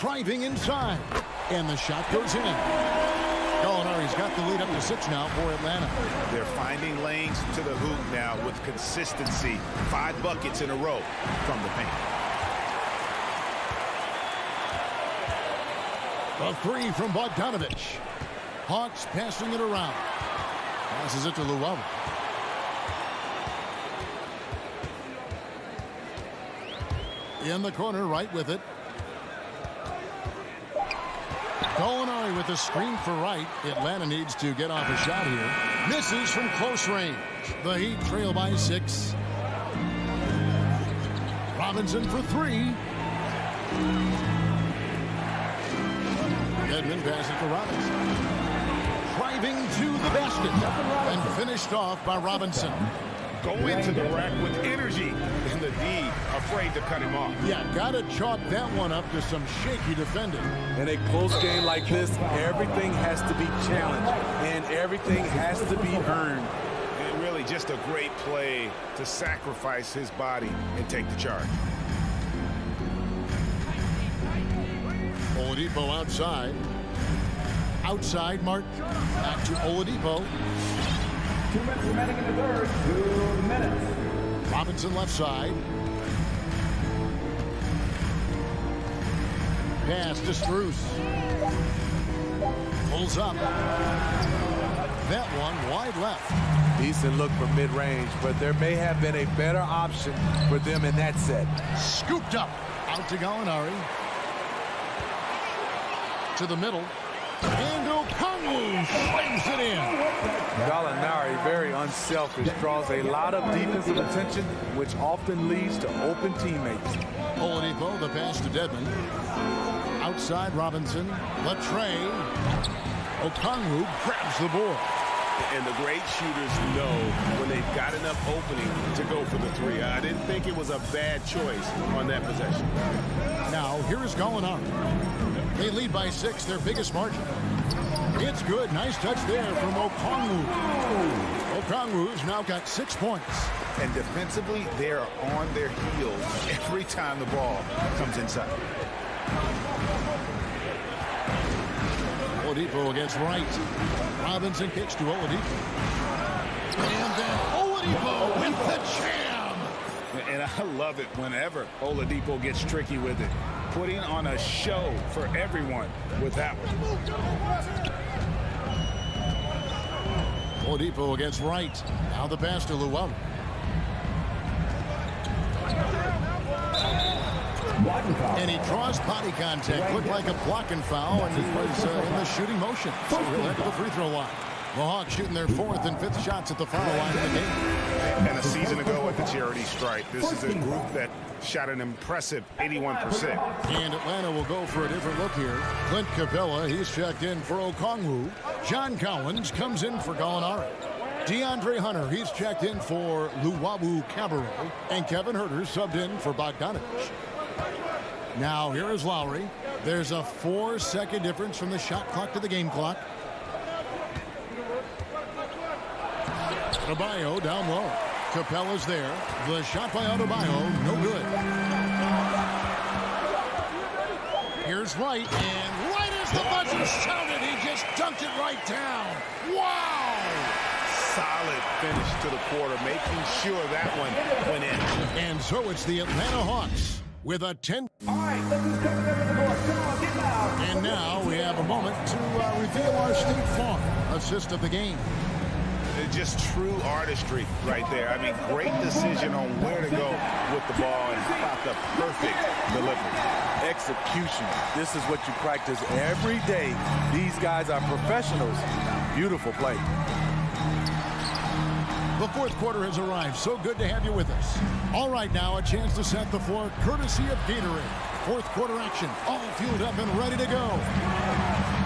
Driving inside. And the shot goes in. Gallinari's got the lead up to 6 now for Atlanta. They're finding lanes to the hoop now with consistency. 5 buckets in a row from the paint. A three from Bogdanovich. Hawks passing it around. Passes it to Luwawu. In the corner, right with it. Gallinari with the screen for Wright. Atlanta needs to get off a shot here. Misses from close range. The Heat trail by 6. Robinson for 3. Edmond passes it to Robinson. Driving to the basket. And finished off by Robinson. Go into the rack with energy. And the D afraid to cut him off. Yeah, gotta chalk that one up to some shaky defending. In a close game like this, everything has to be challenged. And everything has to be earned. And really just a great play to sacrifice his body and take the charge. Oladipo outside. Outside, Martin. Back to Oladipo. 2 minutes remaining in the third. 2 minutes. Robinson left side. Pass to Strus. Pulls up. That one wide left. Decent look from mid-range, but there may have been a better option for them in that set. Scooped up. Out to Gallinari. To the middle. And Okongwu slams it in. Gallinari, very unselfish, draws a lot of defensive attention, which often leads to open teammates. Oladipo, the pass to Dedmon. Outside Robinson. Latre. Okongwu grabs the board. And the great shooters know when they've got enough opening to go for the three. I didn't think it was a bad choice on that possession. Now, here is Gallinari. They lead by 6, their biggest margin. It's good. Nice touch there from Okongwu. Okongwu's now got 6 points. And defensively, they're on their heels every time the ball comes inside. Oladipo against Wright. Robinson kicks to Oladipo. And then Oladipo with the jam. And I love it whenever Oladipo gets tricky with it. Putting on a show for everyone with that one. Oladipo against Wright. Now the pass to Luwawu. And he draws body contact. Looked like a blocking foul, and he was in the shooting motion. So he'll head to the free throw line. The Hawks shooting their 4th and 5th shots at the foul line of the game. And a season ago at the charity stripe, this is a group that shot an impressive 81%. And Atlanta will go for a different look here. Clint Capella, he's checked in for Okongwu. John Collins comes in for Gallinari. DeAndre Hunter, he's checked in for Luwawu-Cabarrot. And Kevin Huerter subbed in for Bogdanovich. Now here is Lowry. There's a 4-second difference from the shot clock to the game clock. Adebayo down low. Capella's there. The shot by Adebayo, no good. Here's Wright, and right as the buzzer sounded, he just dunked it right down. Wow! Solid finish to the quarter, making sure that one went in. And so it's the Atlanta Hawks with a 10. All right, look who's coming over the door. Come on, get loud. And now we have a moment to reveal our State Farm assist of the game. Just true artistry right there. I mean, great decision on where to go with the ball, and how about the perfect delivery. Execution. This is what you practice every day. These guys are professionals. Beautiful play. The 4th quarter has arrived. So good to have you with us. All right, now a chance to set the floor courtesy of Gatorade. fourth quarter action. All fueled up and ready to go.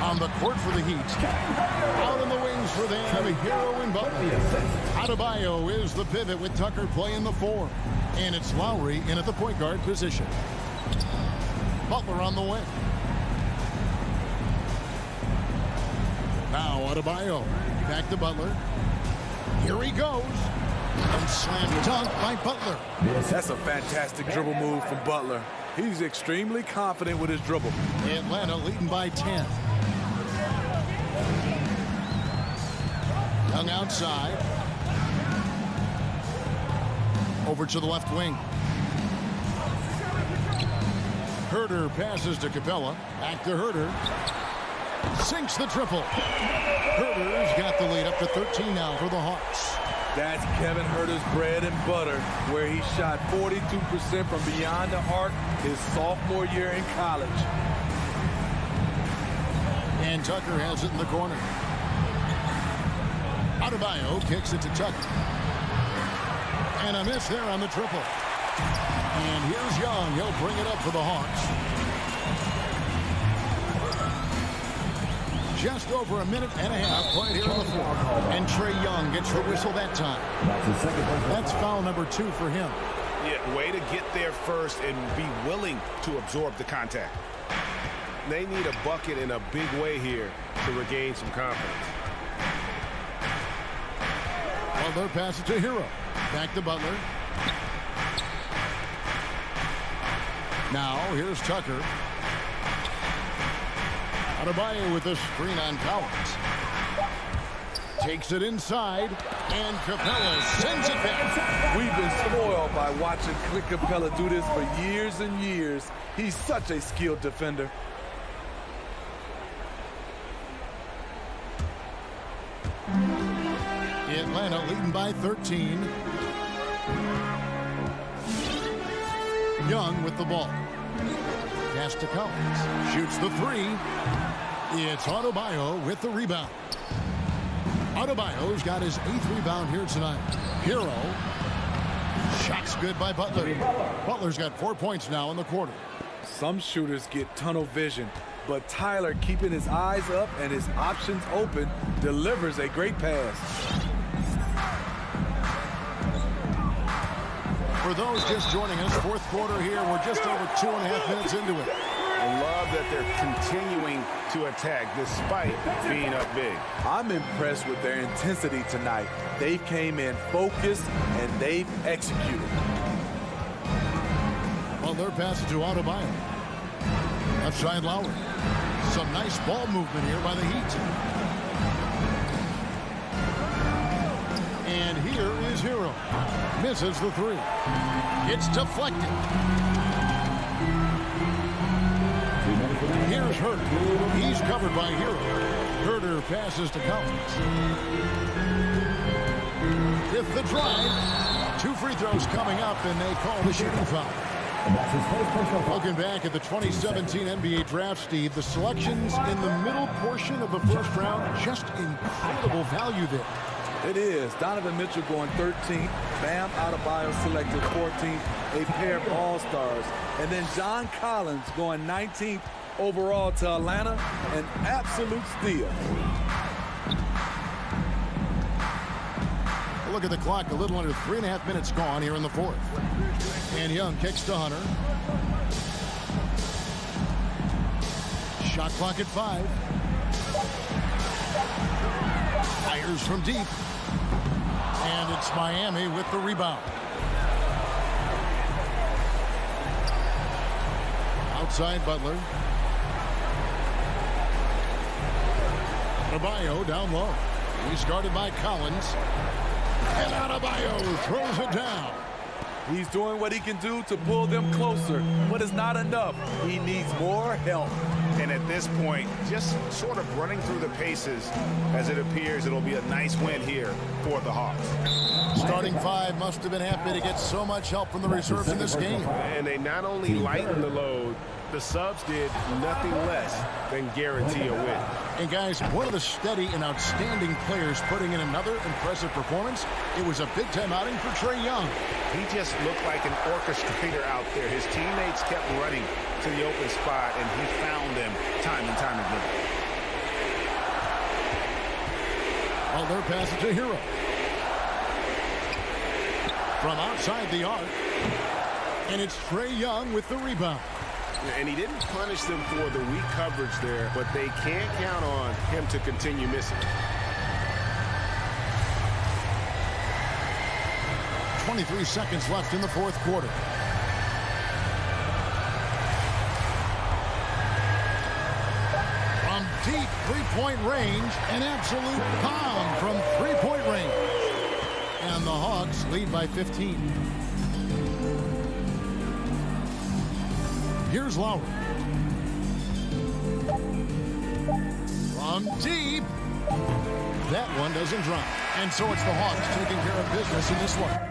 On the court for the Heat. Out in the wings for them, Hero and Butler. Adebayo is the pivot with Tucker playing the 4. And it's Lowry in at the point guard position. Butler on the wing. Now Adebayo. Back to Butler. Here he goes. And slam dunk by Butler. That's a fantastic dribble move from Butler. He's extremely confident with his dribble. Atlanta leading by 10. Young outside. Over to the left wing. Herter passes to Capella. Back to Herter. Sinks the triple. Herter's got the lead up to 13 now for the Hawks. That's Kevin Herter's bread and butter, where he shot 42% from beyond the arc his sophomore year in college. And Tucker has it in the corner. Adebayo kicks it to Tucker. And a miss there on the triple. And here's Young. He'll bring it up for the Hawks. Just over a minute and a half played here on the floor. And Trae Young gets the whistle that time. That's foul number 2 for him. Yeah, way to get there first and be willing to absorb the contact. They need a bucket in a big way here to regain some confidence. Butler passes to Hero. Back to Butler. Now here's Tucker. Adebayo with a screen on Collins. Takes it inside, and Capella sends it back. We've been spoiled by watching Clint Capella do this for years and years. He's such a skilled defender. Atlanta leading by 13. Young with the ball. Pass to Collins. Shoots the 3. It's Adebayo with the rebound. Adebayo's got his 8th rebound here tonight. Hero. Shots good by Butler. Butler's got 4 points now in the quarter. Some shooters get tunnel vision, but Tyler, keeping his eyes up and his options open, delivers a great pass. For those just joining us, fourth quarter here. We're just over 2.5 minutes into it. I love that they're continuing to attack despite being up big. I'm impressed with their intensity tonight. They came in focused and they've executed. Butler passes to Adebayo. Left side Lowry. Some nice ball movement here by the Heat. And here is Hero. Misses the 3. It's deflected. Here's Herter. He's covered by Hero. Herter passes to Collins. With the drive. 2 free throws coming up, and they call the shooting foul. Looking back at the 2017 NBA draft, Steve, the selections in the middle portion of the first round, just incredible value there. It is. Donovan Mitchell going 13th. Bam Adebayo selected 14th. A pair of all-stars. And then John Collins going 19th overall to Atlanta. An absolute steal. Look at the clock. A little under 3.5 minutes gone here in the fourth. And Young kicks to Hunter. Shot clock at 5. Fires from deep. And it's Miami with the rebound. Outside Butler. Adebayo down low. He's guarded by Collins. And Adebayo throws it down. He's doing what he can do to pull them closer, but it's not enough. He needs more help. And at this point, just sort of running through the paces, as it appears it'll be a nice win here for the Hawks. Starting 5 must have been happy to get so much help from the reserves in this game. And they not only lightened the load, the subs did nothing less than guarantee a win. And guys, one of the steady and outstanding players putting in another impressive performance. It was a big-time outing for Trae Young. He just looked like an orchestrator out there. His teammates kept running to the open spot, and he found them time and time again. Well, their pass it to Hero. From outside the arc. And it's Trae Young with the rebound. And he didn't punish them for the weak coverage there, but they can't count on him to continue missing. 23 seconds left in the fourth quarter. From deep three-point range, an absolute bomb from three-point range. And the Hawks lead by 15. Here's Lowry. From deep. That one doesn't drop. And so it's the Hawks taking care of business in this one.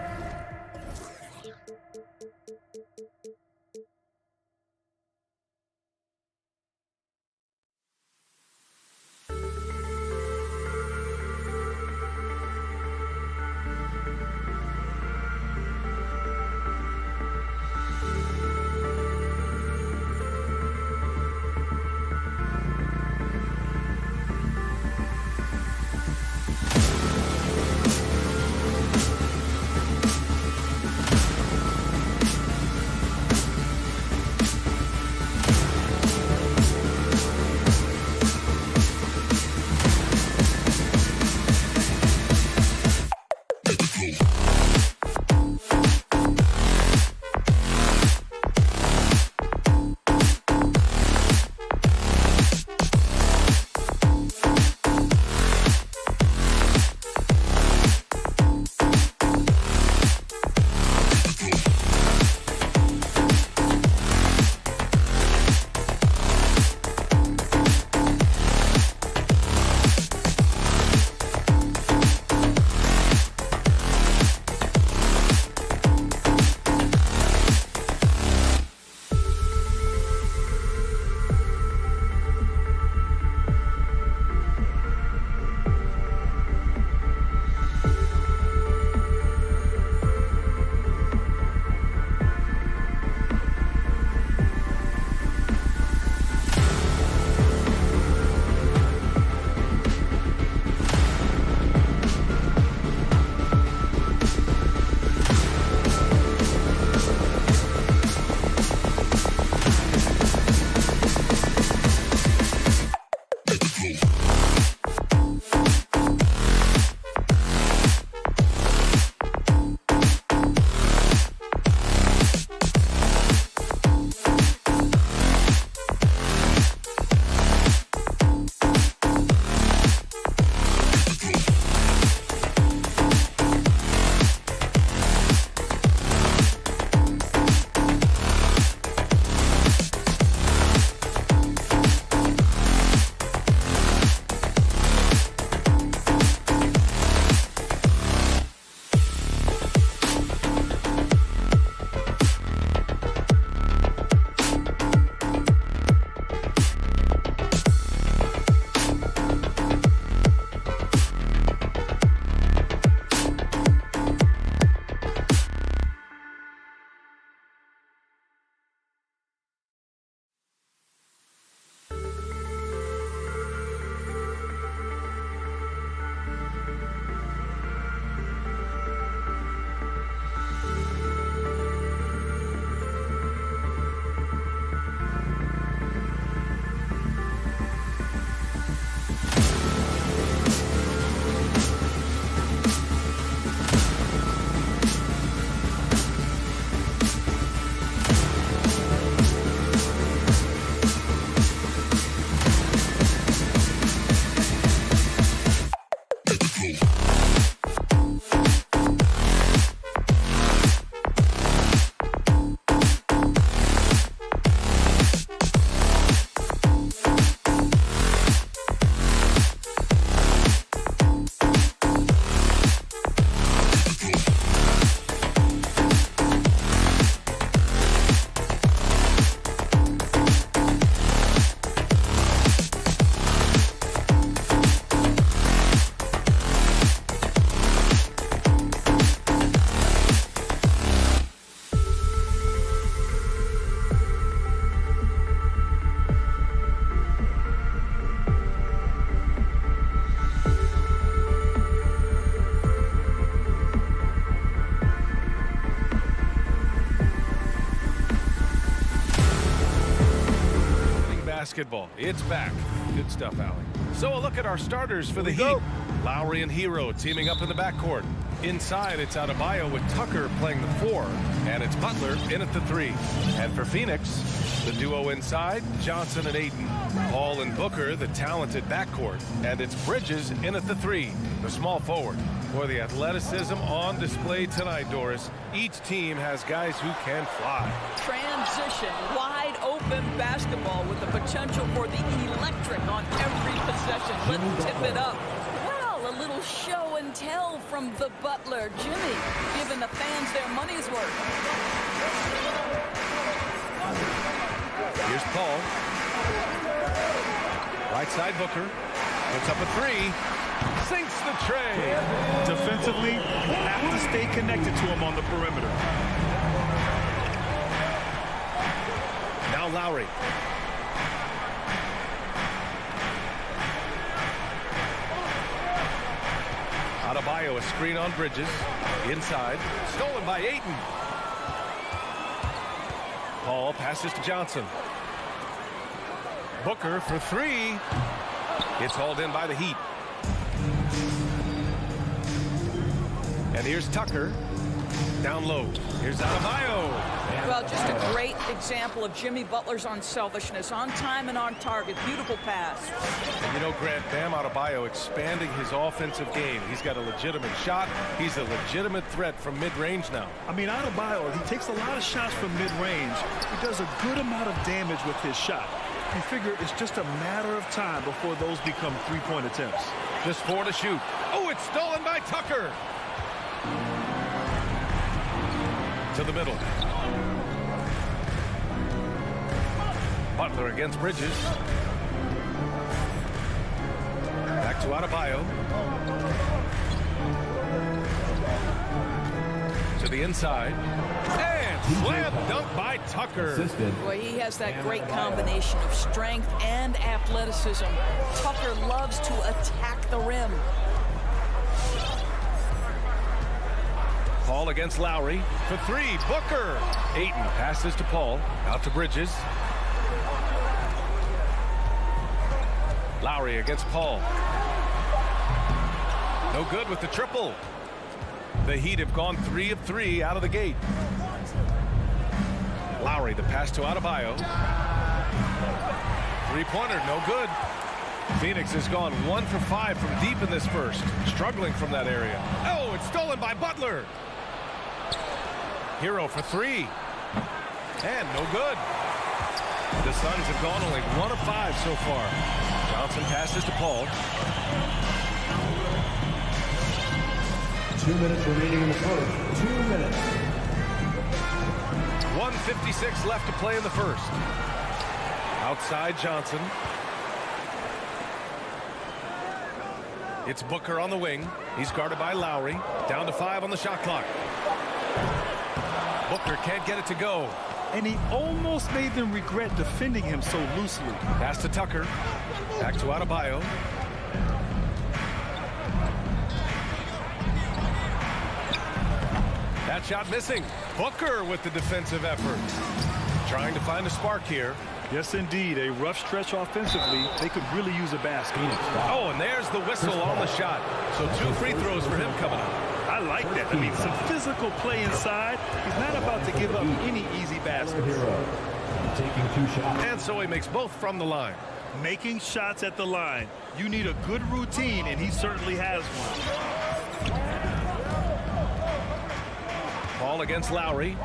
basketball. It's back. Good stuff, Allie. So a look at our starters for the Heat. Lowry and Hero teaming up in the backcourt. Inside, it's Adebayo with Tucker playing the 4, and it's Butler in at the 3. And for Phoenix, the duo inside, Johnson and Ayton. Paul and Booker, the talented backcourt, and it's Bridges in at the 3, the small forward. For the athleticism on display tonight, Doris. Each team has guys who can fly. Transition, wide open basketball with the potential for the electric on every possession. Let's tip it up. Well, a little show and tell from the Butler. Jimmy giving the fans their money's worth. Here's Paul. Right side Booker. Puts up a 3. Sinks the tray. Defensively, you have to stay connected to him on the perimeter. Now Lowry. Adebayo, a screen on Bridges. Inside. Stolen by Ayton. Paul passes to Johnson. Booker for 3. It's hauled in by the Heat. And here's Tucker. Down low. Here's Adebayo. Well, just a great example of Jimmy Butler's unselfishness. On time and on target. Beautiful pass. And you know, Grant, Bam Adebayo expanding his offensive game. He's got a legitimate shot. He's a legitimate threat from mid-range now. I mean, Adebayo, he takes a lot of shots from mid-range. He does a good amount of damage with his shot. You figure it's just a matter of time before those become three-point attempts. Just 4 to shoot. Oh, it's stolen by Tucker. To the middle. Butler against Bridges. Back to Adebayo. To the inside. And slam dunk by Tucker. Boy, he has that great combination of strength and athleticism. Tucker loves to attack the rim. Paul against Lowry for 3. Booker. Ayton passes to Paul. Out to Bridges. Lowry against Paul. No good with the triple. The Heat have gone 3 of 3 out of the gate. Lowry, the pass to Adebayo. 3-pointer, no good. Phoenix has gone 1 for 5 from deep in this first. Struggling from that area. Oh, it's stolen by Butler. Hero for 3. And no good. The Suns have gone only 1 of 5 so far. Johnson passes to Paul. 2 minutes remaining in the first. 2 minutes. 1:56 left to play in the first. Outside Johnson. It's Booker on the wing. He's guarded by Lowry. Down to 5 on the shot clock. Booker can't get it to go. And he almost made them regret defending him so loosely. Pass to Tucker. Back to Adebayo. That shot missing. Booker with the defensive effort. Trying to find a spark here. Yes, indeed. A rough stretch offensively. They could really use a basket. Oh, and there's the whistle on the shot. So 2 free throws for him coming up. I like that. I mean, some physical play inside. He's not about to give up any easy baskets. Taking 2 shots. And so he makes both from the line. Making shots at the line. You need a good routine, and he certainly has one. Paul against Lowry.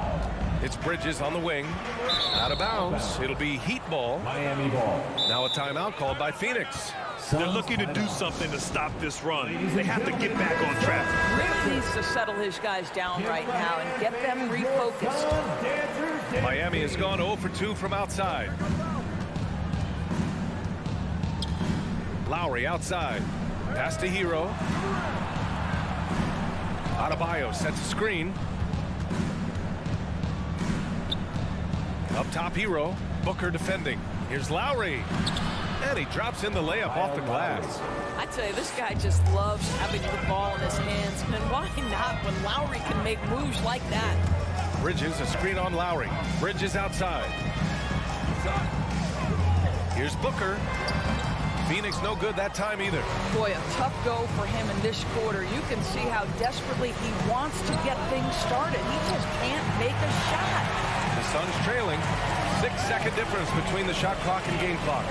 It's Bridges on the wing. Out of bounds. It'll be Heat ball. Miami ball. Now a timeout called by Phoenix. They're looking to do something to stop this run. They have to get back on track. Rick needs to settle his guys down right now and get them refocused. Miami has gone 0 for 2 from outside. Lowry outside. Pass to Hero. Adebayo sets a screen. Up top, Hero. Booker defending. Here's Lowry. And he drops in the layup off the glass. I tell you, this guy just loves having the ball in his hands. And why not when Lowry can make moves like that? Bridges, a screen on Lowry. Bridges outside. Here's Booker. Phoenix no good that time either. Boy, a tough go for him in this quarter. You can see how desperately he wants to get things started. He just can't make a shot. The Suns trailing. 6-second difference between the shot clock and game clock.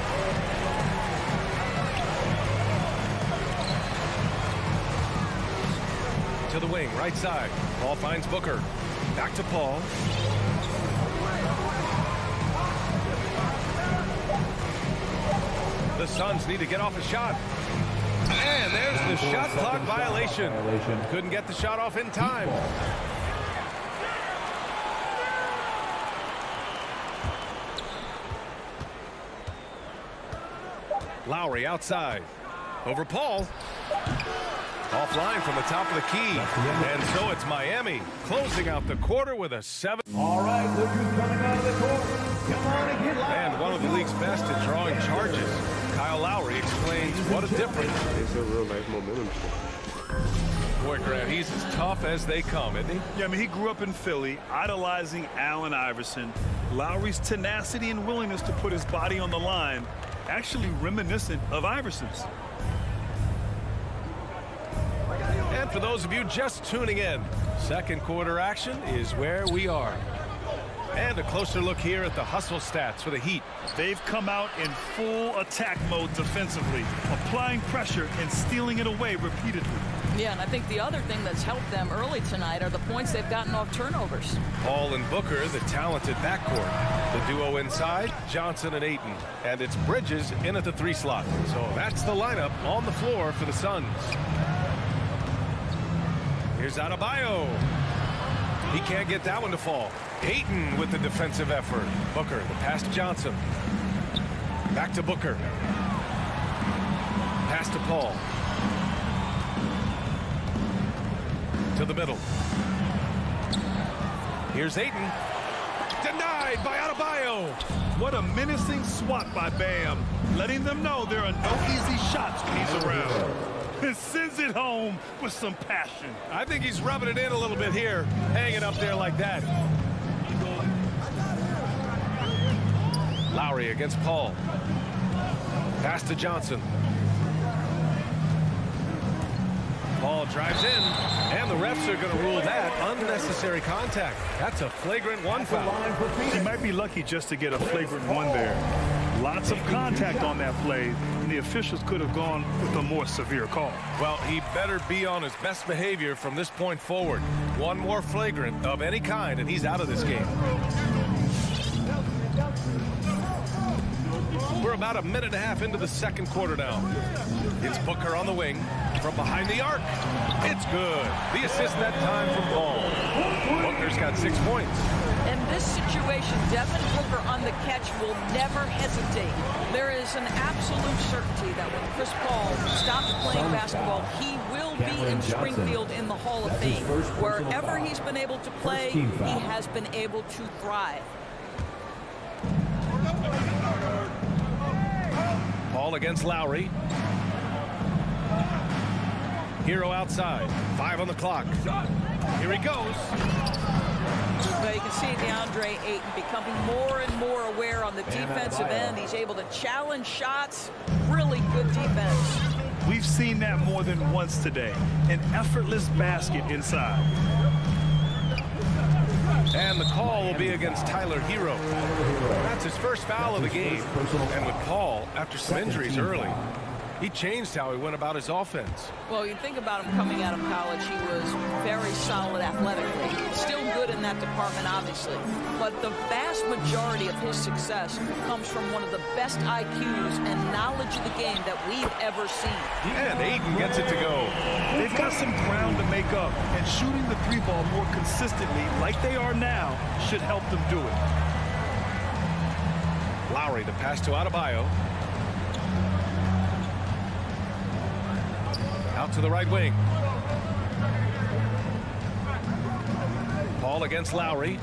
To the wing, right side. Paul finds Booker. Back to Paul. The Suns need to get off a shot. And there's the shot clock violation. Couldn't get the shot off in time. Lowry outside. Over Paul. Offline from the top of the key. And so it's Miami closing out the quarter with a 7. All right, look who's coming out of the court. Come on and get loud. And one of the league's best at drawing charges. Kyle Lowry explains what a difference. It's a real nice momentum. Boy, Grant, he's as tough as they come, isn't he? Yeah, I mean, he grew up in Philly, idolizing Allen Iverson. Lowry's tenacity and willingness to put his body on the line, actually reminiscent of Iverson's. And for those of you just tuning in, second quarter action is where we are. And a closer look here at the hustle stats for the Heat. They've come out in full attack mode defensively, applying pressure and stealing it away repeatedly. Yeah, and I think the other thing that's helped them early tonight are the points they've gotten off turnovers. Paul and Booker, the talented backcourt. The duo inside, Johnson and Ayton. And it's Bridges in at the 3 slot. So that's the lineup on the floor for the Suns. Here's Adebayo. He can't get that one to fall. Ayton with the defensive effort. Booker, the pass to Johnson. Back to Booker. Pass to Paul. To the middle. Here's Ayton. Denied by Adebayo. What a menacing swat by Bam, letting them know there are no easy shots when he's around. And sends it home with some passion. I think he's rubbing it in a little bit here, hanging up there like that. Lowry against Paul. Pass to Johnson. Paul drives in, and the refs are going to rule that unnecessary contact. That's a flagrant 1 foul. He might be lucky just to get a flagrant 1 there. Lots of contact on that play, and the officials could have gone with a more severe call. Well, he better be on his best behavior from this point forward. One more flagrant of any kind, and he's out of this game. We're about a minute and a half into the second quarter now. It's Booker on the wing from behind the arc. It's good. The assist that time from Paul. Booker's got 6 points. In this situation, Devin Booker on the catch will never hesitate. There is an absolute certainty that when Chris Paul stops playing basketball, he will be in Springfield in the Hall of Fame. Wherever he's been able to play, he has been able to thrive. Paul against Lowry. Hero outside. 5 on the clock. Here he goes. But you can see DeAndre Ayton becoming more and more aware on the defensive end. He's able to challenge shots. Really good defense. We've seen that more than once today. An effortless basket inside. And the call will be against Tyler Hero. That's his first foul of the game. And with Paul, after some injuries early, he changed how he went about his offense. Well, you think about him coming out of college, he was very solid athletically. Still good in that department, obviously. But the vast majority of his success comes from one of the best IQs and knowledge of the game that we've ever seen. And Ayton gets it to go. They've got some ground to make up, and shooting the 3-ball more consistently like they are now should help them do it. Lowry, the pass to Adebayo. Out to the right wing. Paul against Lowry.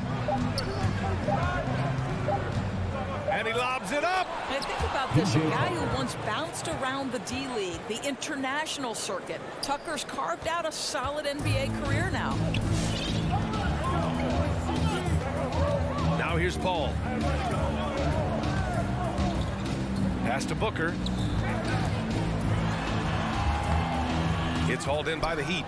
And he lobs it up. And think about this, a guy who once bounced around the D-League, the international circuit. Tucker's carved out a solid NBA career now. Now here's Paul. Pass to Booker. It's hauled in by the Heat.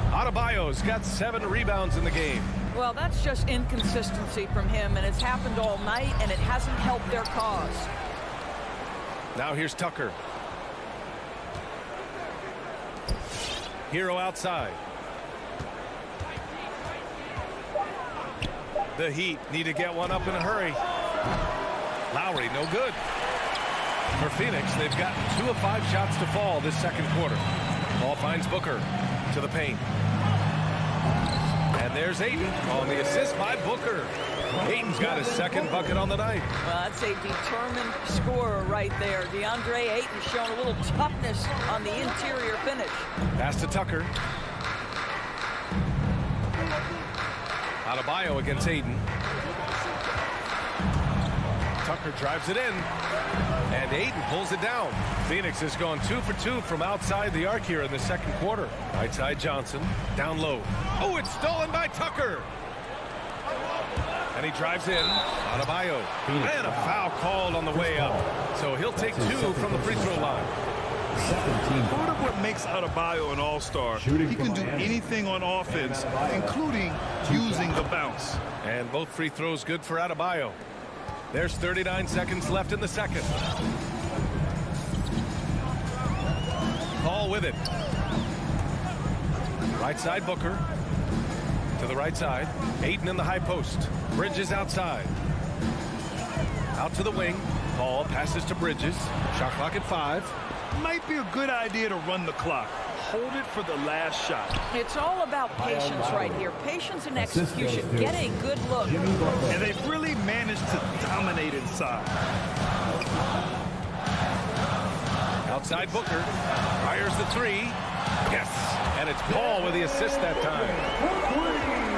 Adebayo's got 7 rebounds in the game. Well, that's just inconsistency from him, and it's happened all night, and it hasn't helped their cause. Now here's Tucker. Hero outside. The Heat need to get one up in a hurry. Lowry, no good. For Phoenix, they've gotten 2 of 5 shots to fall this second quarter. Ball finds Booker to the paint. And there's Ayton on the assist by Booker. Ayton's got his second bucket on the night. Well, that's a determined scorer right there. DeAndre Ayton showing a little toughness on the interior finish. Pass to Tucker. Adebayo against Ayton. Tucker drives it in. And Ayton pulls it down. Phoenix has gone 2 for 2 from outside the arc here in the second quarter. Right side Johnson. Down low. Oh, it's stolen by Tucker. And he drives in. Adebayo. And a foul called on the way up. So he'll take 2 from the free throw line. Part of what makes Adebayo an all-star, he can do anything on offense, including using the bounce. And both free throws good for Adebayo. There's 39 seconds left in the second. Paul with it. Right side Booker. To the right side. Ayton in the high post. Bridges outside. Out to the wing. Paul passes to Bridges. Shot clock at 5. Might be a good idea to run the clock. Hold it for the last shot. It's all about patience right here. Patience and execution. Get a good look. And they've really managed to dominate inside. Outside Booker. Fires the 3. Yes. And it's Paul with the assist that time.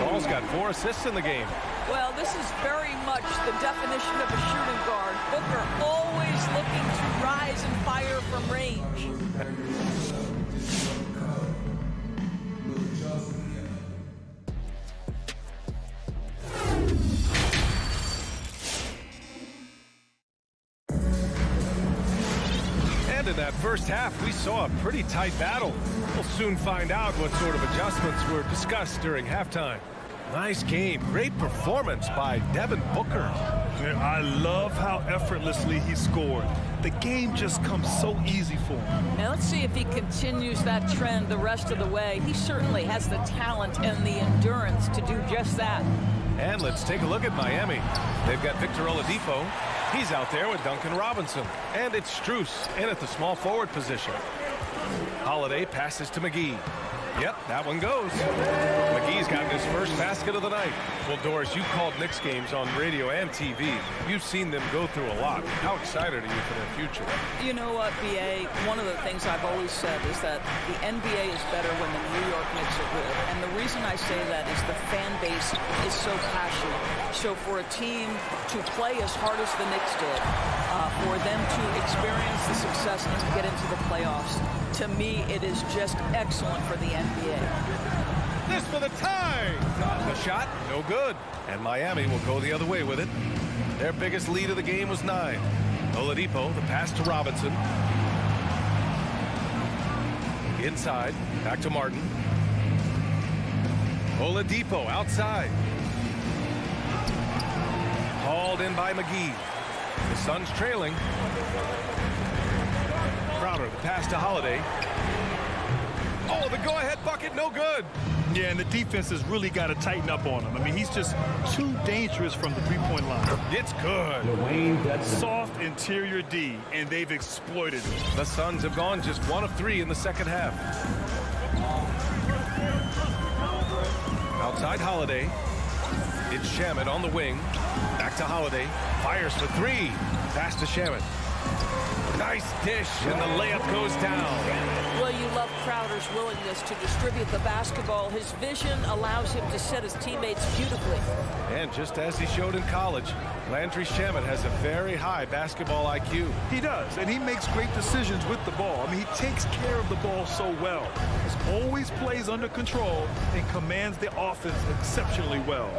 Paul's got 4 assists in the game. Well, this is very much the definition of a shooting guard. Booker always looking to rise and fire from range. And in that first half, we saw a pretty tight battle. We'll soon find out what sort of adjustments were discussed during halftime. Nice game. Great performance by Devin Booker. I love how effortlessly he scored. The game just comes so easy for him. Now let's see if he continues that trend the rest of the way. He certainly has the talent and the endurance to do just that. And let's take a look at Miami. They've got Victor Oladipo. He's out there with Duncan Robinson. And it's Strus in at the small forward position. Holiday passes to McGee. Yep, that one goes. McGee's gotten his first basket of the night. Well, Doris, you called Knicks games on radio and TV. You've seen them go through a lot. How excited are you for their future? You know what, B.A., one of the things I've always said is that the NBA is better when the New York Knicks are good. And the reason I say that is the fan base is so passionate. So for a team to play as hard as the Knicks did, for them to experience the success and to get into the playoffs, to me, it is just excellent for the NBA. This for the tie. The shot, no good. And Miami will go the other way with it. Their biggest lead of the game was 9. Oladipo, the pass to Robinson. Inside, back to Martin. Oladipo outside. Hauled in by McGee. The Suns trailing. Crowder, the pass to Holiday. Oh, the go-ahead bucket, no good. Yeah, and the defense has really got to tighten up on him. I mean, he's just too dangerous from the three-point line. It's good. Soft interior D, and they've exploited it. The Suns have gone just 1 of 3 in the second half. Outside Holiday. It's Shamet on the wing. Back to Holiday. Fires for 3. Pass to Shamet. Nice dish, and the layup goes down. Well, you love Crowder's willingness to distribute the basketball. His vision allows him to set his teammates beautifully. And just as he showed in college, Landry Shamet has a very high basketball IQ. He does, and he makes great decisions with the ball. I mean, he takes care of the ball so well. He always plays under control and commands the offense exceptionally well.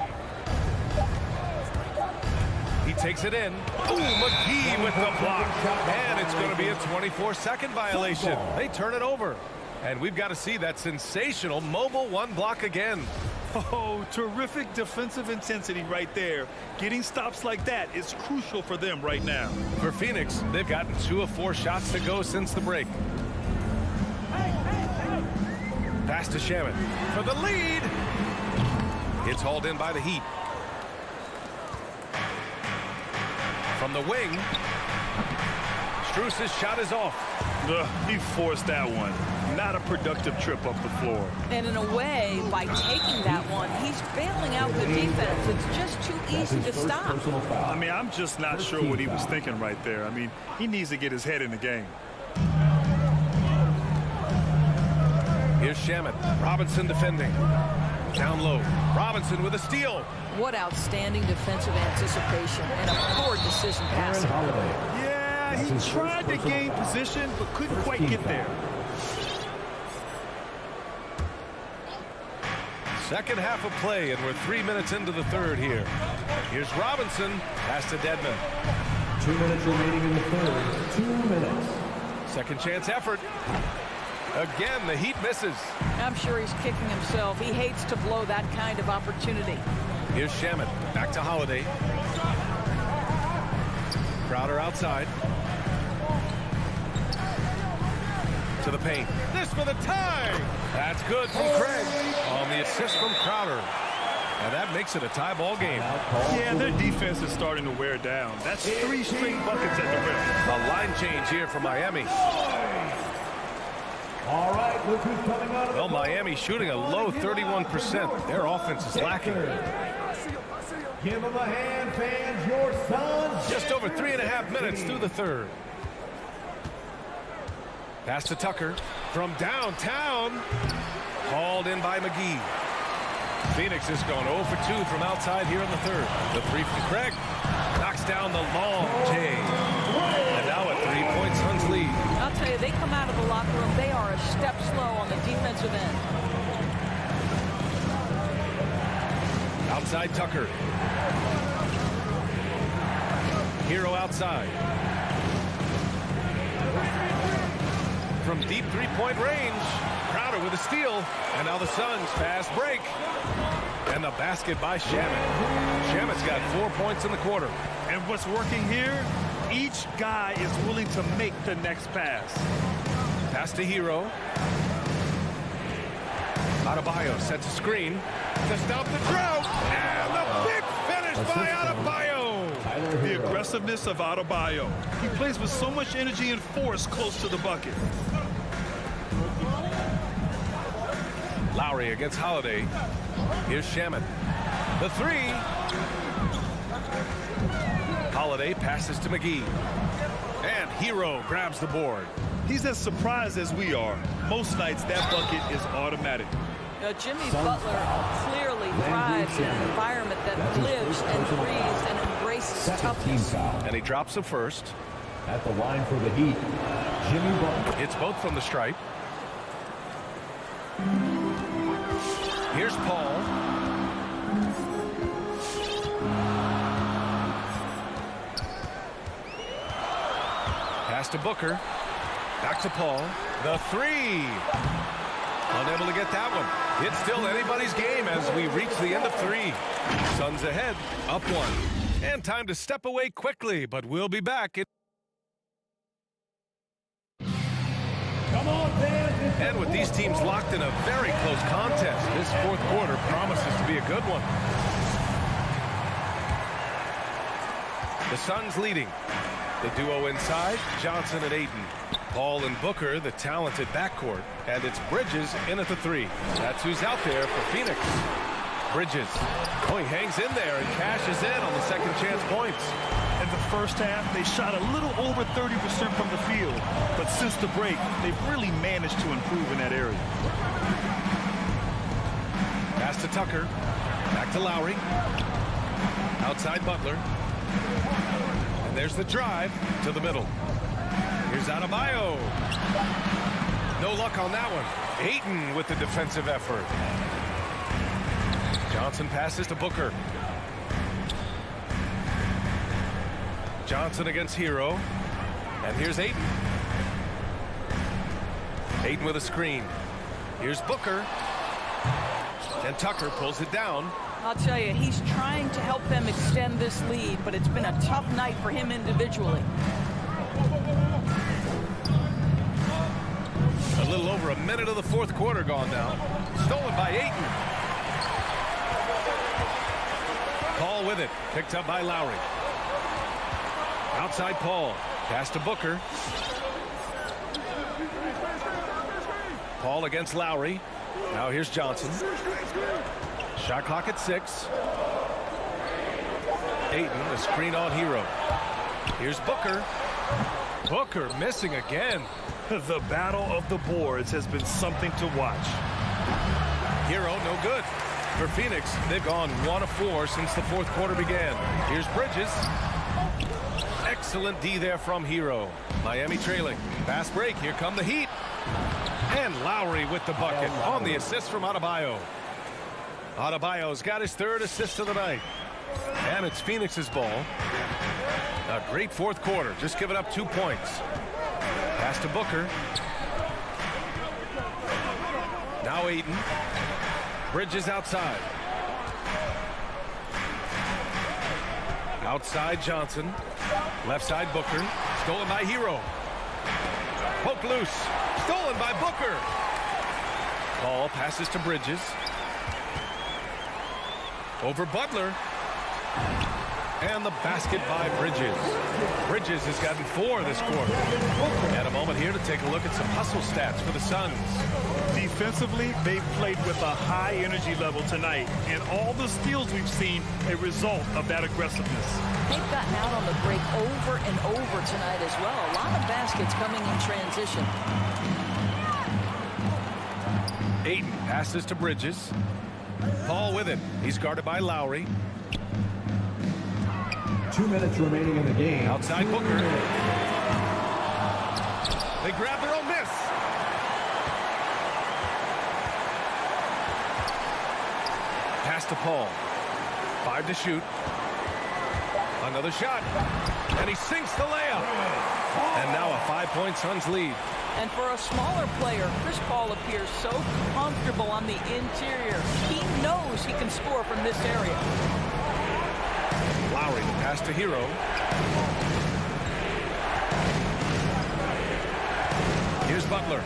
He takes it in. Ooh, McGee with the block. And it's going to be a 24-second violation. They turn it over. And we've got to see that sensational mobile one block again. Oh, terrific defensive intensity right there. Getting stops like that is crucial for them right now. For Phoenix, they've gotten 2 of 4 shots to go since the break. Pass to Shaman for the lead. It's hauled in by the Heat. From the wing, Strus's shot is off. He forced that one. Not a productive trip up the floor. And in a way, by taking that one, he's bailing out the defense. It's just too easy to stop. I mean, I'm just not sure what he was thinking right there. I mean, he needs to get his head in the game. Here's Shaman. Robinson defending. Down low. Robinson with a steal. What outstanding defensive anticipation and a poor decision passing. Yeah, he tried to gain position, but couldn't quite get there. Second half of play, and we're 3 minutes into the third here. Here's Robinson. Pass to Dedmon. 2 minutes remaining in the third. 2 minutes. Second chance effort. Again, the Heat misses. I'm sure he's kicking himself. He hates to blow that kind of opportunity. Here's Shaman. Back to Holiday. Crowder outside. To the paint. This for the tie. That's good from Craig on the assist from Crowder. And that makes it a tie ball game. Yeah, their defense is starting to wear down. That's 3 straight buckets at the rim. A line change here for Miami. All right, look who's coming out of Well, Miami shooting a low 31%. Their offense is lacking. Give them a hand, fans. Your Suns. Just over 3.5 minutes through the third. Pass to Tucker from downtown. Hauled in by McGee. Phoenix is going 0 for 2 from outside here in the third. The 3 from Craig. Knocks down the long J. And now a 3-point Suns lead. I'll tell you, they come out of the locker room, they are a step slow on the defensive end. Outside Tucker. Hero outside. From deep 3-point range. Crowder with a steal. And now the Suns fast break. And the basket by Shaman. Shaman's got 4 points in the quarter. And what's working here? Each guy is willing to make the next pass. Pass to Hero. Adebayo sets a screen to stop the drought. And the big finish by Adebayo. The aggressiveness of Adebayo. He plays with so much energy and force close to the bucket. Lowry against Holiday. Here's Shaman. The 3. Holiday passes to McGee. And Hero grabs the board. He's as surprised as we are. Most nights that bucket is automatic. Jimmy Butler clearly thrives in an environment that lives and breathes and embraces toughness. And he drops the first. At the line for the Heat, Jimmy Butler. It's both from the stripe. Here's Paul. Pass to Booker. Back to Paul. The 3. Unable to get that one. It's still anybody's game as we reach the end of 3. Suns ahead, up 1. And time to step away quickly, but we'll be back. And with these teams locked in a very close contest, this fourth quarter promises to be a good one. The Suns leading. The duo inside, Johnson and Ayton. Paul and Booker, the talented backcourt. And it's Bridges in at the 3. That's who's out there for Phoenix. Bridges. Oh, he hangs in there and cashes in on the second chance points. In the first half, they shot a little over 30% from the field. But since the break, they've really managed to improve in that area. Pass to Tucker. Back to Lowry. Outside Butler. And there's the drive to the middle. Here's Adebayo. No luck on that one. Ayton with the defensive effort. Johnson passes to Booker. Johnson against Hero. And here's Ayton. Ayton with a screen. Here's Booker. And Tucker pulls it down. I'll tell you, he's trying to help them extend this lead, but it's been a tough night for him individually. A little over a minute of the fourth quarter gone now. Stolen by Ayton. Paul with it. Picked up by Lowry. Outside Paul. Pass to Booker. Paul against Lowry. Now here's Johnson. Shot clock at 6. Ayton, a screen on Hero. Here's Booker. Booker missing again. The battle of the boards has been something to watch. Hero, no good. For Phoenix, they've gone 1 of 4 since the fourth quarter began. Here's Bridges. Excellent D there from Hero. Miami trailing. Fast break. Here come the Heat. And Lowry with the bucket on the assist from Adebayo. Adebayo's got his 3rd assist of the night. And it's Phoenix's ball. A great fourth quarter. Just giving up 2 points. Pass to Booker. Now Ayton. Bridges outside. Outside Johnson. Left side Booker. Stolen by Hero. Poke loose. Stolen by Booker. Ball passes to Bridges. Over Butler. And the basket by Bridges. Bridges has gotten 4 this quarter. And a moment here to take a look at some hustle stats for the Suns. Defensively, they've played with a high energy level tonight, and all the steals we've seen a result of that aggressiveness. They've gotten out on the break over and over tonight as well. A lot of baskets coming in transition. Ayton passes to Bridges. Paul with it. He's guarded by Lowry. 2 minutes remaining in the game. Outside Booker. They grab their own miss. Pass to Paul. 5 to shoot. Another shot. And he sinks the layup. And now a 5-point Suns lead. And for a smaller player, Chris Paul appears so comfortable on the interior. He knows he can score from this area. Lowry, the pass to Hero. Here's Butler.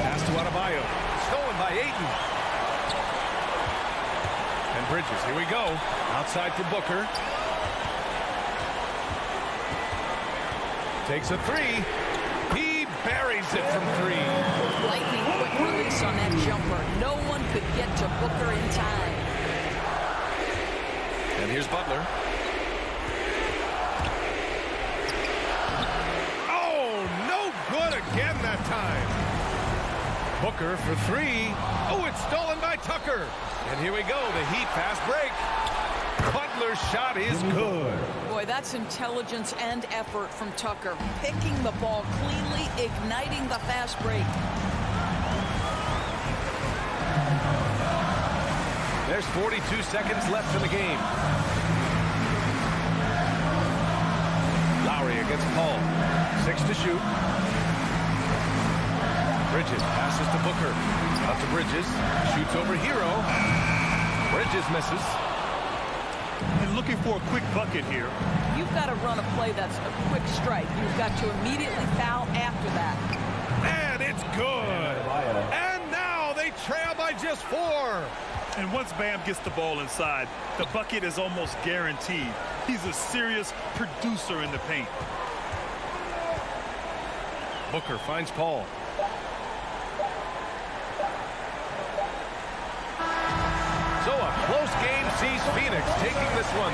Pass to Adebayo. Stolen by Ayton. And Bridges, here we go. Outside for Booker. Takes a 3. He buries it from 3. Lightning quick release on that jumper. No one could get to Booker in time. And here's Butler. Oh, no good again that time. Booker for 3. Oh, it's stolen by Tucker. And here we go, the Heat fast break. Butler's shot is good. Boy, that's intelligence and effort from Tucker. Picking the ball cleanly, igniting the fast break. There's 42 seconds left in the game. Lowry against Paul. 6 to shoot. Bridges passes to Booker. Out to Bridges. Shoots over Hero. Bridges misses. And looking for a quick bucket here. You've got to run a play that's a quick strike. You've got to immediately foul after that. And it's good. And now they trail by just 4. And once Bam gets the ball inside, the bucket is almost guaranteed. He's a serious producer in the paint. Booker finds Paul. So a close game sees Phoenix taking this one